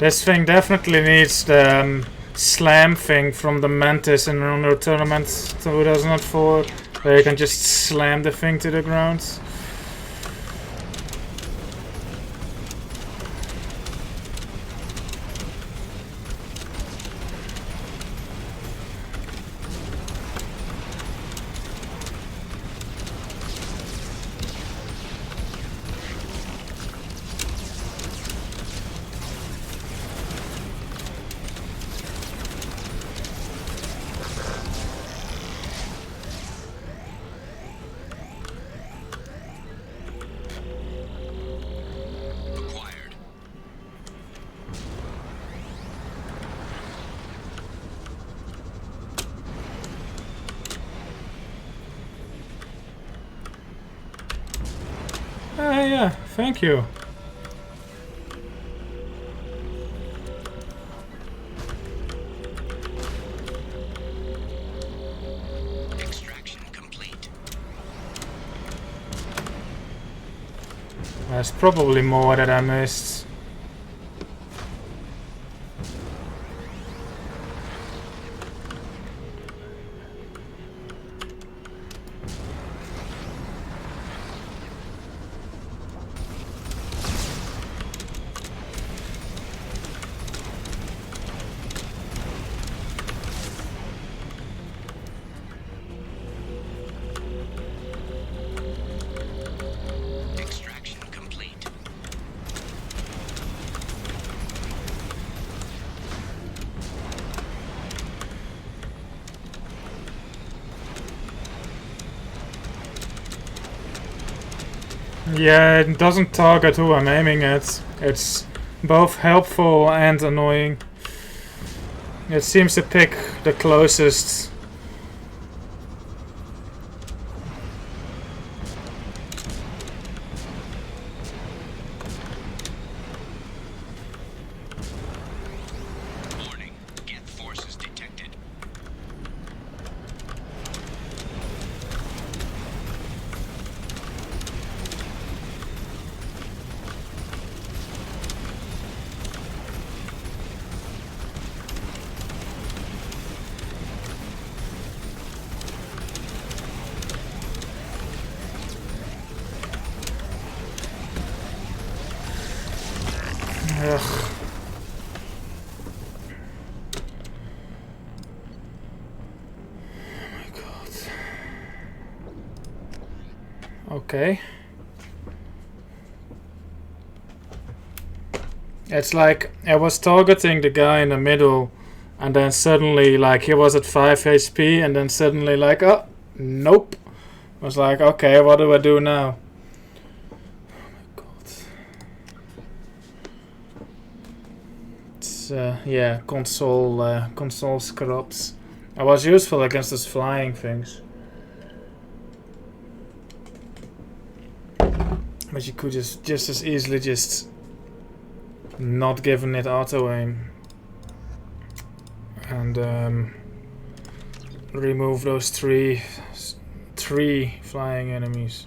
This thing definitely needs the slam thing from the Mantis in Unreal Tournament 2004, where you can just slam the thing to the ground. Yeah, thank you. Extraction complete. There's probably more that I missed. Yeah, it doesn't target who I'm aiming at. It's both helpful and annoying. It seems to pick the closest. Warning, Geth forces detected. Ugh. Oh my god. Okay. It's like I was targeting the guy in the middle, and then suddenly like he was at 5 HP, and then suddenly like, oh, nope. I was like, okay, what do I do now? Yeah, console scrubs. I was useful against those flying things, but you could just as easily just not giving it auto aim and remove those three flying enemies.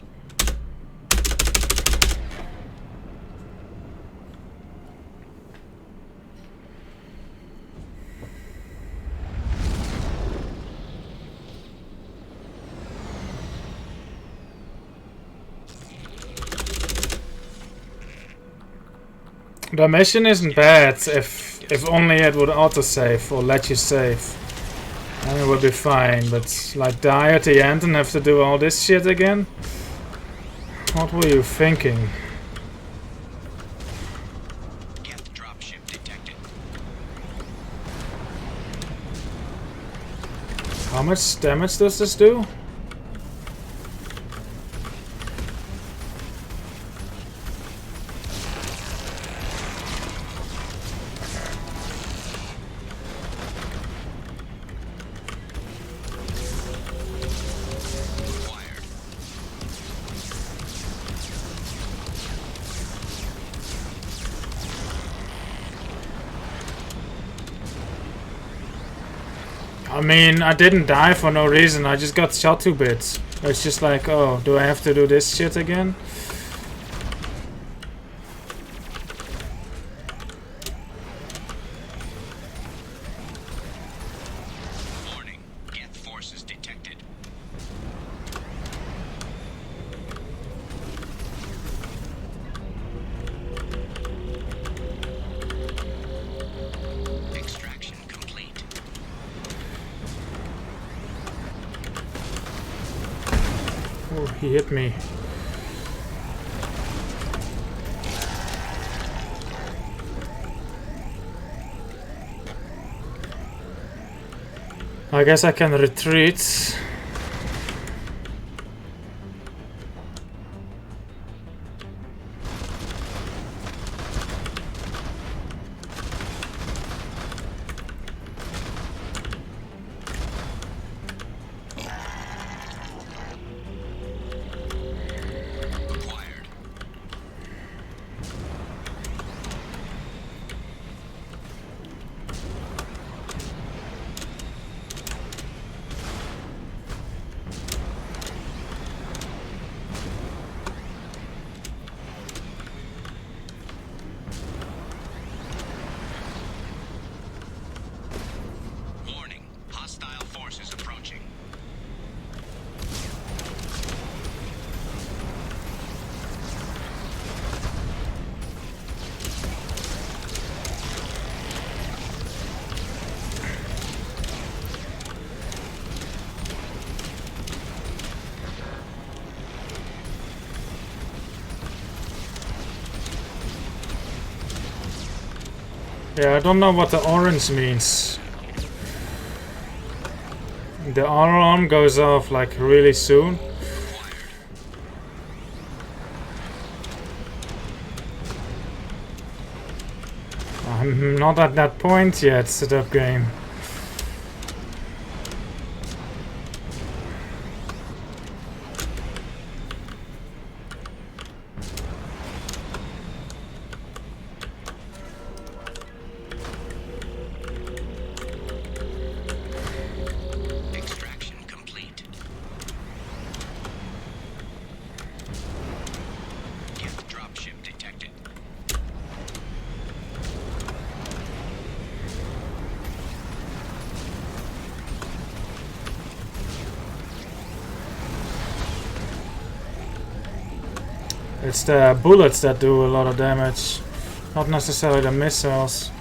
The mission isn't bad if only it would autosave or let you save. Then it would be fine, but like die at the end and have to do all this shit again? What were you thinking? Geth dropship detected. How much damage does this do? I mean, I didn't die for no reason, I just got shot 2 bits. It's just like, oh, do I have to do this shit again? he hit me. I guess I can retreat. Yeah, I don't know what the orange means. The alarm goes off like really soon. I'm not at that point yet, setup game. It's the bullets that do a lot of damage, not necessarily the missiles.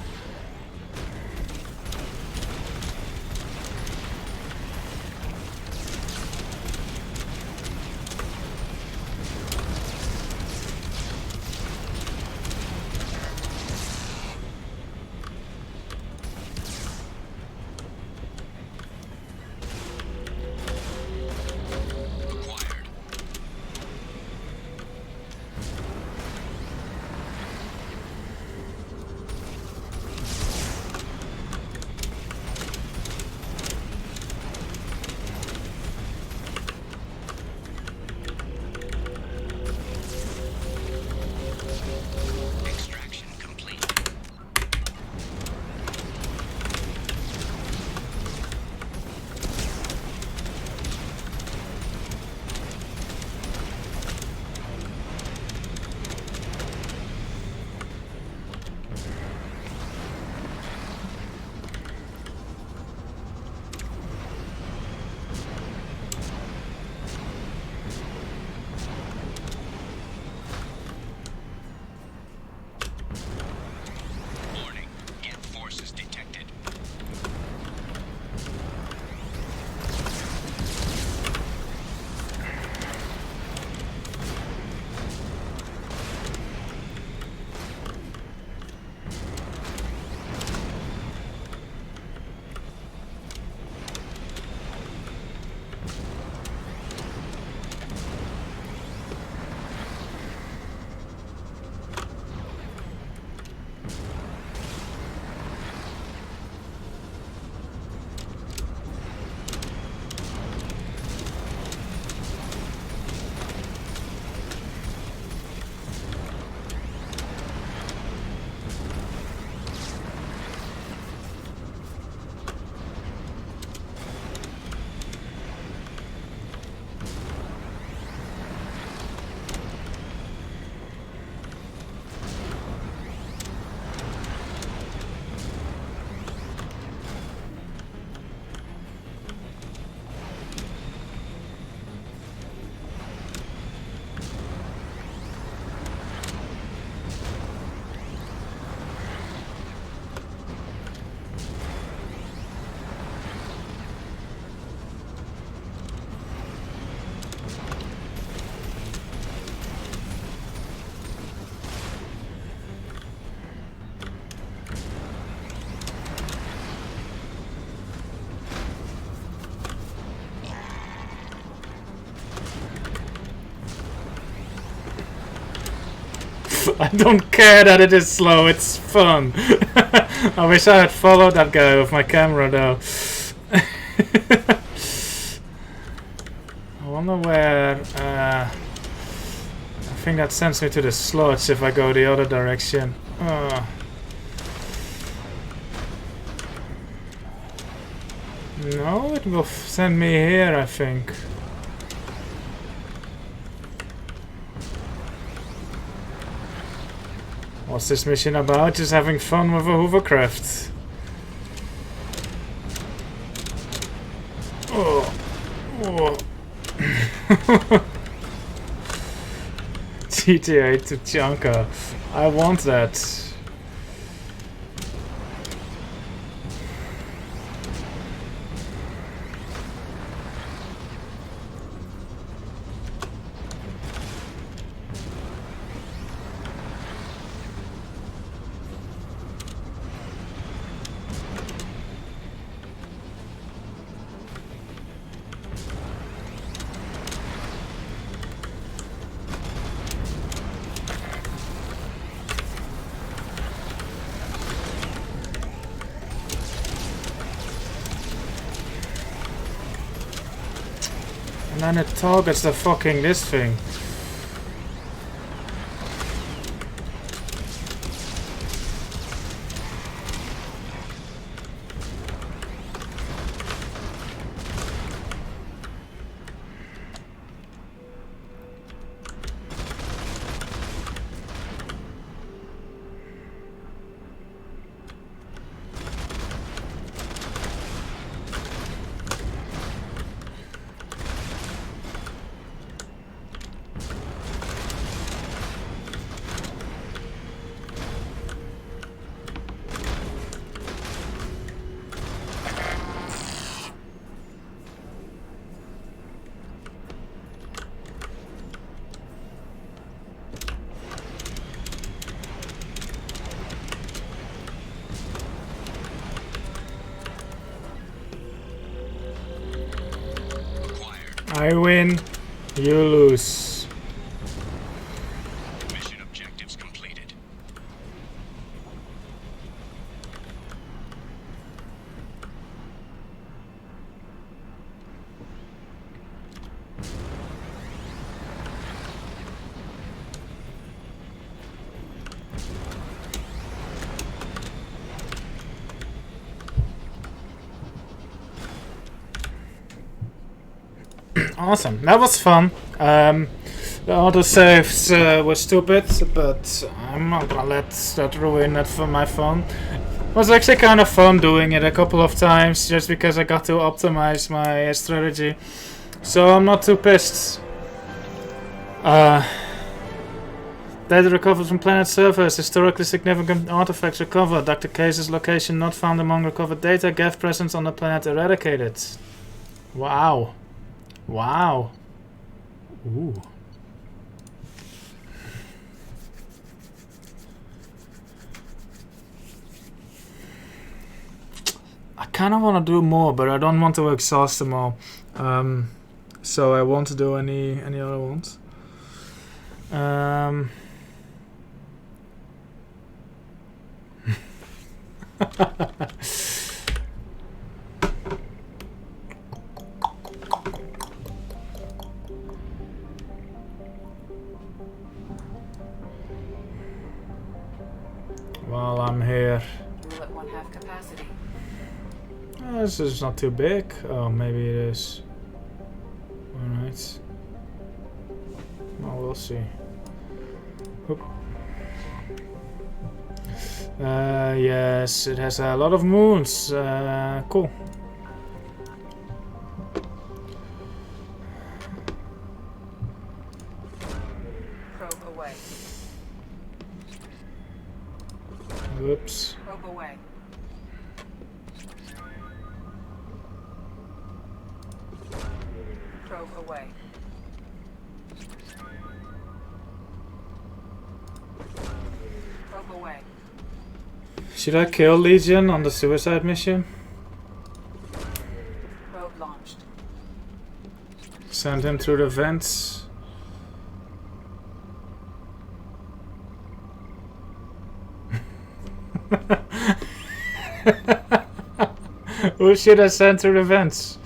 I don't care that it is slow, it's fun. I wish I had followed that guy with my camera though. I wonder where... I think that sends me to the slots if I go the other direction. No, it will send me here, I think. What's this mission about? Just having fun with a hovercraft. Oh. GTA to Chanka. I want that. And then it targets the fucking this thing. I win, you lose. Mission objectives completed. Awesome, that was fun. The autosaves were stupid, but I'm not gonna let that ruin it for my phone. It was actually kind of fun doing it a couple of times, just because I got to optimize my strategy. So I'm not too pissed. Data recovered from planet surface. Historically significant artifacts recovered. Dr. Case's location not found among recovered data. Geth presence on the planet eradicated. Wow. Wow. Ooh. I kind of want to do more, but I don't want to exhaust them all. So I won't do any other ones. While I'm here. Rule at 1/2 capacity. This is not too big. Oh, maybe it is. Alright. Well, we'll see. Oop. Yes, it has a lot of moons. Cool. Probe away. Whoops. Probe away. Probe away. Probe away. Should I kill Legion on the suicide mission? Probe launched. Send him through the vents. Who should I send through the vents?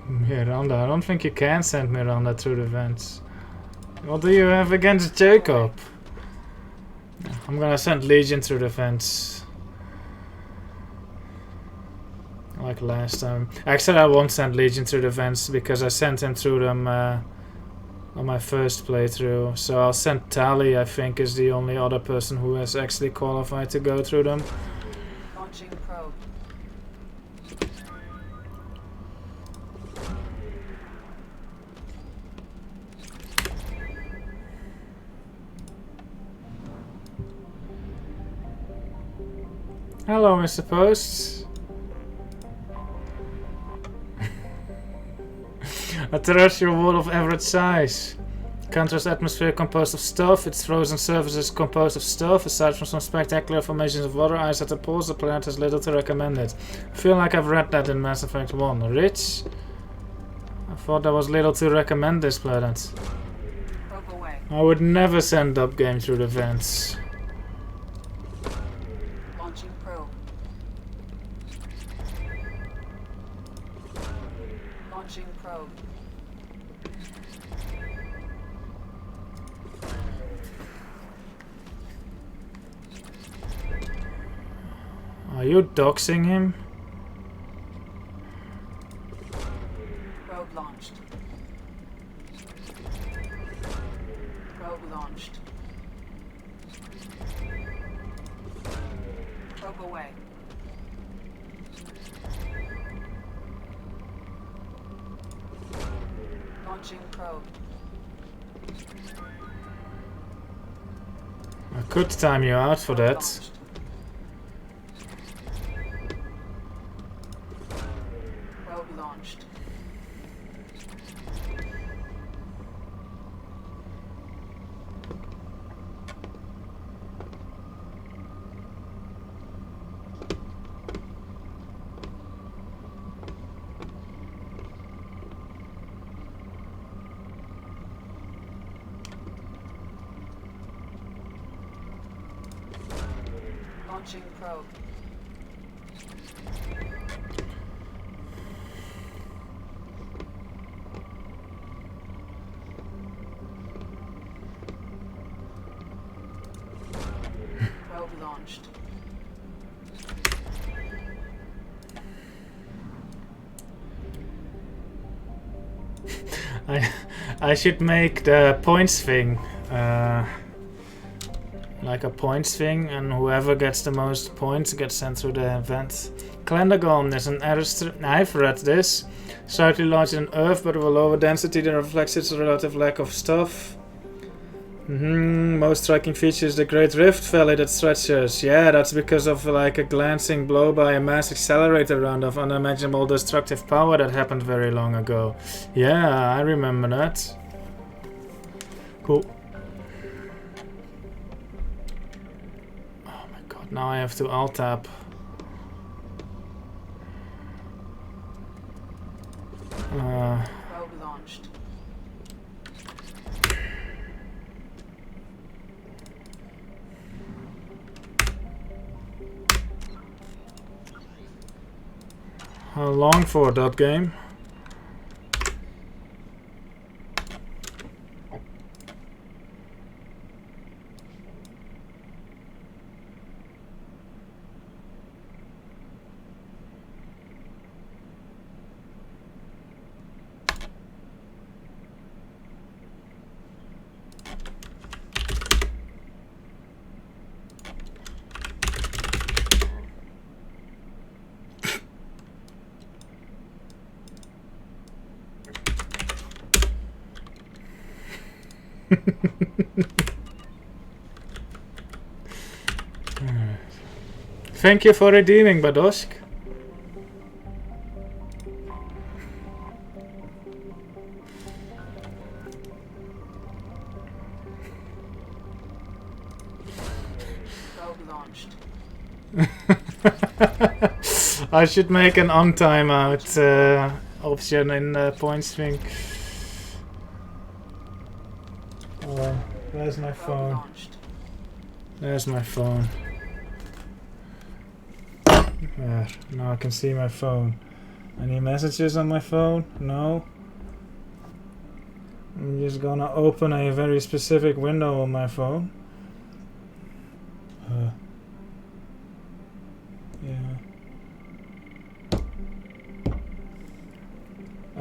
Miranda, I don't think you can send Miranda through the vents. What do you have against Jacob? I'm gonna send Legion through the vents. Like last time. Actually, I won't send Legion through the vents because I sent him through them on my first playthrough. So I'll send Tali, I think, is the only other person who is actually qualified to go through them. Launching probe. Hello, Mr. Post. A terrestrial world of average size. Country's atmosphere composed of stuff, its frozen surface is composed of stuff. Aside from some spectacular formations of water ice at the poles, the planet has little to recommend it. I feel like I've read that in Mass Effect 1. Rich? I thought there was little to recommend this planet. I would never send up game through the vents. Launching probe. Launching probe. Are you doxing him? Probe launched. Probe launched. Probe away. Launching probe. I could time you out for that. Probe launched. Launching probe. Probe launched. I should make the points thing like a points thing, and whoever gets the most points gets sent through the event. Clendagon is an I've read this. Slightly larger than Earth, but of a lower density that reflects its relative lack of stuff. Most striking feature is the Great Rift Valley that stretches. Yeah, that's because of like a glancing blow by a mass accelerator round of unimaginable destructive power that happened very long ago. Yeah, I remember that. Cool. Oh my god, now I have to alt-tab. Probe launched. How long for that game? Thank you for redeeming, Badosk. Probe launched. I should make an on timeout option in point string. Oh, where's my phone? There's my phone. There. Now I can see my phone. Any messages on my phone? No. I'm just gonna open a very specific window on my phone. Yeah.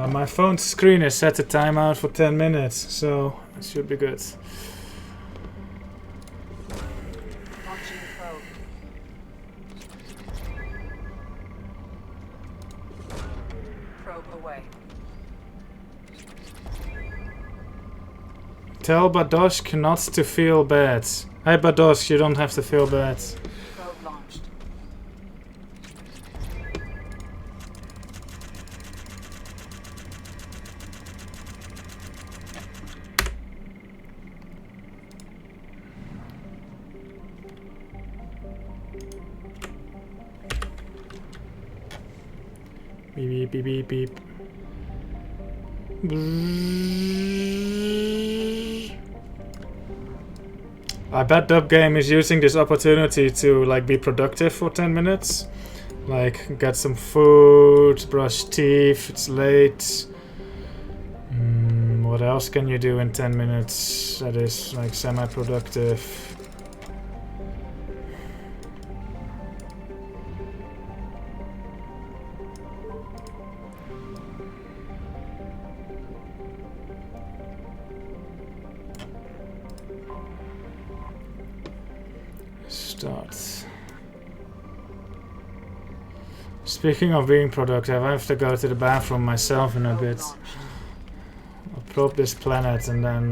My phone screen is set to timeout for 10 minutes, so it should be good. Launching probe. Probe away. Tell Badoshk not to feel bad. Hey Badoshk, you don't have to feel bad. Probe launched. Beep beep beep beep beep. I bet Dub Game is using this opportunity to like be productive for 10 minutes. Like get some food, brush teeth, it's late. What else can you do in 10 minutes that is like semi-productive? Start. Speaking of being productive, I have to go to the bathroom myself in a bit. I'll probe this planet and then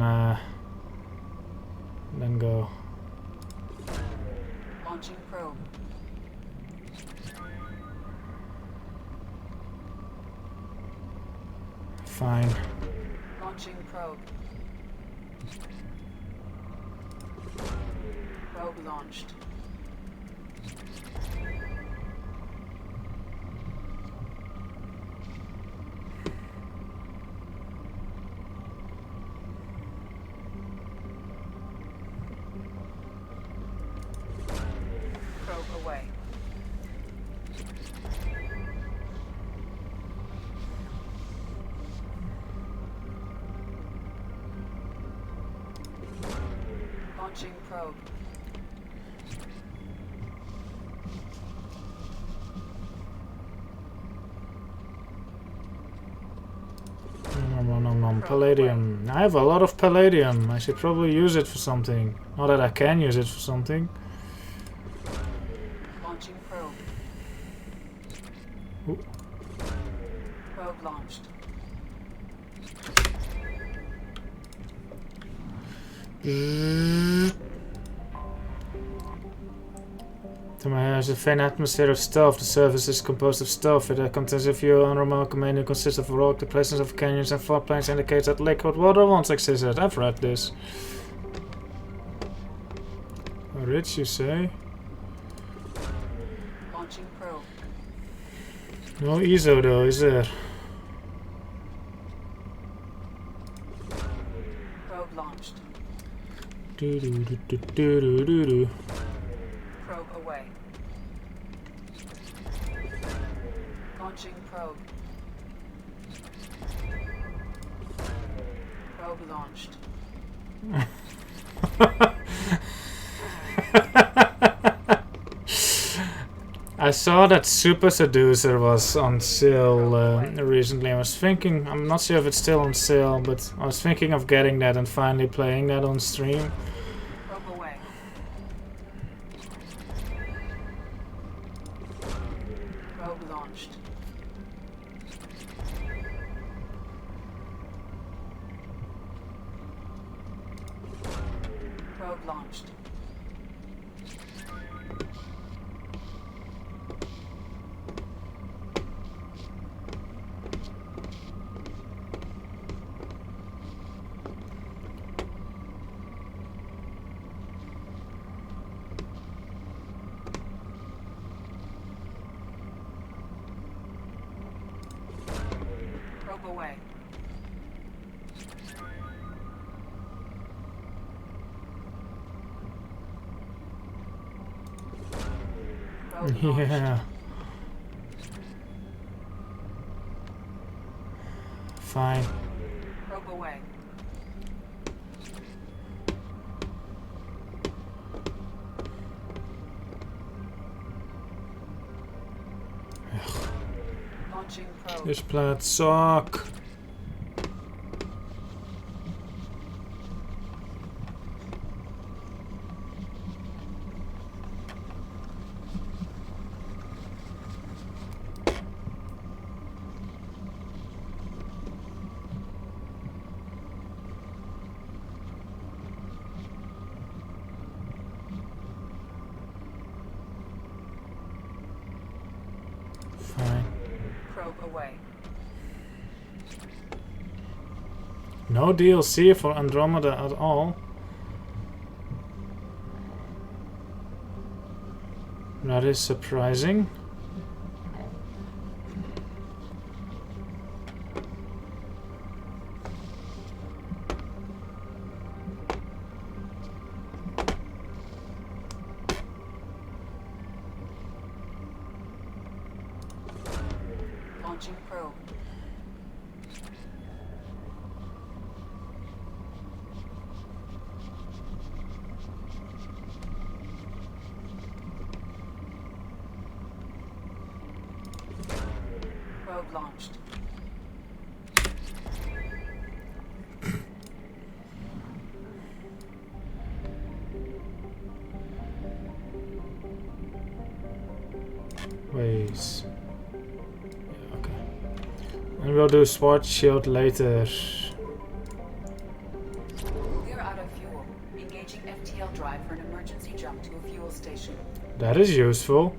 go. Launching probe. Fine. Launching probe. Probe launched. Probe away. Launching probe. Palladium. I have a lot of palladium. I should probably use it for something. Not that I can use it for something. Launching probe. Ooh. Probe launched. To my house, a faint atmosphere of stealth. The surface is composed of stealth. It contains a few unremarkable components consists of rock. The presence of canyons and floodplains indicates that liquid water once existed. I've read this. Rich, you say? Launching probe. No ISO though, is there? Probe launched. Do do do do do do do do. Probe away. Launching probe. Probe launched. I saw that Super Seducer was on sale recently. I was thinking, I'm not sure if it's still on sale, but I was thinking of getting that and finally playing that on stream. Probe away. Probe launched. Probe launched. Yeah. Fine. Probe away. Launching probe. This planet suck. Fine. Probe away. No DLC for Andromeda at all. That is surprising. Launching probe. Probe launched. Ways. Yeah, okay. And we'll do SWAT shield later. We're out of fuel. Engaging FTL drive for an emergency jump to a fuel station. That is useful.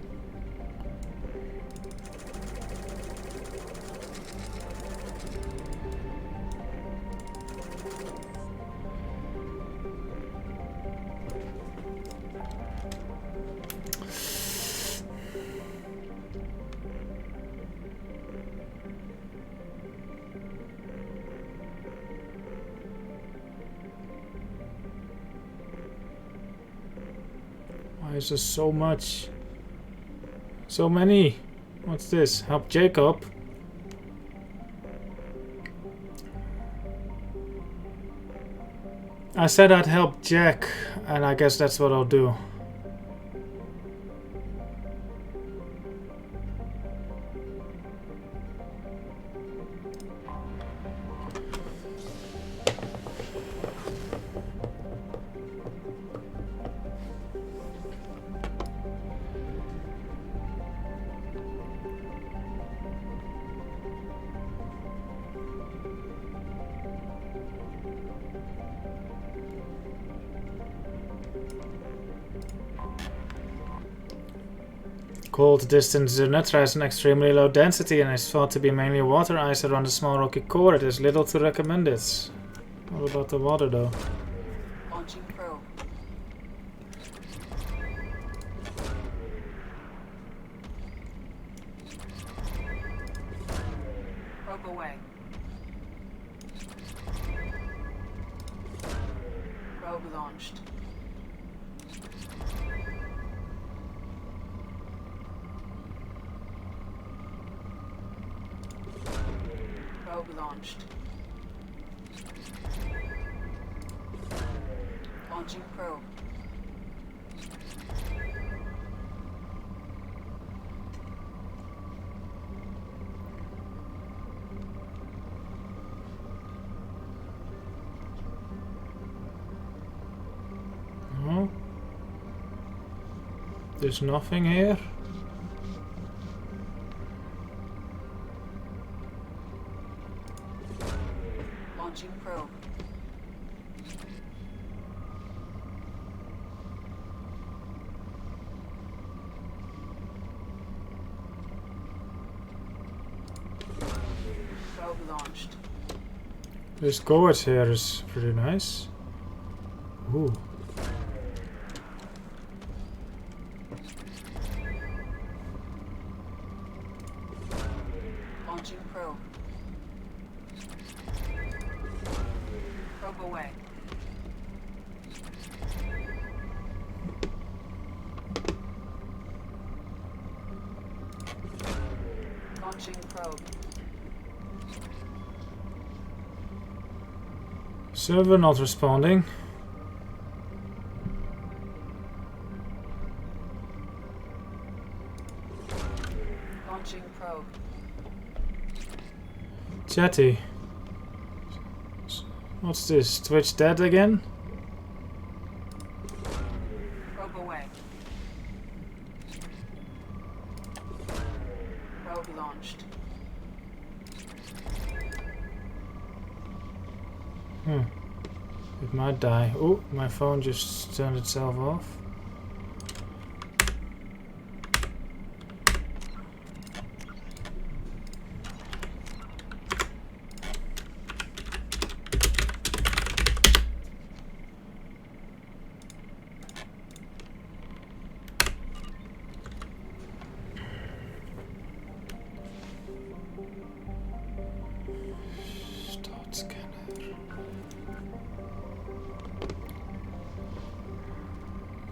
Why is there so much? So many. What's this? Help Jacob. I said I'd help Jack, and I guess that's what I'll do. Cold distance Zernatra has an extremely low density and is thought to be mainly water ice around a small rocky core. It is little to recommend it. What about the water though? Launching probe. Probe away. Probe launched. Probe launched. Launching probe. No. There's nothing here. Launching probe. Probe launched. This gorge here is pretty nice. Ooh. Launching probe. Probe away. Launching probe. Server not responding. Launching probe. Chatty. What's this? Twitch dead again? Probe away. Probe launched. It might die. Oh, my phone just turned itself off.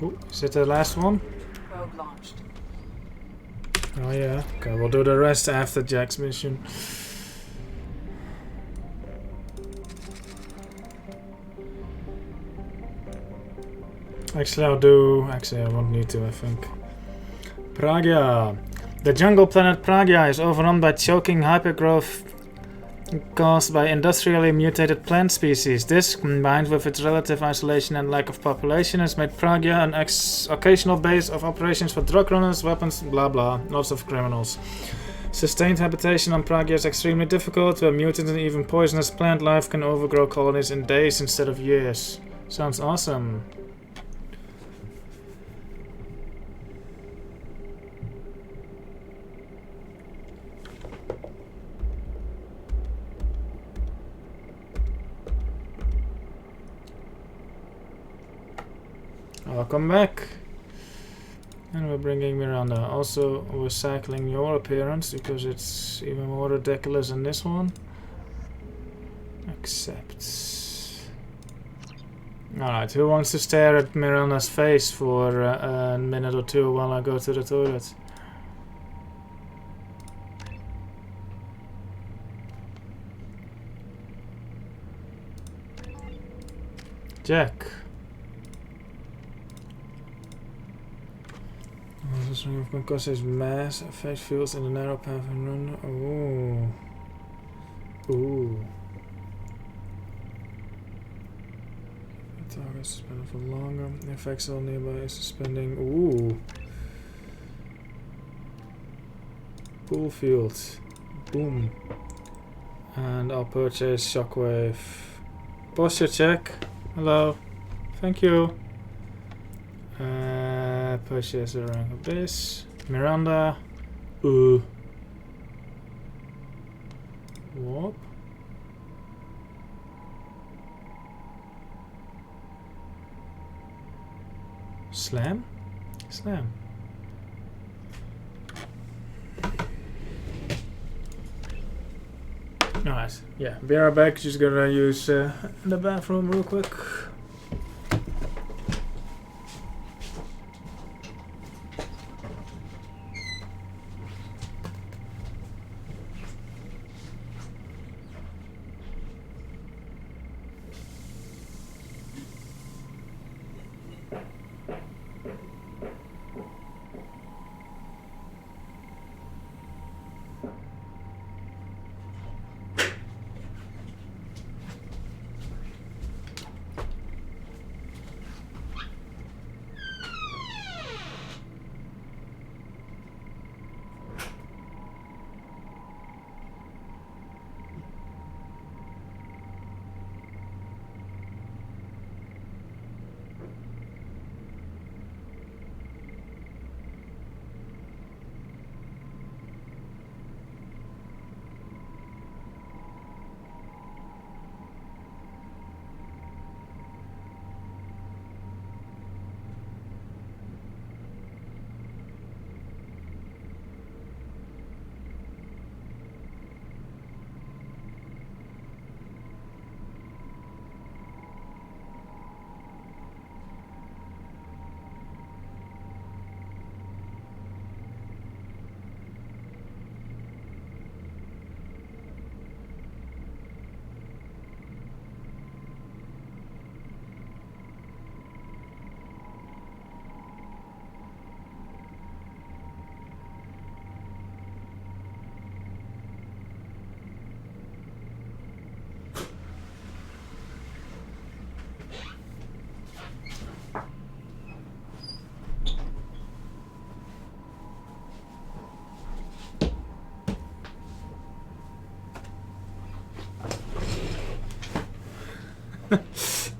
Oh, is it the last one? Probe launched. Oh yeah. Okay, we'll do the rest after Jack's mission. Actually, I won't need to, I think. Pragia. The jungle planet Pragia is overrun by choking hypergrowth caused by industrially mutated plant species. This, combined with its relative isolation and lack of population, has made Pragia an occasional base of operations for drug runners, weapons, blah blah, lots of criminals. Sustained habitation on Pragia is extremely difficult, where mutant and even poisonous plant life can overgrow colonies in days instead of years. Sounds awesome. Welcome back. And we're bringing Miranda. Also, we're cycling your appearance because it's even more ridiculous than this one. Accept. Alright, who wants to stare at Miranda's face for a minute or two while I go to the toilet? Jack. Because his mass effect fields in the narrow path and run. Oh. Ooh. The target is suspended for longer. The effects all nearby is suspending. Ooh. Pool field. Boom. And I'll purchase shockwave. Posture check. Hello. Thank you. Purchase a rank of this. Miranda. Whoop. Slam? Slam. Nice. Yeah, be right back. Just gonna use the bathroom real quick.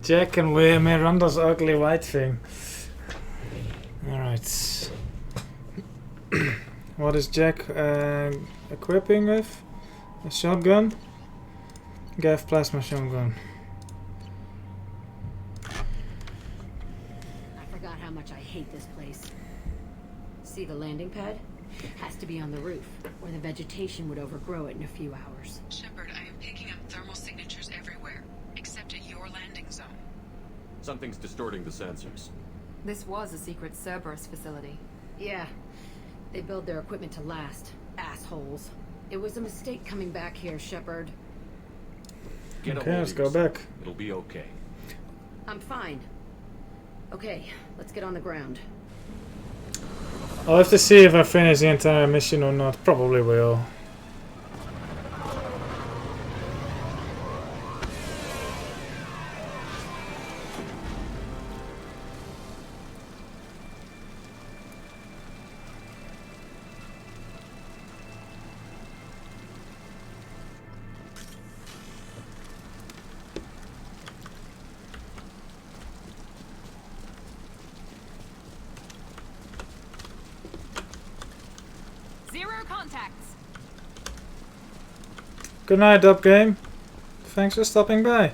Jack can wear Miranda's ugly white thing. Alright. What is Jack equipping with? A shotgun? Gav plasma shotgun. I forgot how much I hate this place. See the landing pad? Has to be on the roof, or the vegetation would overgrow it in a few hours. Shepard, I am picking up thermal signatures everywhere, except at your landing zone. Something's distorting the sensors. This was a secret Cerberus facility. Yeah. They build their equipment to last. Assholes. It was a mistake coming back here, Shepard. Get okay, let's go back. It'll be okay. I'm fine. Okay, let's get on the ground. I'll have to see if I finish the entire mission or not. Probably will. Good night, Up Game. Thanks for stopping by.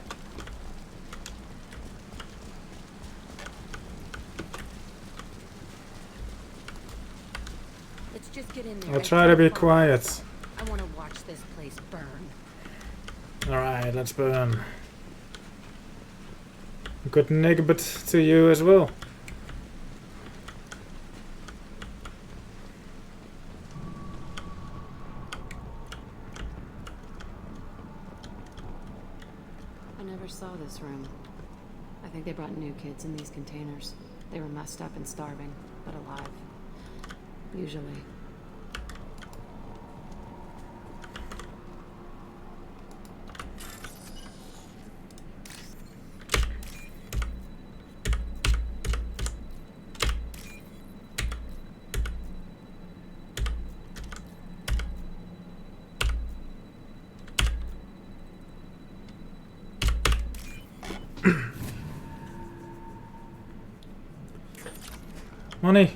Let's just get in there. I'll try to be quiet. I want to watch this place burn. Alright, let's burn. Good nigbit to you as well. Saw this room. I think they brought new kids in these containers. They were messed up and starving, but alive. Usually. Money.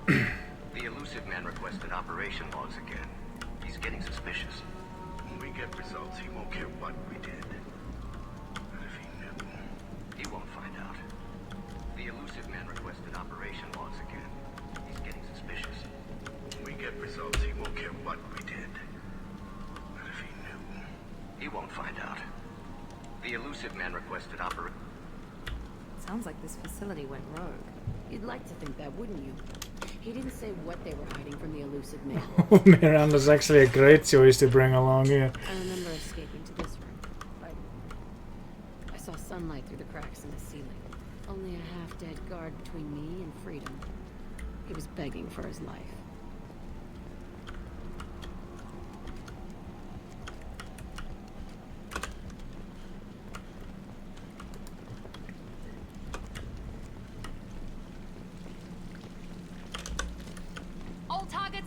The elusive man requested operation logs again. He's getting suspicious. When we get results, he won't care what we did. But if he knew, he won't find out. The elusive man requested operation logs again. He's getting suspicious. When we get results, he won't care what we did. But if he knew, he won't find out. The elusive man requested operation. Sounds like this facility went rogue. You'd like to think that, wouldn't you? He didn't say what they were hiding from the elusive man. Miranda's actually a great choice to bring along here. I remember escaping to this room. I saw sunlight through the cracks in the ceiling. Only a half-dead guard between me and freedom. He was begging for his life.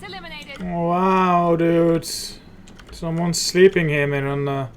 Eliminated. Wow, dude. Someone's sleeping here, Miranda.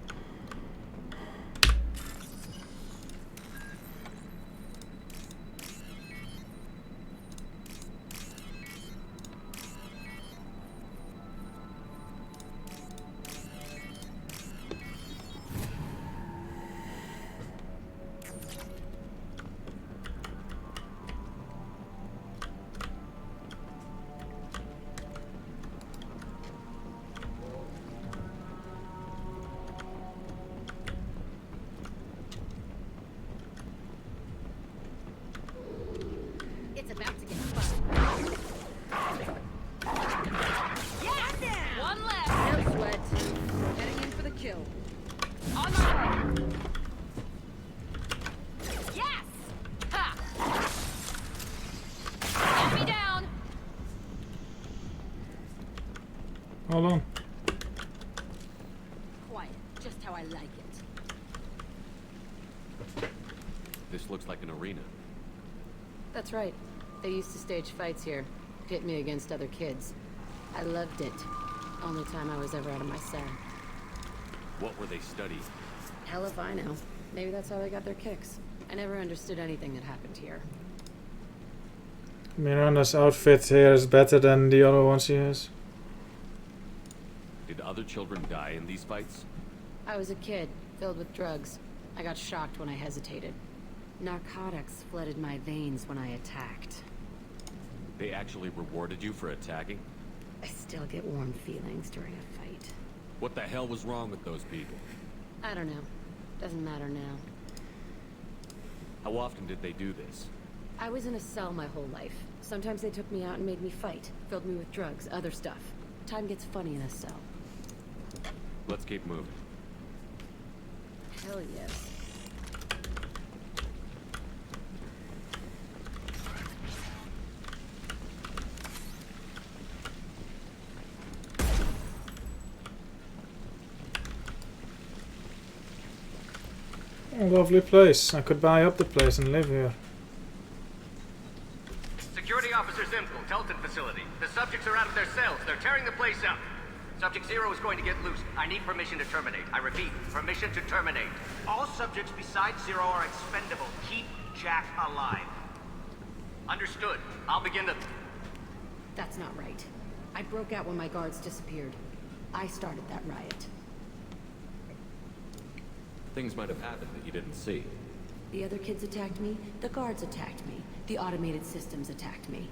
Hold on. Quiet. just how I like it. This looks like an arena. That's right. They used to stage fights here. Pit me against other kids. I loved it. Only time I was ever out of my cell. What were they studying? Hell if I know. Maybe that's how they got their kicks. I never understood anything that happened here. Miranda's outfit here is better than the other one she has. Did other children die in these fights? I was a kid, filled with drugs. I got shocked when I hesitated. Narcotics flooded my veins when I attacked. They actually rewarded you for attacking? I still get warm feelings during a fight. What the hell was wrong with those people? I don't know. Doesn't matter now. How often did they do this? I was in a cell my whole life. Sometimes they took me out and made me fight. Filled me with drugs, other stuff. Time gets funny in a cell. Let's keep moving. Hell yes. A lovely place. I could buy up the place and live here. Security Officer Zimkel, Telton facility. The subjects are out of their cells. They're tearing the place up. Subject 0 is going to get loose. I need permission to terminate. I repeat, permission to terminate. All subjects besides 0 are expendable. Keep Jack alive. Understood. I'll begin the... That's not right. I broke out when my guards disappeared. I started that riot. Things might have happened that you didn't see. The other kids attacked me, the guards attacked me, the automated systems attacked me.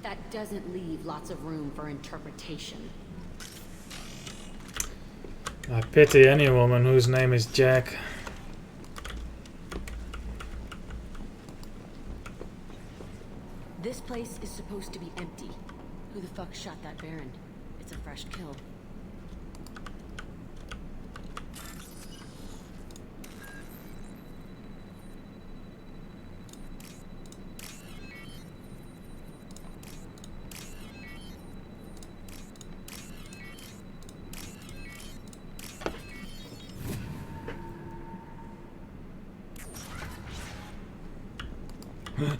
That doesn't leave lots of room for interpretation. I pity any woman whose name is Jack. This place is supposed to be empty. Who the fuck shot that Baron? It's a fresh kill.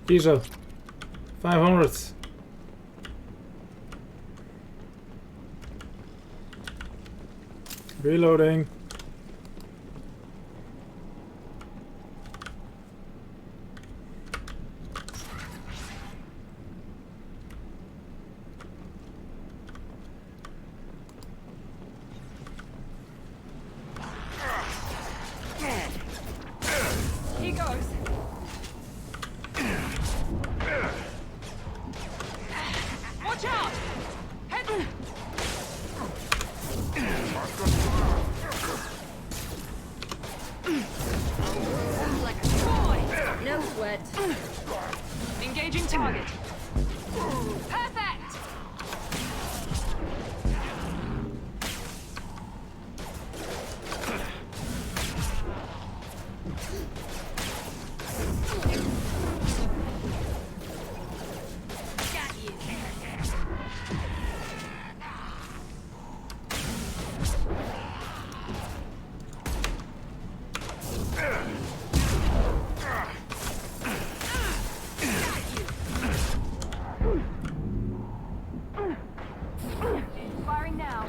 Diesel. 500. Reloading. He goes. Watch out! Head! Like a toy! No sweat. Engaging target. Perfect! Got you. Firing now.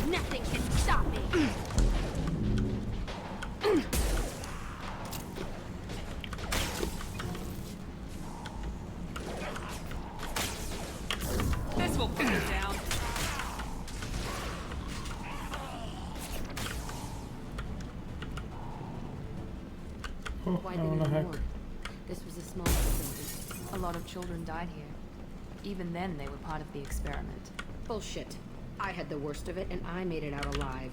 Nothing can stop me. This will put it down. Why didn't the you heck? more? This was a small facility. A lot of children died here. Even then, they were part of the experiment. Bullshit. I had the worst of it, and I made it out alive.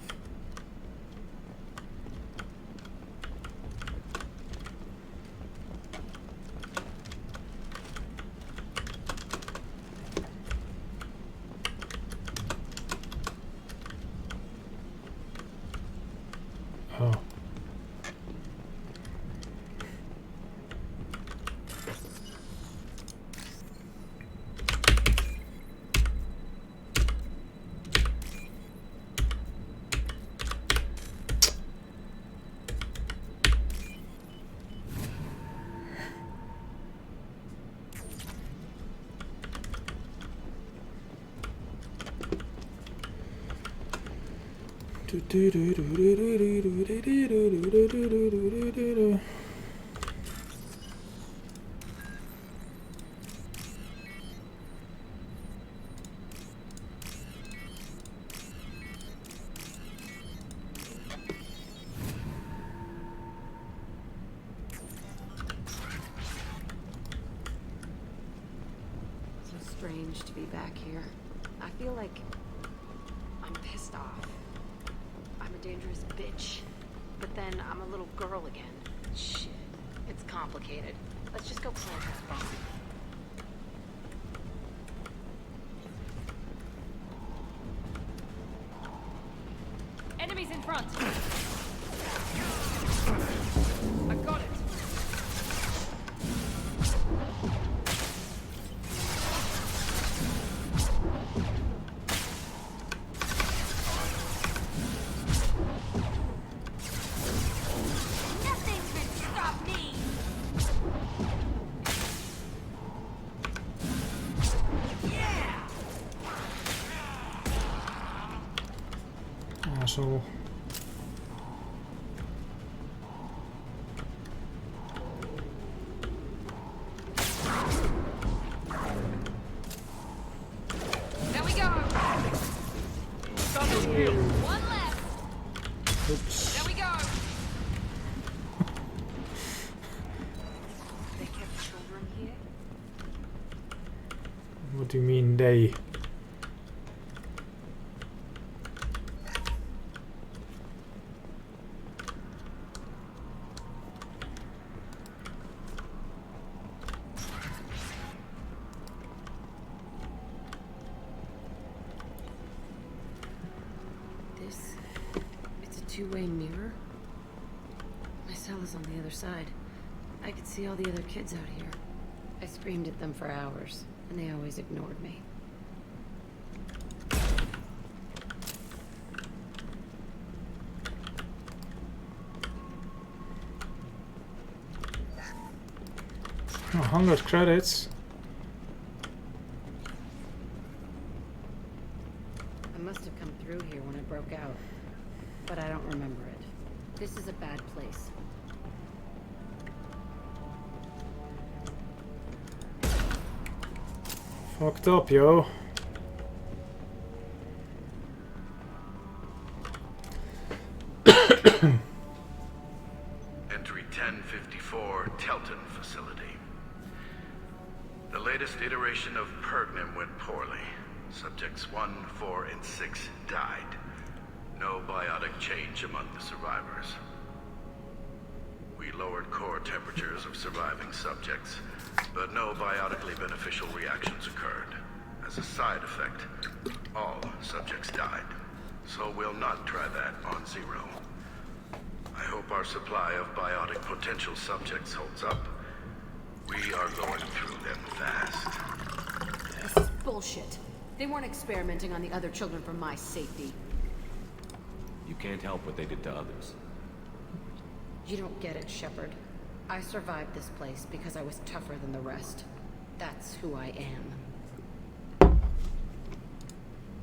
Oh. Strange to be back here. I feel like I'm pissed off. I'm a dangerous bitch. But then I'm a little girl again. Shit. It's complicated. Let's just go plant this bomb. Enemies in front! I got it! Asshole. There we go! One left! Oops. There we go! They kept children here? What do you mean they? It's a two-way mirror. My cell is on the other side. I could see all the other kids out here. I screamed at them for hours, and they always ignored me. Oh, 100 credits. I must have come through here when I broke out, but I don't remember it. This is a bad place. Fucked up, yo. Entry 1054, Telton facility. The latest iteration of Pergnum went poorly. Subjects 1, 4, and 6 died. No biotic change among the survivors. We lowered core temperatures of surviving subjects, but no biotically beneficial reactions occurred. As a side effect, all subjects died. So we'll not try that on Zero. I hope our supply of biotic potential subjects holds up. We are going through them fast. This is bullshit. They weren't experimenting on the other children for my safety. You can't help what they did to others. You don't get it, Shepard. I survived this place because I was tougher than the rest. That's who I am.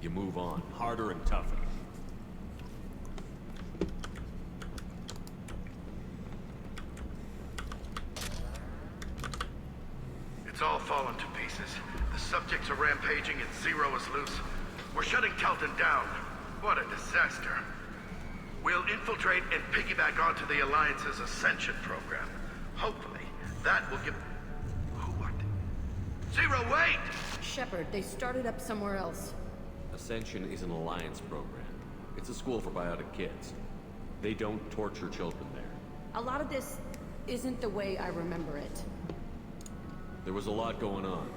You move on, harder and tougher. It's all fallen to pieces. The subjects are rampaging and Zero is loose. We're shutting Telton down. What a disaster. We'll infiltrate and piggyback onto the Alliance's Ascension program. Hopefully, that will give... Who are they? Zero, wait! Shepard, they started up somewhere else. Ascension is an Alliance program. It's a school for biotic kids. They don't torture children there. A lot of this isn't the way I remember it. There was a lot going on.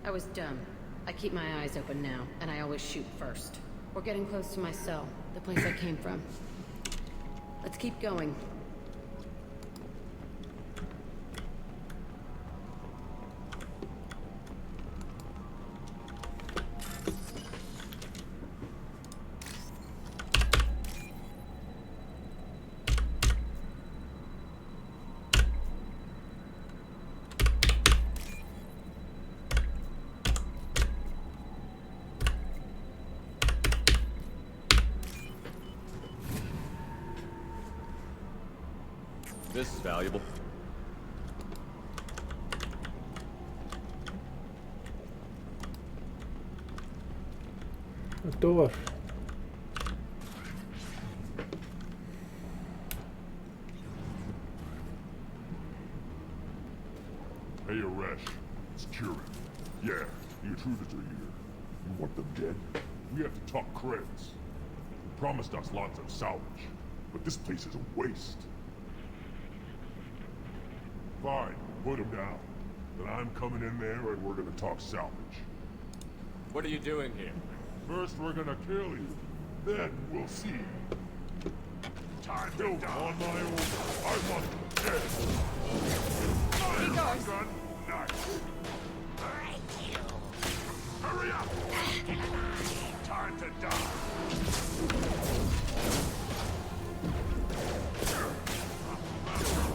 I was dumb. I keep my eyes open now, and I always shoot first. We're getting close to my cell, the place I came from. Let's keep going. This is valuable. A door. Hey, Aresh. It's Kieran. Yeah, the intruders are here. You want them dead? We have to talk credits. You promised us lots of salvage, but this place is a waste. Fine, put them down. Then I'm coming in there and we're gonna talk salvage. What are you doing here? First we're gonna kill you. Then we'll see. Time to die. On my own. I want them dead. He goes. Gun. Nice. Hurry up! Time to die.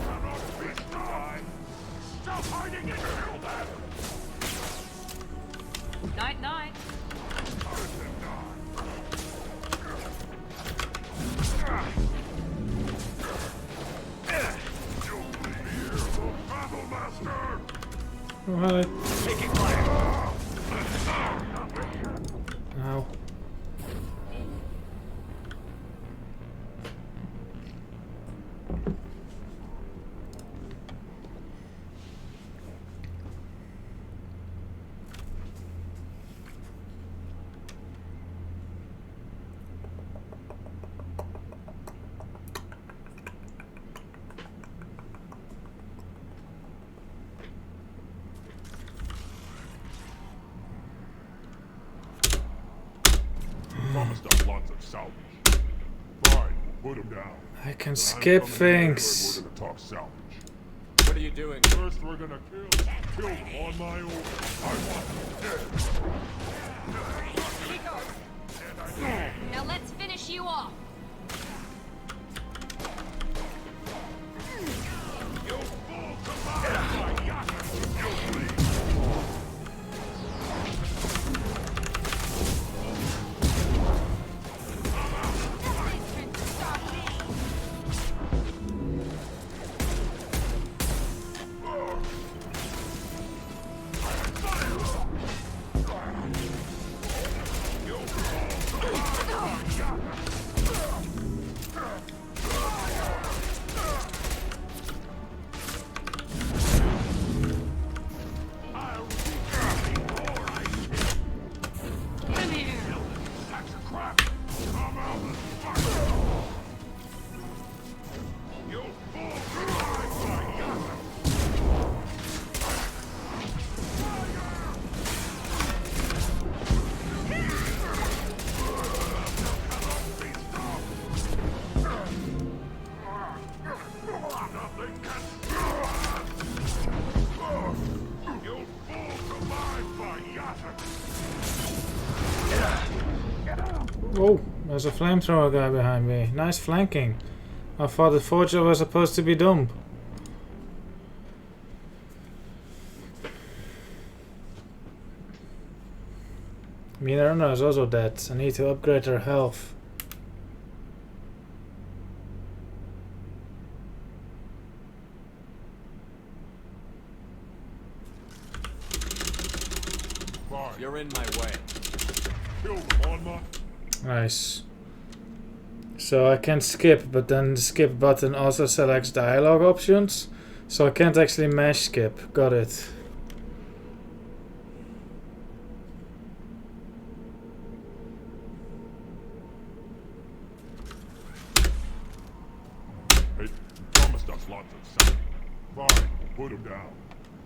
Cannot be stopped. Stop hiding and kill them. Night, night. Alright. Take it quiet. Ow. Promised us lots of salvage. Fine, we'll put them down. I can Then I'm skip coming in there and things. We're gonna talk salvage. What are you doing? First we're gonna kill them on my own. I want them dead. Now let's finish you off. You fool, come on! You bleed. Oh, there's a flamethrower guy behind me. Nice flanking. I thought the Forger was supposed to be dumb. Miranda is also dead. I need to upgrade her health. You're in my way. Kill them on my... Nice. So I can skip, but then the skip button also selects dialogue options. So I can't actually mash skip. Got it. Hey, you promised us lots of salvage. Fine, we'll put them down.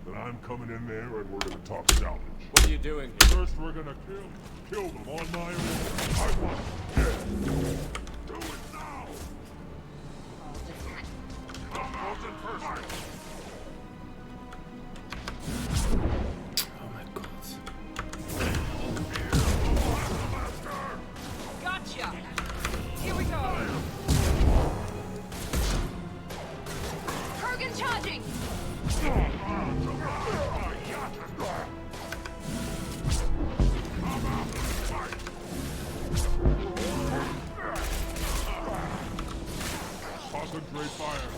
Then I'm coming in there and we're gonna talk salvage. What are you doing here? First we're gonna kill them on my own. I want them dead. Do it now! Come out in person! Oh my god. Gotcha. Here we go. Kurgan charging. Concentrate fire.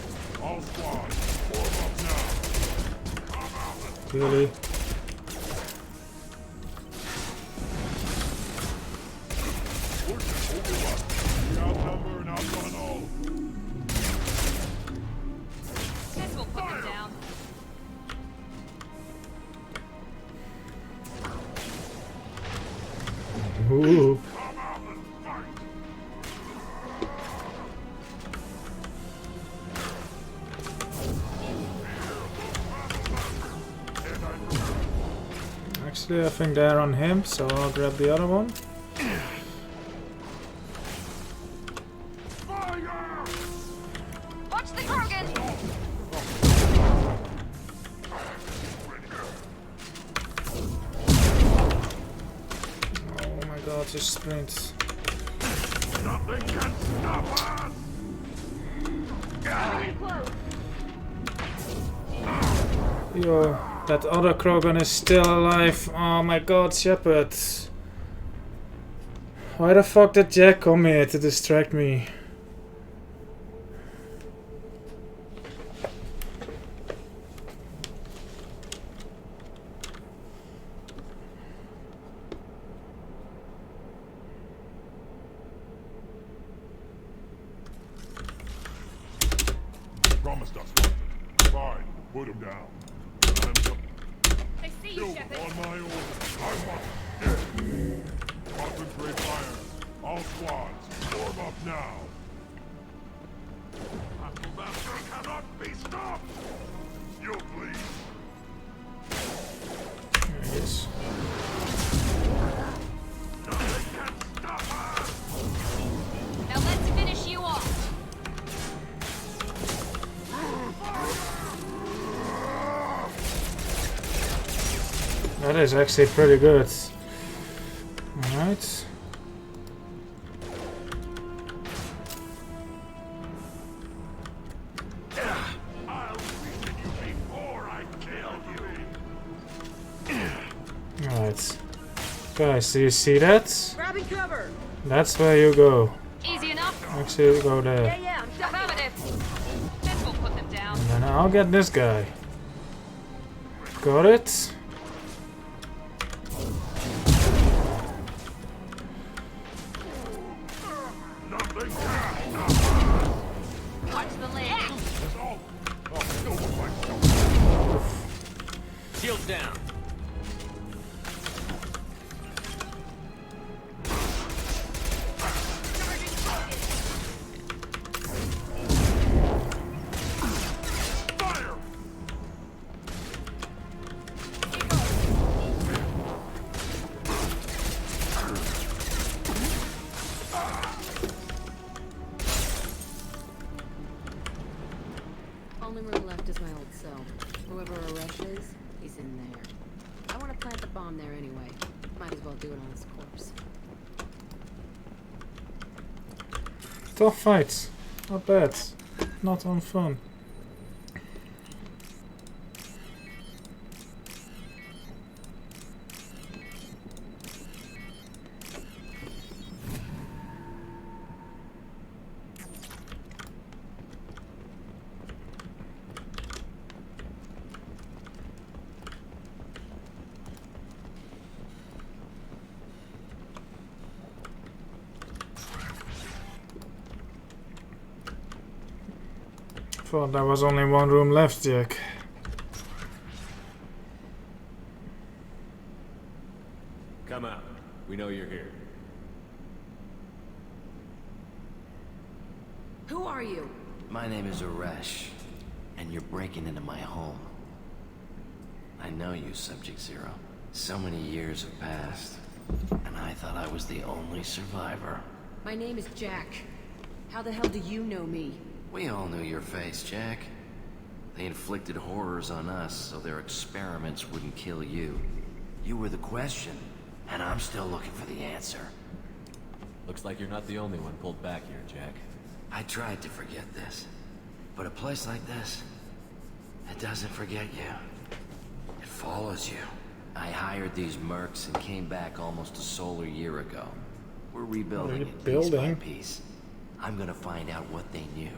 All squads, form up now. Come out. Really? Push it, hold it up. We outnumber and outrun all. This will put them down. Ooh. Come out and fight. Actually, I think they're on him, so I'll grab the other one. Watch the Krogan! Oh my god, just sprints. Nothing can stop us. Yo, that other Krogan is still alive. Oh my god, Shepard. Why the fuck did Jack come here to distract me? Promised us something. Fine, put him down. They see you, Kill Shepard. on my order. I want dead. Concentrate fire. All squads, form up now. That master cannot be stopped. You please. There he is. Nothing can stop us. Now let's finish you off. That is actually pretty good. Alright. I'll reason you before I kill you. Alright. Guys, do you see that? Grabbing cover. That's where you go. Easy enough. Actually, go there. Yeah, I'm shot. Affirmative. This will put them down. And then I'll get this guy. Got it? Nothing can. Watch the leg. I'll kill them myself. Shield down. Fire! Only room left is my old cell. Whoever Arash is, he's in there. I want to plant the bomb there anyway. Might as well do it on his corpse. Tough fight. Not bad. Not unfun. Thought there was only one room left, Jack. Come out. We know you're here. Who are you? My name is Arash, and you're breaking into my home. I know you, Subject Zero. So many years have passed, and I thought I was the only survivor. My name is Jack. How the hell do you know me? We all knew your face, Jack. They inflicted horrors on us so their experiments wouldn't kill you. You were the question, and I'm still looking for the answer. Looks like you're not the only one pulled back here, Jack. I tried to forget this, but a place like this, it doesn't forget you. It follows you. I hired these mercs and came back almost a solar year ago. We're rebuilding it piece by piece. I'm gonna find out what they knew,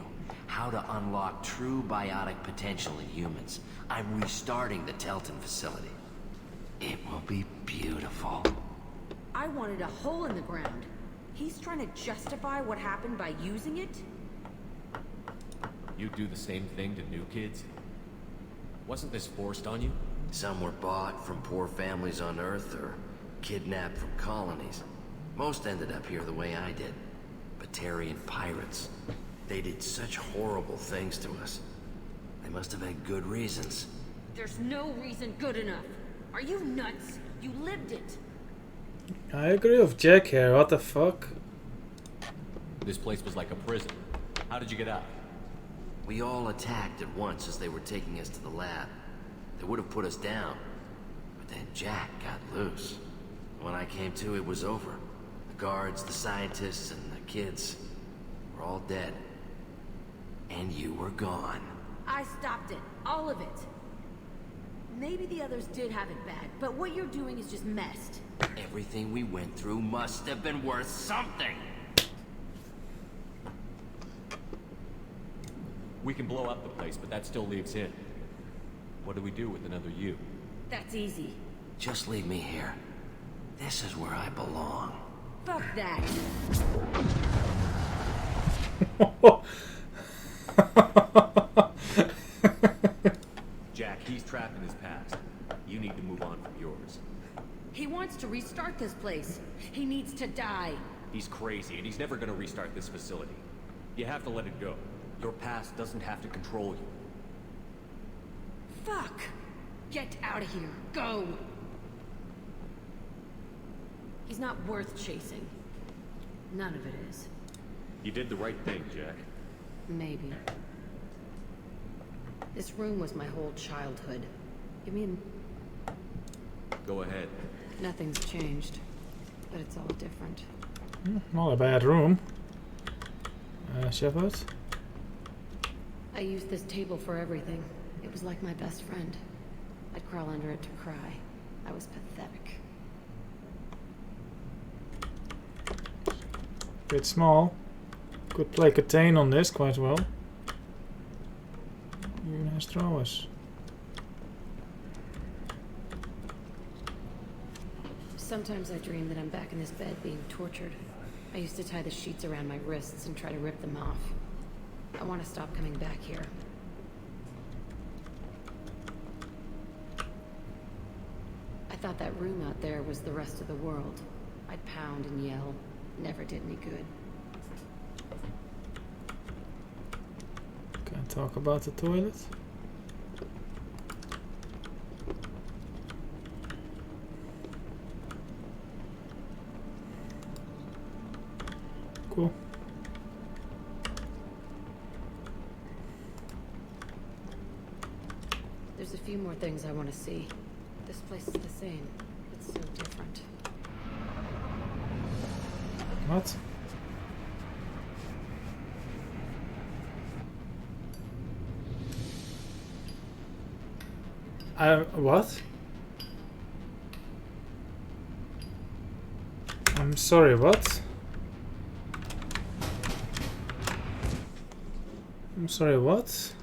how to unlock true biotic potential in humans. I'm restarting the Telton facility. It will be beautiful. I wanted a hole in the ground. He's trying to justify what happened by using it? You do the same thing to new kids? Wasn't this forced on you? Some were bought from poor families on Earth or kidnapped from colonies. Most ended up here the way I did. Batarian pirates. They did such horrible things to us. They must have had good reasons. There's no reason good enough. Are you nuts? You lived it. I agree with Jack here, what the fuck? This place was like a prison. How did you get out? We all attacked at once as they were taking us to the lab. They would have put us down. But then Jack got loose. When I came to, it was over. The guards, the scientists, and the kids were all dead. And you were gone. I stopped it. All of it. Maybe the others did have it bad, but what you're doing is just messed. Everything we went through must have been worth something. We can blow up the place, but that still leaves him. What do we do with another you? That's easy. Just leave me here. This is where I belong. Fuck that. Jack, he's trapped in his past. You need to move on from yours. He wants to restart this place. He needs to die. He's crazy, and he's never gonna restart this facility. You have to let it go. Your past doesn't have to control you. Fuck! Get out of here. Go! He's not worth chasing. None of it is. You did the right thing, Jack. Maybe. This room was my whole childhood. You mean... Go ahead. Nothing's changed, but it's all different. Not a bad room. Shepard? I used this table for everything. It was like my best friend. I'd crawl under it to cry. I was pathetic. Bit small. Could play Contain on this quite well. Even has throwers. Sometimes I dream that I'm back in this bed being tortured. I used to tie the sheets around my wrists and try to rip them off. I want to stop coming back here. I thought that room out there was the rest of the world. I'd pound and yell. Never did me good. Can't talk about the toilet. Cool. There's a few more things I want to see. This place is the same. It's so different. What? What? I'm sorry, what? I'm sorry, what?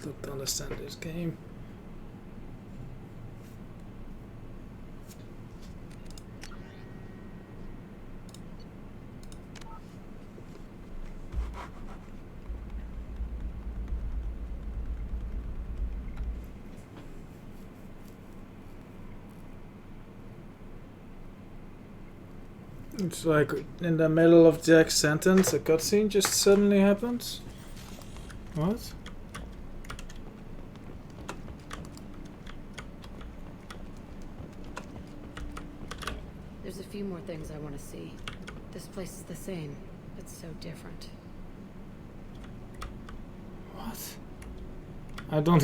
I don't understand this game. It's like in the middle of Jack's sentence, a cutscene just suddenly happens. What? There's a few more things I want to see. This place is the same, but so different. What? I don't...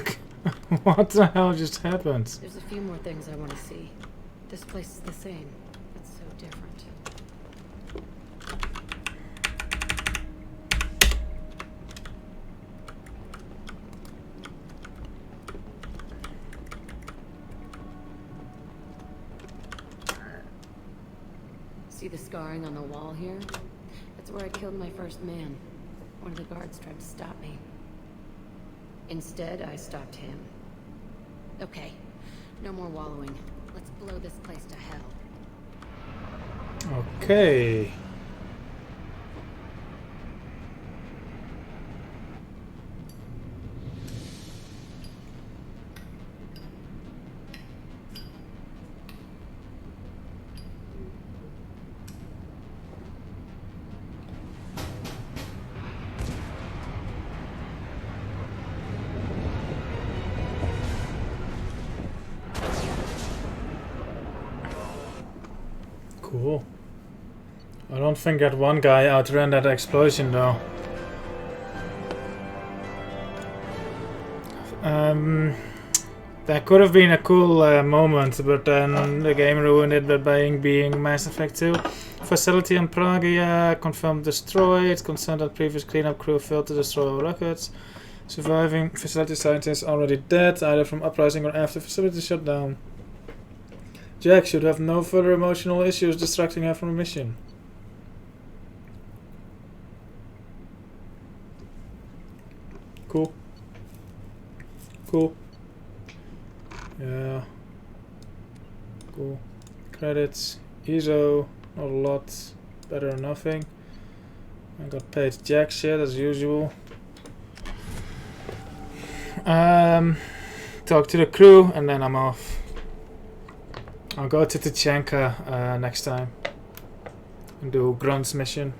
What the hell just happened? There's a few more things I want to see. This place is the same, but so different. See the scarring on the wall here? That's where I killed my first man. One of the guards tried to stop me. Instead, I stopped him. Okay, no more wallowing. Let's blow this place to hell. Okay. Cool. I don't think that one guy outran that explosion though. That could have been a cool moment, but then the game ruined it by being Mass Effect 2. Facility in Prague confirmed destroyed. Concerned that previous cleanup crew failed to destroy all records. Surviving facility scientists already dead, either from uprising or after facility shut down. Jack should have no further emotional issues distracting her from the mission. Cool. Cool. Yeah. Cool. Credits. ESO. Not a lot. Better than nothing. I got paid jack shit as usual. Talk to the crew and then I'm off. I'll go to Tachanka next time and do Grunt's mission.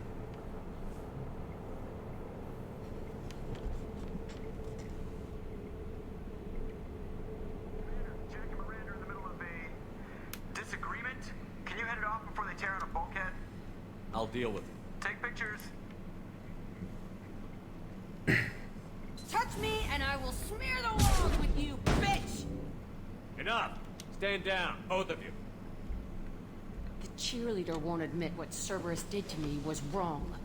Jack and Miranda are in the middle of a disagreement. Can you head it off before they tear out a bulkhead? I'll deal with it. Take pictures. Touch me and I will smear the walls with you, bitch! Enough! Stand down, both of you. The cheerleader won't admit what Cerberus did to me was wrong.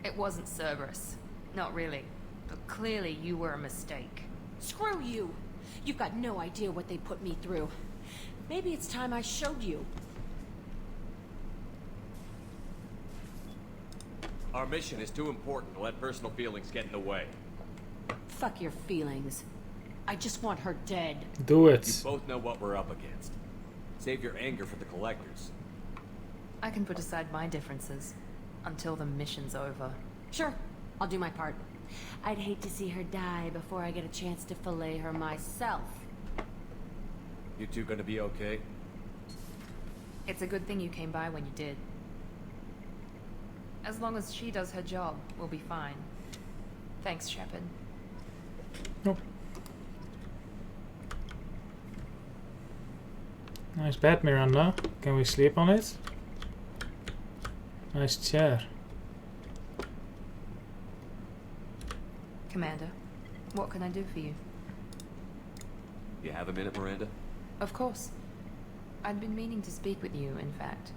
It wasn't Cerberus. Not really. But clearly you were a mistake. Screw you! You've got no idea what they put me through. Maybe it's time I showed you. Our mission is too important to let personal feelings get in the way. Fuck your feelings. I just want her dead. Do it. You both know what we're up against. Save your anger for the collectors. I can put aside my differences until the mission's over. Sure, I'll do my part. I'd hate to see her die before I get a chance to fillet her myself. You two gonna be okay? It's a good thing you came by when you did. As long as she does her job, we'll be fine. Thanks, Shepard. Nope. Nice bed, Miranda. Can we sleep on it? Nice chair. Commander, what can I do for you? You have a minute, Miranda? Of course. I'd been meaning to speak with you, in fact.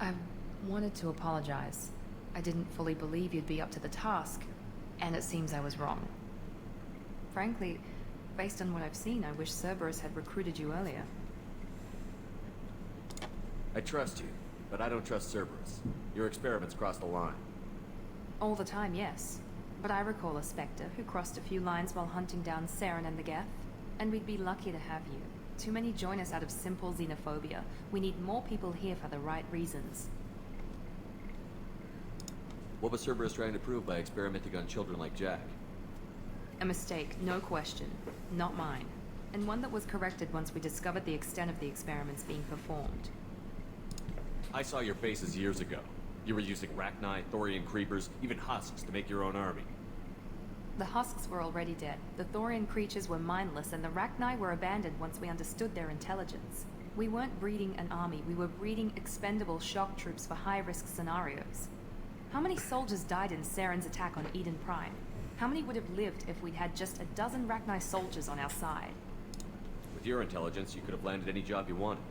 I wanted to apologize. I didn't fully believe you'd be up to the task, and it seems I was wrong. Frankly, based on what I've seen, I wish Cerberus had recruited you earlier. I trust you, but I don't trust Cerberus. Your experiments crossed the line. All the time, yes. But I recall a Spectre who crossed a few lines while hunting down Saren and the Geth, and we'd be lucky to have you. Too many join us out of simple xenophobia. We need more people here for the right reasons. What was Cerberus trying to prove by experimenting on children like Jack? A mistake, no question. Not mine. And one that was corrected once we discovered the extent of the experiments being performed. I saw your faces years ago. You were using Rachni, Thorian creepers, even husks to make your own army. The husks were already dead. The Thorian creatures were mindless, and the Rachni were abandoned once we understood their intelligence. We weren't breeding an army, we were breeding expendable shock troops for high-risk scenarios. How many soldiers died in Saren's attack on Eden Prime? How many would have lived if we'd had just a dozen Rachni soldiers on our side? With your intelligence, you could have landed any job you wanted.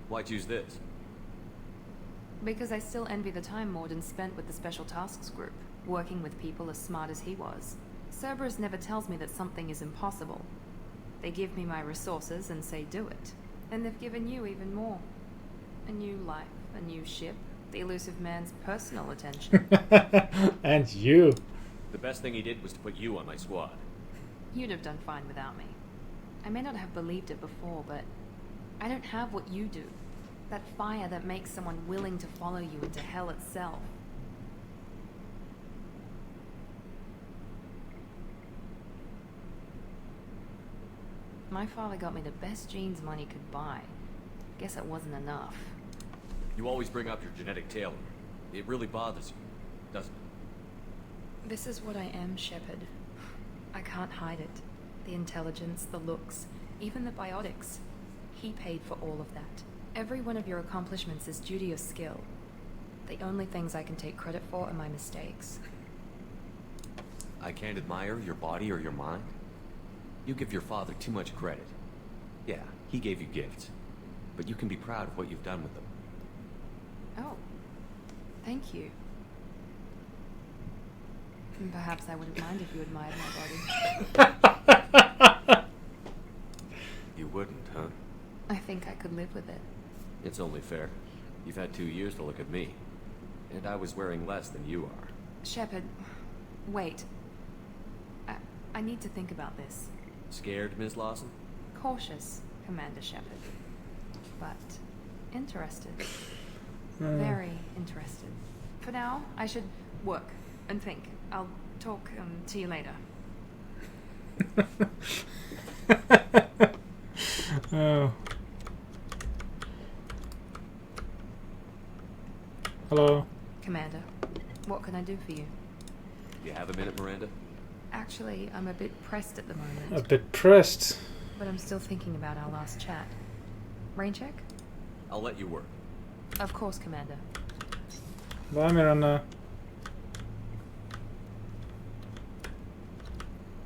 Why choose this? Because I still envy the time Morden spent with the Special Tasks Group, working with people as smart as he was. Cerberus never tells me that something is impossible. They give me my resources and say do it. And they've given you even more. A new life, a new ship, the elusive man's personal attention. And you. The best thing he did was to put you on my squad. You'd have done fine without me. I may not have believed it before, but I don't have what you do. That fire that makes someone willing to follow you into hell itself. My father got me the best genes money could buy. Guess it wasn't enough. You always bring up your genetic tailoring. It really bothers you, doesn't it? This is what I am, Shepard. I can't hide it. The intelligence, the looks, even the biotics. He paid for all of that. Every one of your accomplishments is due to your skill. The only things I can take credit for are my mistakes. I can't admire your body or your mind? You give your father too much credit. Yeah, he gave you gifts. But you can be proud of what you've done with them. Oh. Thank you. Perhaps I wouldn't mind if you admired my body. You wouldn't, huh? I think I could live with it. It's only fair. You've had 2 years to look at me. And I was wearing less than you are. Shepard, wait. I need to think about this. Scared, Ms. Lawson? Cautious, Commander Shepard. But interested. Very interested. For now, I should work and think. I'll talk to you later. Oh. Hello. Commander, what can I do for you? You have a minute, Miranda? Actually, I'm a bit pressed at the moment. A bit pressed. But I'm still thinking about our last chat. Rain check? I'll let you work. Of course, Commander. Bye, Miranda.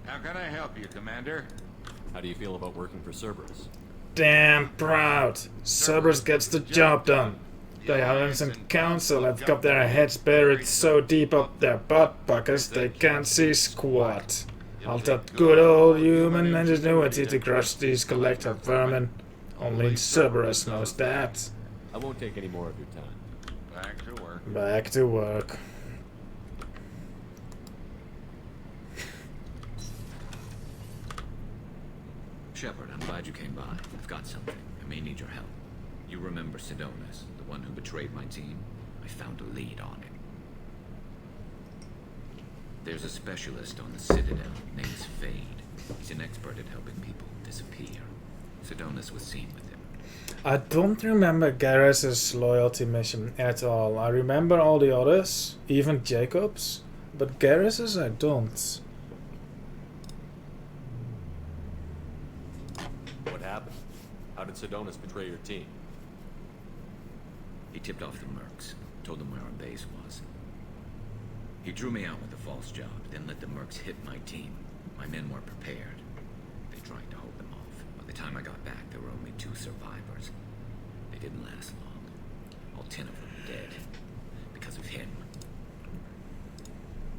How can I help you, Commander? How do you feel about working for Cerberus? Damn proud. Cerberus gets the job done. The Alliance and Council have got their heads buried so deep up their butt buckets they can't see squat. All that good old human ingenuity to crush these collective vermin. Only Cerberus knows that. I won't take any more of your time. Back to work. Back to work. Shepard, I'm glad you came by. I've got something. I may need your help. You remember Sidonus, the one who betrayed my team? I found a lead on him. There's a specialist on the Citadel named Fade. He's an expert at helping people disappear. Sidonus was seen with him. I don't remember Garrus's loyalty mission at all. I remember all the others, even Jacob's, but Garrus's I don't. What happened? How did Sidonus betray your team? He tipped off the mercs, told them where our base was. He drew me out with a false job, then let the mercs hit my team. My men weren't prepared. They tried to hold them off. By the time I got back, there were only 2 survivors. They didn't last long. All 10 of them dead. Because of him.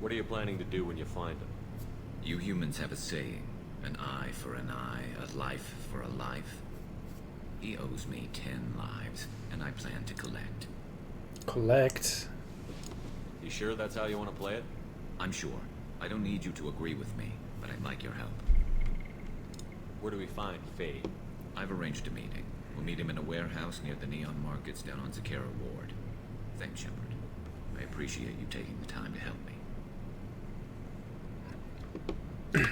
What are you planning to do when you find him? You humans have a saying. An eye for an eye, a life for a life. He owes me 10 lives, and I plan to collect. Collect? You sure that's how you want to play it? I'm sure. I don't need you to agree with me, but I'd like your help. Where do we find Fade? I've arranged a meeting. We'll meet him in a warehouse near the Neon Markets down on Zakera Ward. Thanks, Shepard. I appreciate you taking the time to help me.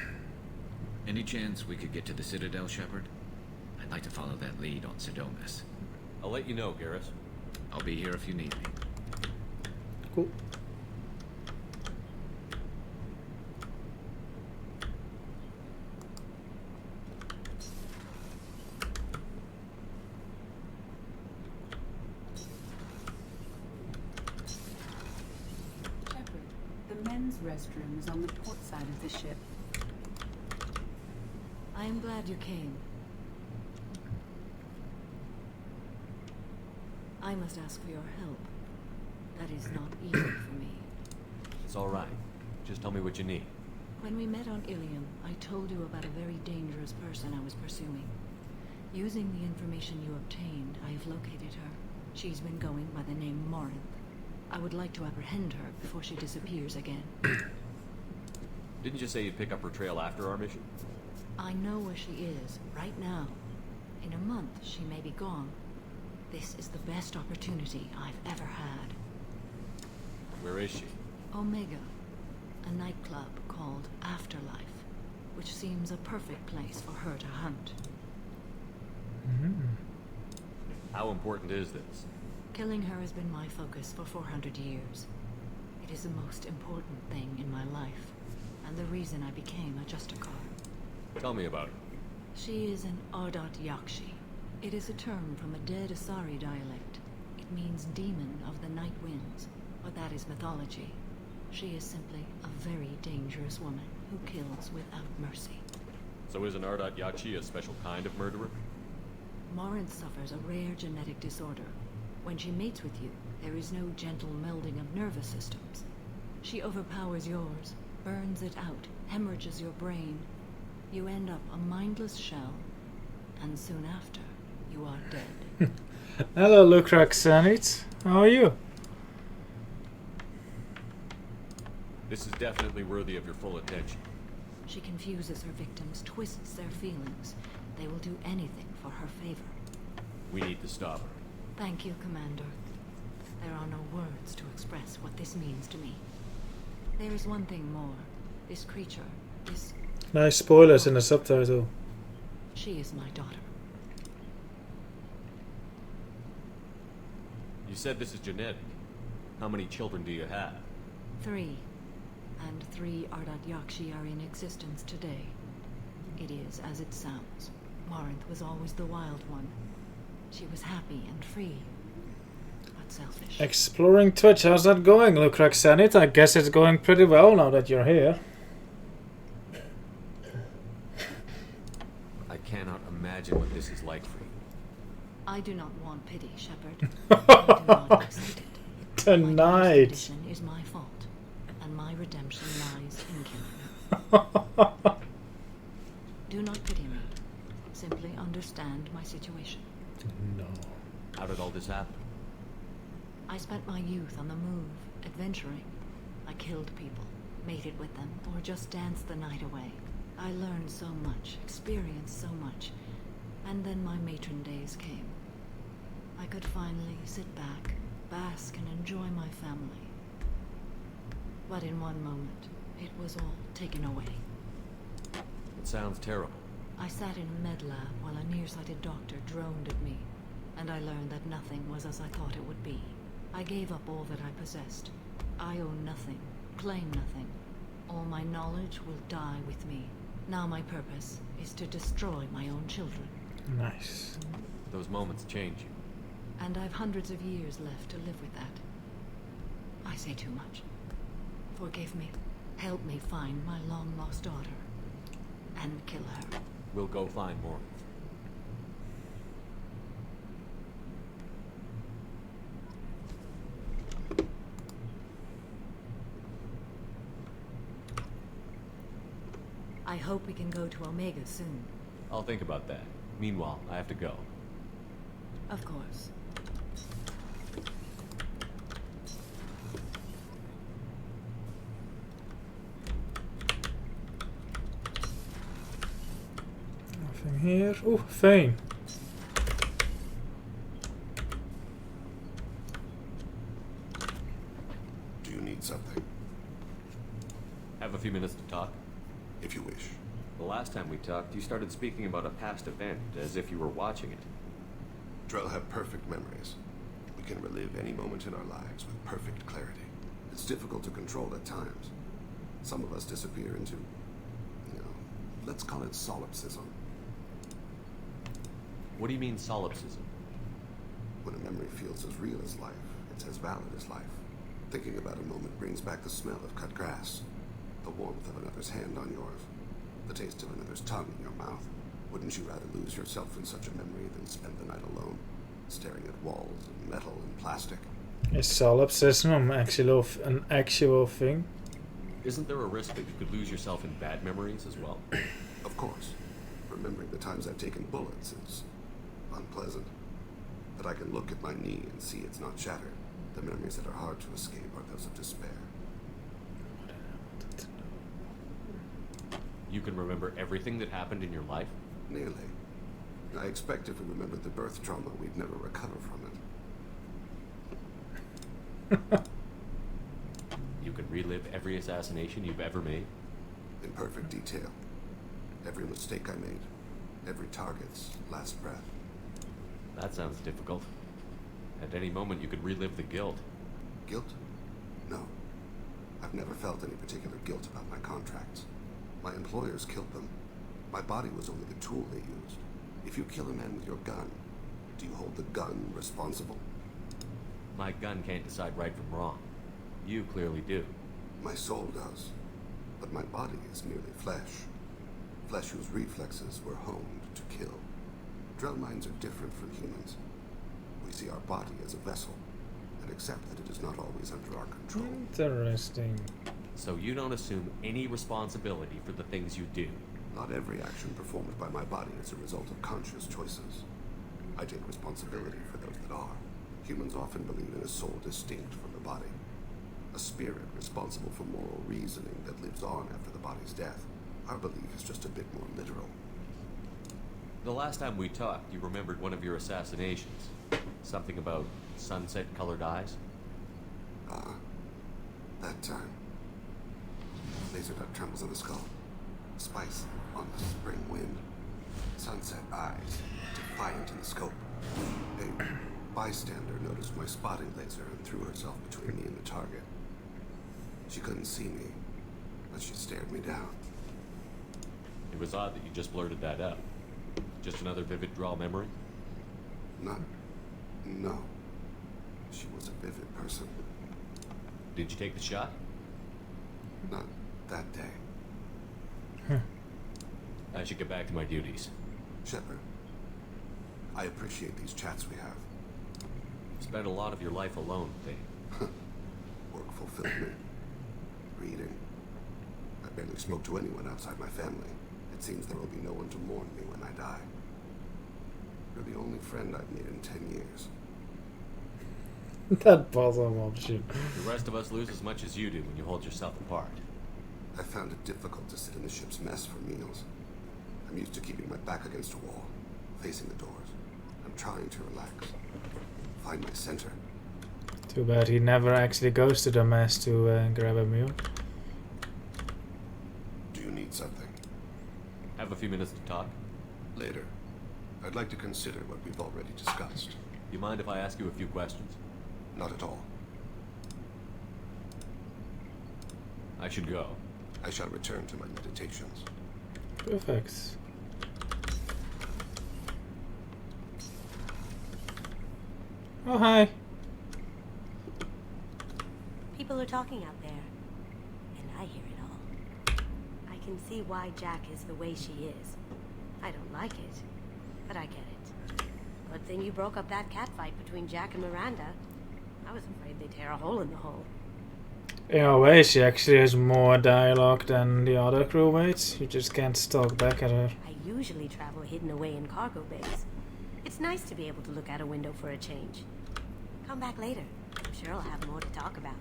Any chance we could get to the Citadel, Shepard? I'd like to follow that lead on Sidonus. I'll let you know, Garrus. I'll be here if you need me. Cool. Shepard, the men's restroom is on the port side of the ship. I am glad you came. I must ask for your help. That is not easy for me. It's all right. Just tell me what you need. When we met on Ilium, I told you about a very dangerous person I was pursuing. Using the information you obtained, I have located her. She's been going by the name Morinth. I would like to apprehend her before she disappears again. Didn't you say you'd pick up her trail after our mission? I know where she is, right now. In a month, she may be gone. This is the best opportunity I've ever had. Where is she? Omega, a nightclub called Afterlife, which seems a perfect place for her to hunt. How important is this? Killing her has been my focus for 400 years. It is the most important thing in my life, and the reason I became a Justicar. Tell me about her. She is an Ardat Yakshi. It is a term from a dead Asari dialect. It means demon of the night winds, but that is mythology. She is simply a very dangerous woman who kills without mercy. So is an Ardat Yakshi a special kind of murderer? Morinth suffers a rare genetic disorder. When she mates with you, there is no gentle melding of nervous systems. She overpowers yours, burns it out, hemorrhages your brain. You end up a mindless shell, and soon after, you are dead. Hello, Lucraxanit. How are you? This is definitely worthy of your full attention. She confuses her victims, twists their feelings. They will do anything for her favor. We need to stop her. Thank you, Commander. There are no words to express what this means to me. There is one thing more. This creature, this... Nice spoilers in the subtitle. She is my daughter. You said this is genetic. How many children do you have? 3. And 3 Ardat Yakshi are in existence today. It is as it sounds. Morinth was always the wild one. She was happy and free, but selfish. Exploring Twitch, how's that going, Lucraxanit? I guess it's going pretty well now that you're here. I cannot imagine what this is like for you. I do not want pity, Shepard. I do not accept it. Tonight. My condition is my fault, and my redemption lies in killing her. Do not pity me. Simply understand my situation. No. How did all this happen? I spent my youth on the move, adventuring. I killed people, mated with them, or just danced the night away. I learned so much, experienced so much, and then my matron days came. I could finally sit back, bask and enjoy my family. But in one moment, it was all taken away. It sounds terrible. I sat in a med lab while a nearsighted doctor droned at me, and I learned that nothing was as I thought it would be. I gave up all that I possessed. I own nothing, claim nothing. All my knowledge will die with me. Now my purpose is to destroy my own children. Nice. Those moments change you. And I've hundreds of years left to live with that. I say too much. Forgive me. Help me find my long-lost daughter. And kill her. We'll go find more. I hope we can go to Omega soon. I'll think about that. Meanwhile, I have to go. Of course. Nothing here. Ooh, Fane. Do you need something? Have a few minutes to talk? If you wish. The last time we talked, you started speaking about a past event, as if you were watching it. Drell have perfect memories. We can relive any moment in our lives with perfect clarity. difficult to control at times. Some of us disappear into, let's call it solipsism. What do you mean, solipsism? When a memory feels as real as life, it's as valid as life. Thinking about a moment brings back the smell of cut grass, the warmth of another's hand on yours, the taste of another's tongue in your mouth. Wouldn't you rather lose yourself in such a memory than spend the night alone, staring at walls and metal and plastic? Is solipsism an actual thing? Isn't there a risk that you could lose yourself in bad memories as well? Of course. Remembering the times I've taken bullets is unpleasant. But I can look at my knee and see it's not shattered. The memories that are hard to escape are those of despair. You can remember everything that happened in your life? Nearly. I expect if we remembered the birth trauma, we'd never recover from it. You can relive every assassination you've ever made? In perfect detail. Every mistake I made. Every target's last breath. That sounds difficult. At any moment you could relive the guilt. Guilt? No. I've never felt any particular guilt about my contracts. My employers killed them. My body was only the tool they used. If you kill a man with your gun, do you hold the gun responsible? My gun can't decide right from wrong. You clearly do. My soul does. But my body is merely flesh. Flesh whose reflexes were honed to kill. Drell minds are different from humans. We see our body as a vessel, and accept that it is not always under our control. Interesting. So you don't assume any responsibility for the things you do? Not every action performed by my body is a result of conscious choices. I take responsibility for those that are. Humans often believe in a soul distinct from the body. A spirit responsible for moral reasoning that lives on after the body's death. Our belief is just a bit more literal. The last time we talked, you remembered one of your assassinations. Something about sunset-colored eyes? That time. Laser dot trembles on the skull. Spice on the spring wind. Sunset eyes, defiant in the scope. A bystander noticed my spotting laser and threw herself between me and the target. She couldn't see me, but she stared me down. It was odd that you just blurted that out. Just another vivid draw memory? No. She was a vivid person. Did you take the shot? Not that day. I should get back to my duties. Shepard, I appreciate these chats we have. You spent a lot of your life alone, Thane. Work fulfillment. Reading. I barely spoke to anyone outside my family. It seems there will be no one to mourn me when I die. You're the only friend I've made in 10 years. That puzzle option. The rest of us lose as much as you do when you hold yourself apart. I found it difficult to sit in the ship's mess for meals. I'm used to keeping my back against a wall, facing the doors. I'm trying to relax. Find my center. Too bad he never actually goes to the mess to grab a meal. Do you need something? Have a few minutes to talk? Later. I'd like to consider what we've already discussed. You mind if I ask you a few questions? Not at all. I should go. I shall return to my meditations. Perfect. Oh, hi. People are talking out there, and I hear it all. I can see why Jack is the way she is. I don't like it, but I get it. Good thing you broke up that catfight between Jack and Miranda. I was afraid they'd tear a hole in the hull. In a way, she actually has more dialogue than the other crewmates. You just can't talk back at her. I usually travel hidden away in cargo bays. It's nice to be able to look out a window for a change. Come back later. I'm sure I'll have more to talk about.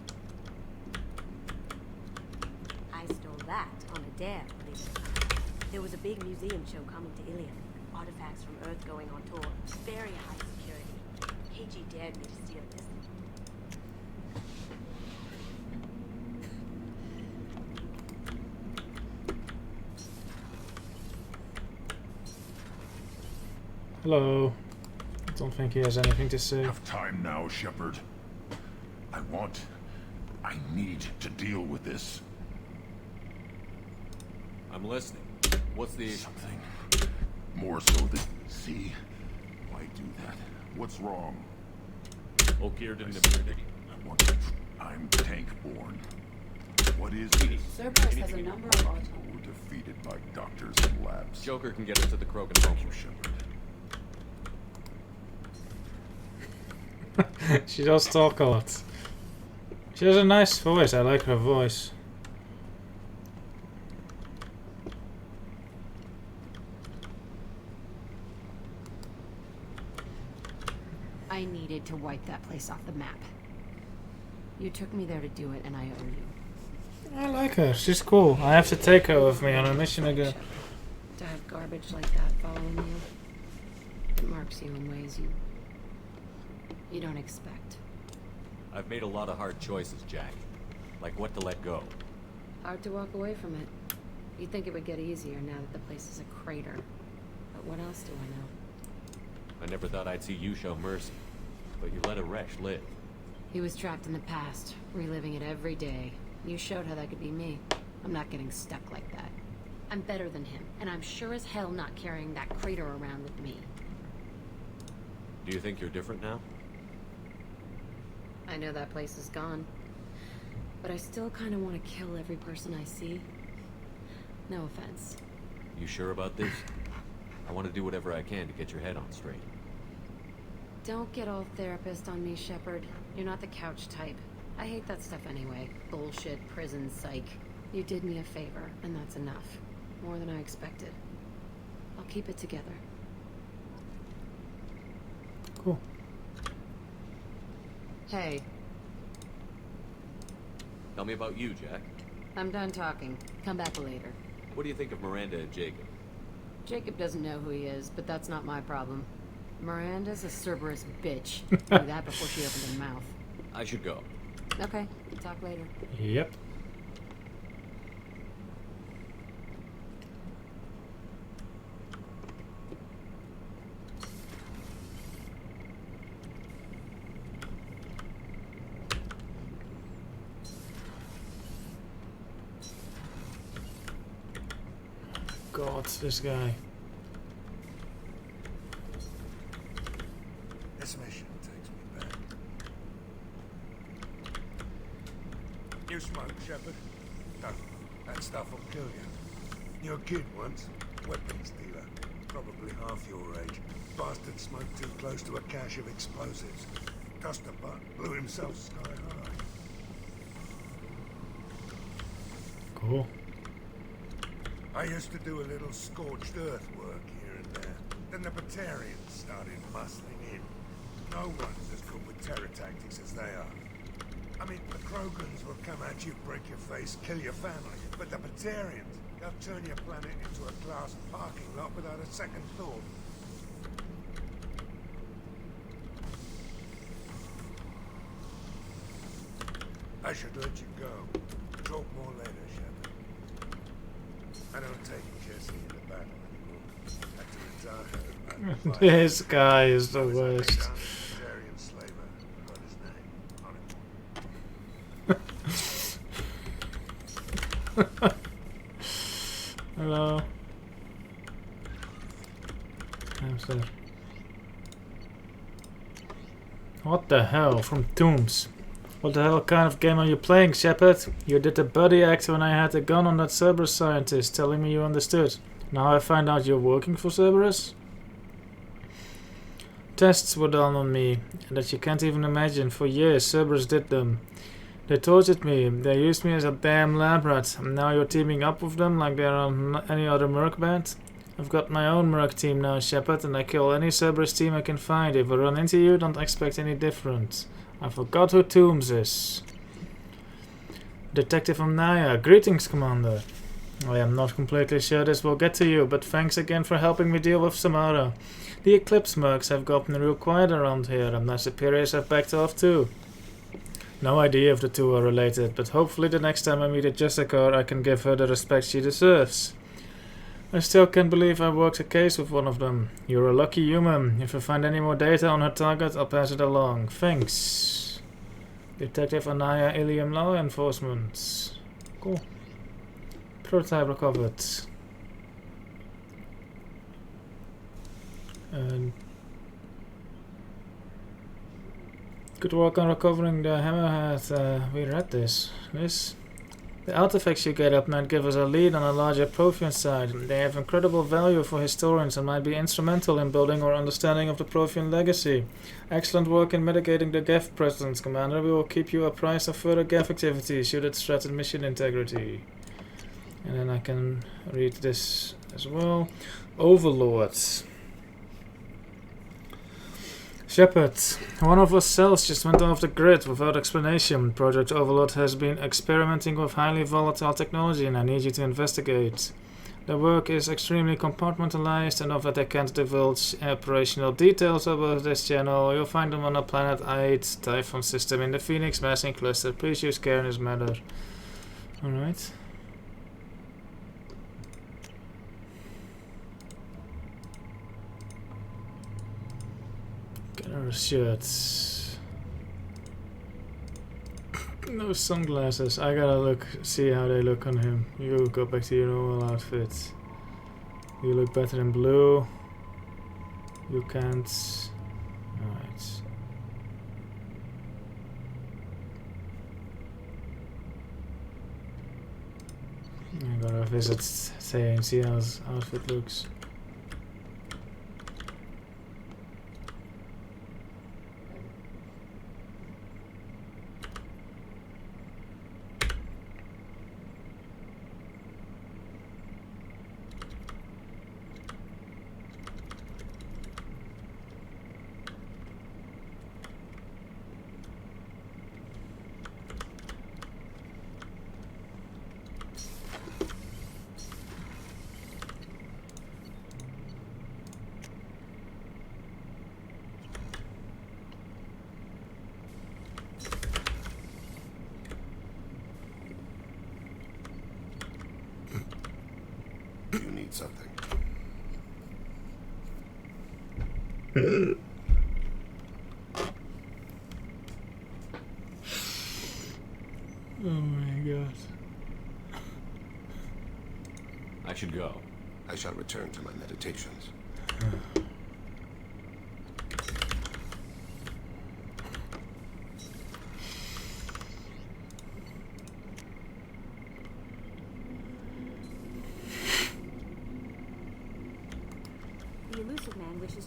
I stole that on a dare, believe it or not. There was a big museum show coming to Ilion. Artifacts from Earth going on tour. Very high security. KG dared me to steal this. Hello. I don't think he has anything to say. Have time now, Shepard. I I need to deal with this. I'm listening. What's the issue? Something more so than... See? Why do that? What's wrong? Okier didn't appear to... I'm tank-born. What is this? Cerberus has a number of auto... We're defeated by doctors and labs. Joker can get us to the Krogan home. Shepard. She does talk a lot. She has a nice voice. I like her voice. I needed to wipe that place off the map. You took me there to do it, and I owe you. I like her. She's cool. I have to take her with me on a mission again. To have garbage like that following you, it marks you in ways you don't expect. I've made a lot of hard choices, Jack. Like what to let go. Hard to walk away from it. You'd think it would get easier now that the place is a crater. But what else do I know? I never thought I'd see you show mercy. But you let a wretch live. He was trapped in the past, reliving it every day. You showed how that could be me. I'm not getting stuck like that. I'm better than him, and I'm sure as hell not carrying that crater around with me. Do you think you're different now? I know that place is gone. But I still kind of want to kill every person I see. No offense. You sure about this? I want to do whatever I can to get your head on straight. Don't get all therapist on me, Shepard. You're not the couch type. I hate that stuff anyway. Bullshit, prison, psych. You did me a favor, and that's enough. More than I expected. I'll keep it together. Cool. Hey, Tell me about you, Jack. I'm done talking. Come back later. What do you think of Miranda and Jacob? Jacob doesn't know who he is, but that's not my problem. Miranda's a Cerberus bitch. Knew that before she opened her mouth. I should go. Okay, we'll talk later. Yep. God, this guy. This mission takes me back. You smoke, Shepard? No, that stuff will kill you. You're a kid once, weapons dealer, probably half your age. Bastard smoked too close to a cache of explosives. Tossed a butt, blew himself sky high. Cool. I used to do a little scorched earth work here and there. Then the Batarians started muscling in. No one's as good with terror tactics as they are. I mean, the Krogans will come at you, break your face, kill your family. But the Batarians, they'll turn your planet into a glass parking lot without a second thought. I should let you go. Talk more later, Shepard. I don't take Jesse in the battle anymore. Had to retire. This guy is the worst. Hello. I'm sorry. What the hell? From Tombs. What the hell kind of game are you playing, Shepard? You did the buddy act when I had a gun on that Cerberus scientist, telling me you understood. Now I find out you're working for Cerberus? Tests were done on me, that you can't even imagine. For years, Cerberus did them. They tortured me, they used me as a damn lab rat, and now you're teaming up with them like they're on any other merc band? I've got my own merc team now, Shepard, and I kill any Cerberus team I can find. If I run into you, don't expect any different. I forgot who Tombs is. Detective Omnia. Greetings, Commander. I am not completely sure this will get to you, but thanks again for helping me deal with Samara. The Eclipse mercs have gotten real quiet around here, and my superiors have backed off too. No idea if the two are related, but hopefully the next time I meet a Jessica, I can give her the respect she deserves. I still can't believe I worked a case with one of them. You're a lucky human. If I find any more data on her target, I'll pass it along. Thanks. Detective Anaya Ilium Law Enforcement. Cool. Prototype recovered. And good work on recovering the hammerhead. We read this. The artifacts you get up might give us a lead on a larger Prothean site. They have incredible value for historians and might be instrumental in building our understanding of the Prothean legacy. Excellent work in mitigating the Geth presence, Commander. We will keep you apprised of further Geth activities should it threaten mission integrity. And then I can read this as well. Overlords. Shepard, one of our cells just went off the grid without explanation. Project Overlord has been experimenting with highly volatile technology and I need you to investigate. The work is extremely compartmentalized enough that I can't divulge operational details about this channel. You'll find them on the Planet 8 Typhon system in the Phoenix Massing Cluster. Please use care in this matter. Alright. Shirts. No sunglasses. I gotta see how they look on him. You go back to your normal outfit. You look better in blue. You can't. Alright. I gotta visit Say and see how his outfit looks. Something. Oh my god. I should go. I shall return to my meditations.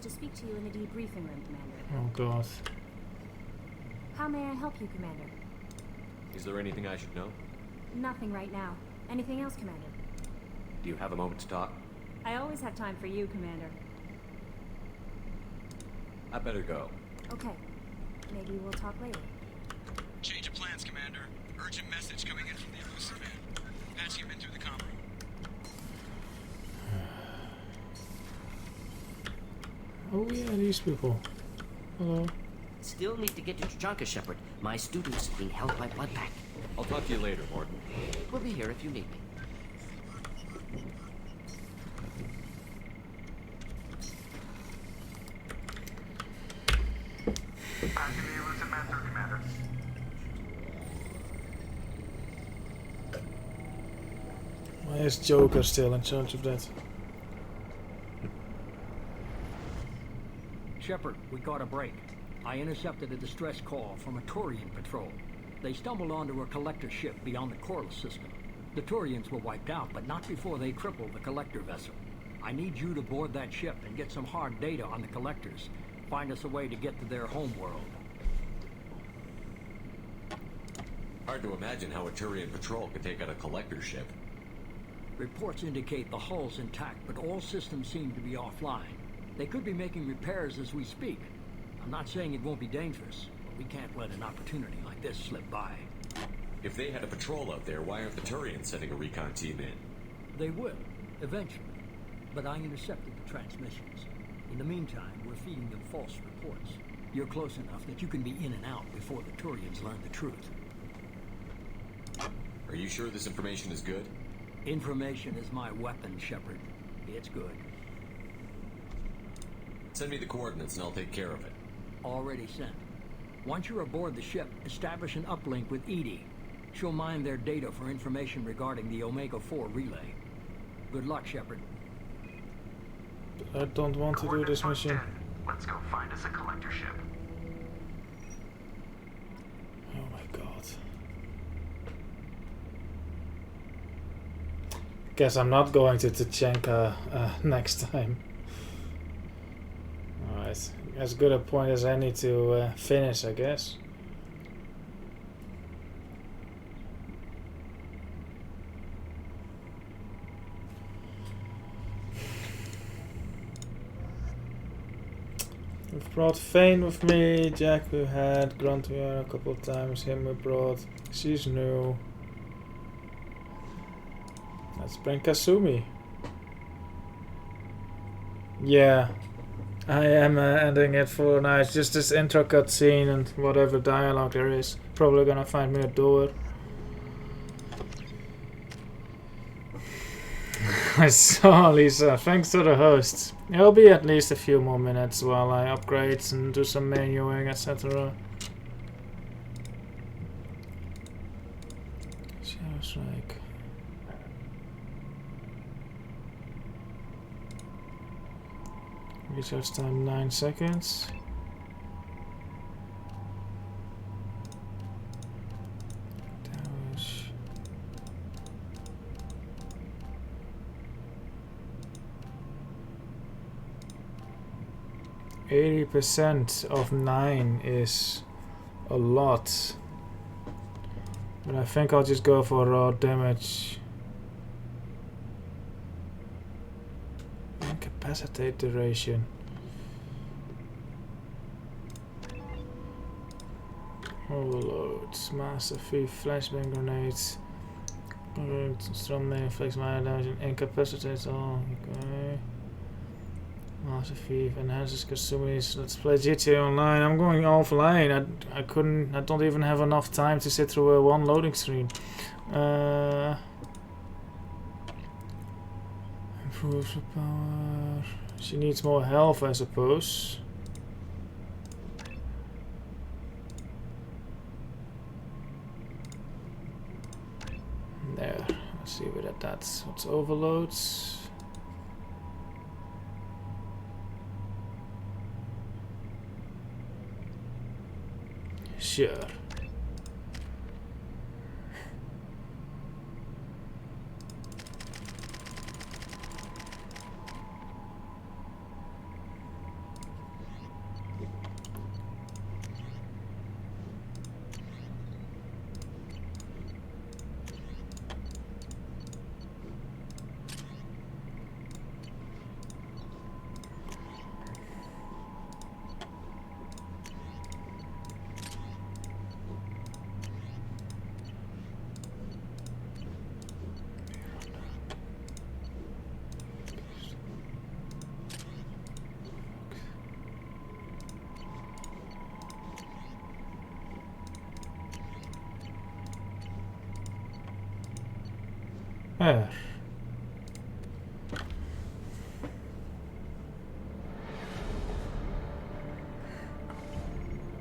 To speak to you in the debriefing room, Commander. Oh god. How may I help you, Commander? Is there anything I should know? Nothing right now. Anything else, Commander? Do you have a moment to talk? I always have time for you, Commander. I better go. Okay. Maybe we'll talk later. Change of plans, Commander. Urgent message coming in from the elusive man. Patching him in through the comm room. Oh yeah, these people. Hello. Still need to get to Tuchanka, Shepard. My students being held by blood pack. I'll talk to you later, Morton. We'll be here if you need me. Passing the elusive man through, Commander. Why is Joker still in charge of that? Shepard, we got a break. I intercepted a distress call from a Turian patrol. They stumbled onto a collector ship beyond the Corliss system. The Turians were wiped out, but not before they crippled the collector vessel. I need you to board that ship and get some hard data on the collectors. Find us a way to get to their homeworld. Hard to imagine how a Turian patrol could take out a collector ship. Reports indicate the hull's intact, but all systems seem to be offline. They could be making repairs as we speak. I'm not saying it won't be dangerous, but we can't let an opportunity like this slip by. If they had a patrol out there, why aren't the Turians sending a recon team in? They will, eventually. But I intercepted the transmissions. In the meantime, we're feeding them false reports. You're close enough that you can be in and out before the Turians learn the truth. Are you sure this information is good? Information is my weapon, Shepard. It's good. Send me the coordinates and I'll take care of it. Already sent. Once you're aboard the ship, establish an uplink with Edie. She'll mine their data for information regarding the Omega-4 relay. Good luck, Shepard. I don't want to do this mission. Let's go find us a collector ship. Oh my god. Guess I'm not going to Tachenka next time. Alright, as good a point as any to finish, I guess. We've brought Fane with me, Jack we had, Grunt we had a couple of times, him we brought, she's new. Let's bring Kasumi. Yeah, I am ending it for now. It's just this intro cutscene and whatever dialogue there is. Probably gonna find me a door. I saw Lisa. Thanks to the host. It'll be at least a few more minutes while I upgrade and do some menuing, etc. Shadow Strike. Recharge time 9 seconds. Damage. 80% of 9 is a lot. But I think I'll just go for raw damage. Incapacitate duration. Overloads, Master Thief, flashbang grenades. Strong main inflicts minor damage and incapacitates all. Okay. Master Thief enhances Kasumi's. Let's play GTA Online. I'm going offline. I couldn't. I don't even have enough time to sit through a one loading screen. Improves her power. She needs more health, I suppose. There. Let's see whether that's what's overloads. Sure. There.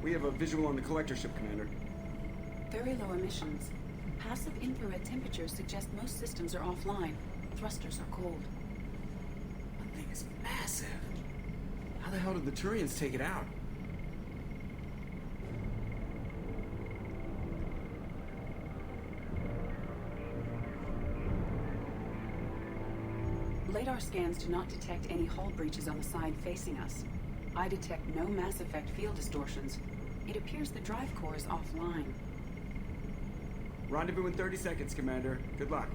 We have a visual on the collector ship, Commander. Very low emissions. Passive infrared temperatures suggest most systems are offline. Thrusters are cold. That thing is massive. How the hell did the Turians take it out? Radar scans do not detect any hull breaches on the side facing us. I detect no mass effect field distortions. It appears the drive core is offline. Rendezvous in 30 seconds, Commander. Good luck.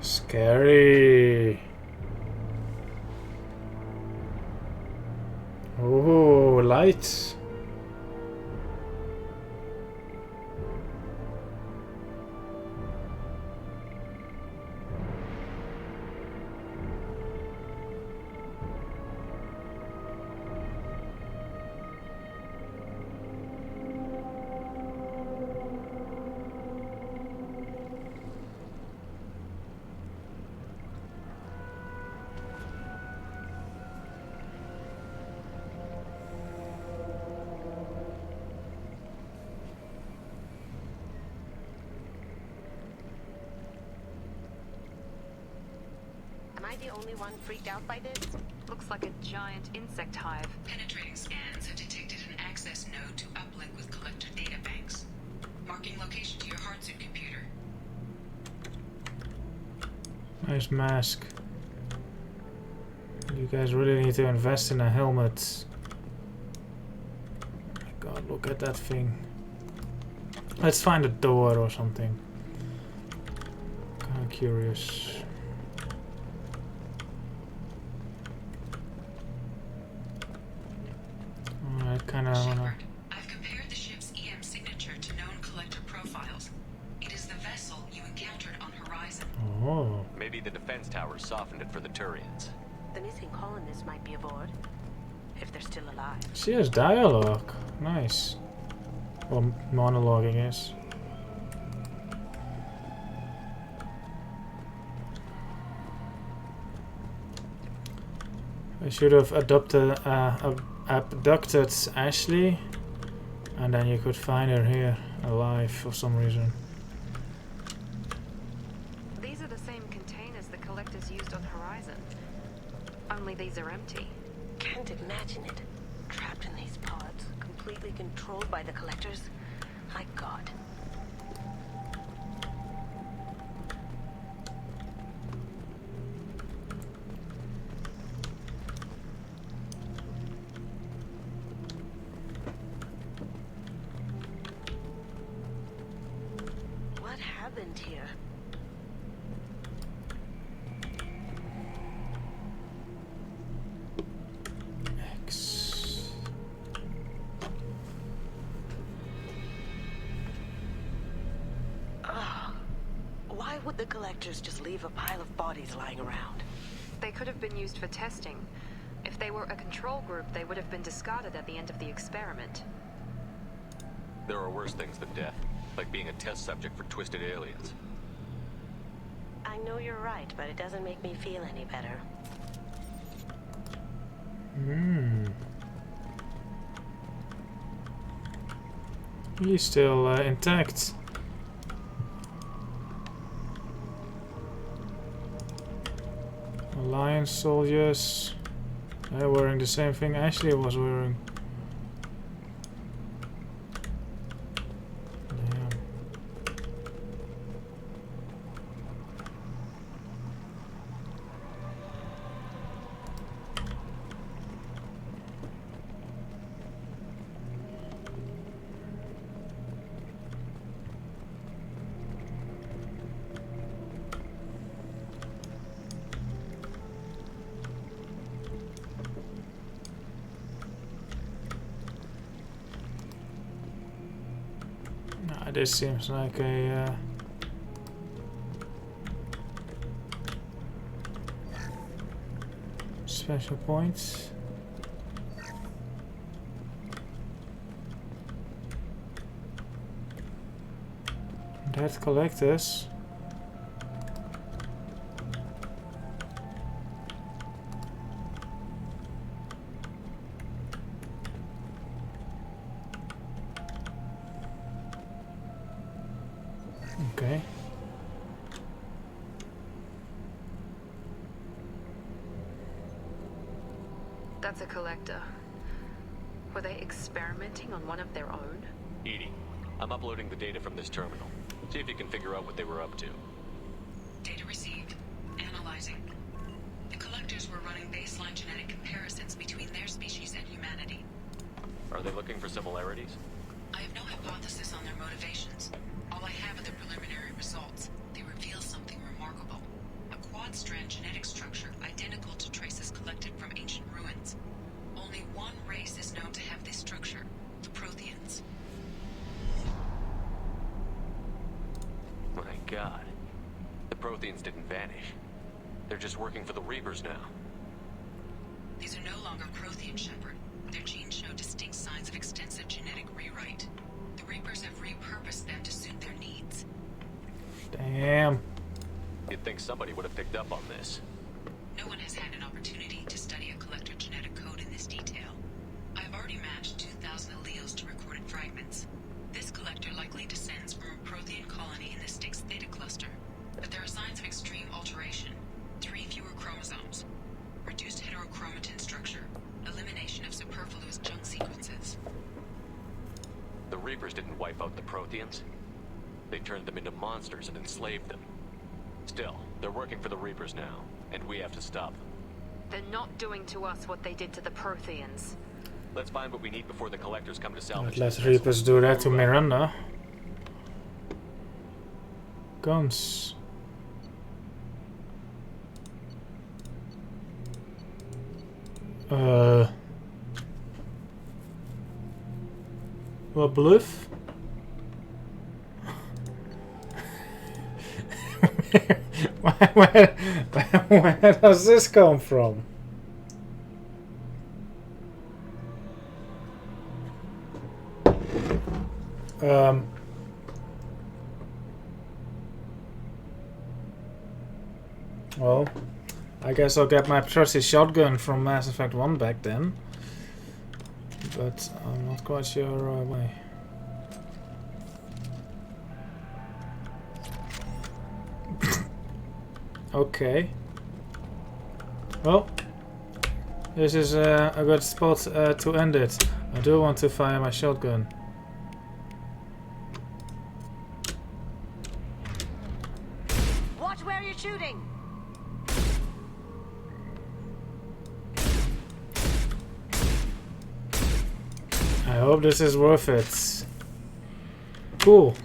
Scary. Oh, lights. the only one freaked out by this? Looks like a giant insect hive. Penetrating scans have detected an access node to uplink with collector databanks. Marking location to your hardsuit computer. Nice mask. You guys really need to invest in a helmet. Oh my god, look at that thing. Let's find a door or something. Kinda curious. I kinda wanna... I've compared the ship's EM signature to known collector profiles. It is the vessel you encountered on Horizon. Oh. Maybe the defense towers softened it for the Turians. The missing colonists might be aboard. If they're still alive. She has dialogue. Nice. Well, monologue, I guess. I should have abducted Ashley, and then you could find her here, alive for some reason. These are the same containers the collectors used on Horizon. Only these are empty. Can't imagine it. Trapped in these pods, completely controlled by the collectors. My god. What happened here? Why would the collectors just leave a pile of bodies lying around? They could have been used for testing. If they were a control group, they would have been discarded at the end of the experiment. There are worse things than death, like being a test subject for twisted aliens. I know you're right, but it doesn't make me feel any better. He's still intact. Alliance soldiers. They're wearing the same thing Ashley was wearing. Damn. This seems like a special point. That collectors. Okay. That's a collector. Were they experimenting on one of their own? Edie, I'm uploading the data from this terminal. See if you can figure out what they were up to. Data received. Analyzing. The collectors were running baseline genetic comparisons between their species and humanity. Are they looking for similarities? I have no hypothesis on their motivations. All I have are the preliminary results. They reveal something remarkable. A quad-strand genetic structure identical to traces collected from ancient ruins. Only one race is known to have this structure, the Protheans. My god. The Protheans didn't vanish. They're just working for the Reapers now. These are no longer Prothean, Shepard. Their genes show distinct signs of extensive genetic rewrite. The Reapers have repurposed them to suit their needs. Damn. You'd think somebody would have picked up on this. No one has had an opportunity to study a collector genetic code in this detail. I've already matched 2,000 alleles to recorded fragments. This collector likely descends from a Prothean colony in the Styx Theta cluster. But there are signs of extreme alteration. 3 fewer chromosomes. Reapers didn't wipe out the Protheans. They turned them into monsters and enslaved them. Still, they're working for the Reapers now, and we have to stop them. They're not doing to us what they did to the Protheans. Let's find what we need before the Collectors come to salvage. Let Reapers do that to Miranda. Guns. What, bluff? where does this come from? Well, I guess I'll get my trusty shotgun from Mass Effect 1 back then. But I'm not quite sure why. Okay. Well, this is a good spot to end it. I do want to fire my shotgun. Watch where you're shooting. I hope this is worth it. Cool.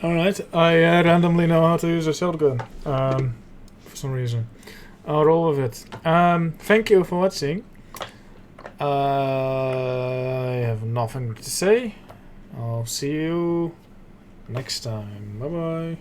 Alright, I randomly know how to use a shotgun. For some reason. I'll roll with it. Thank you for watching. I have nothing to say. I'll see you next time. Bye bye.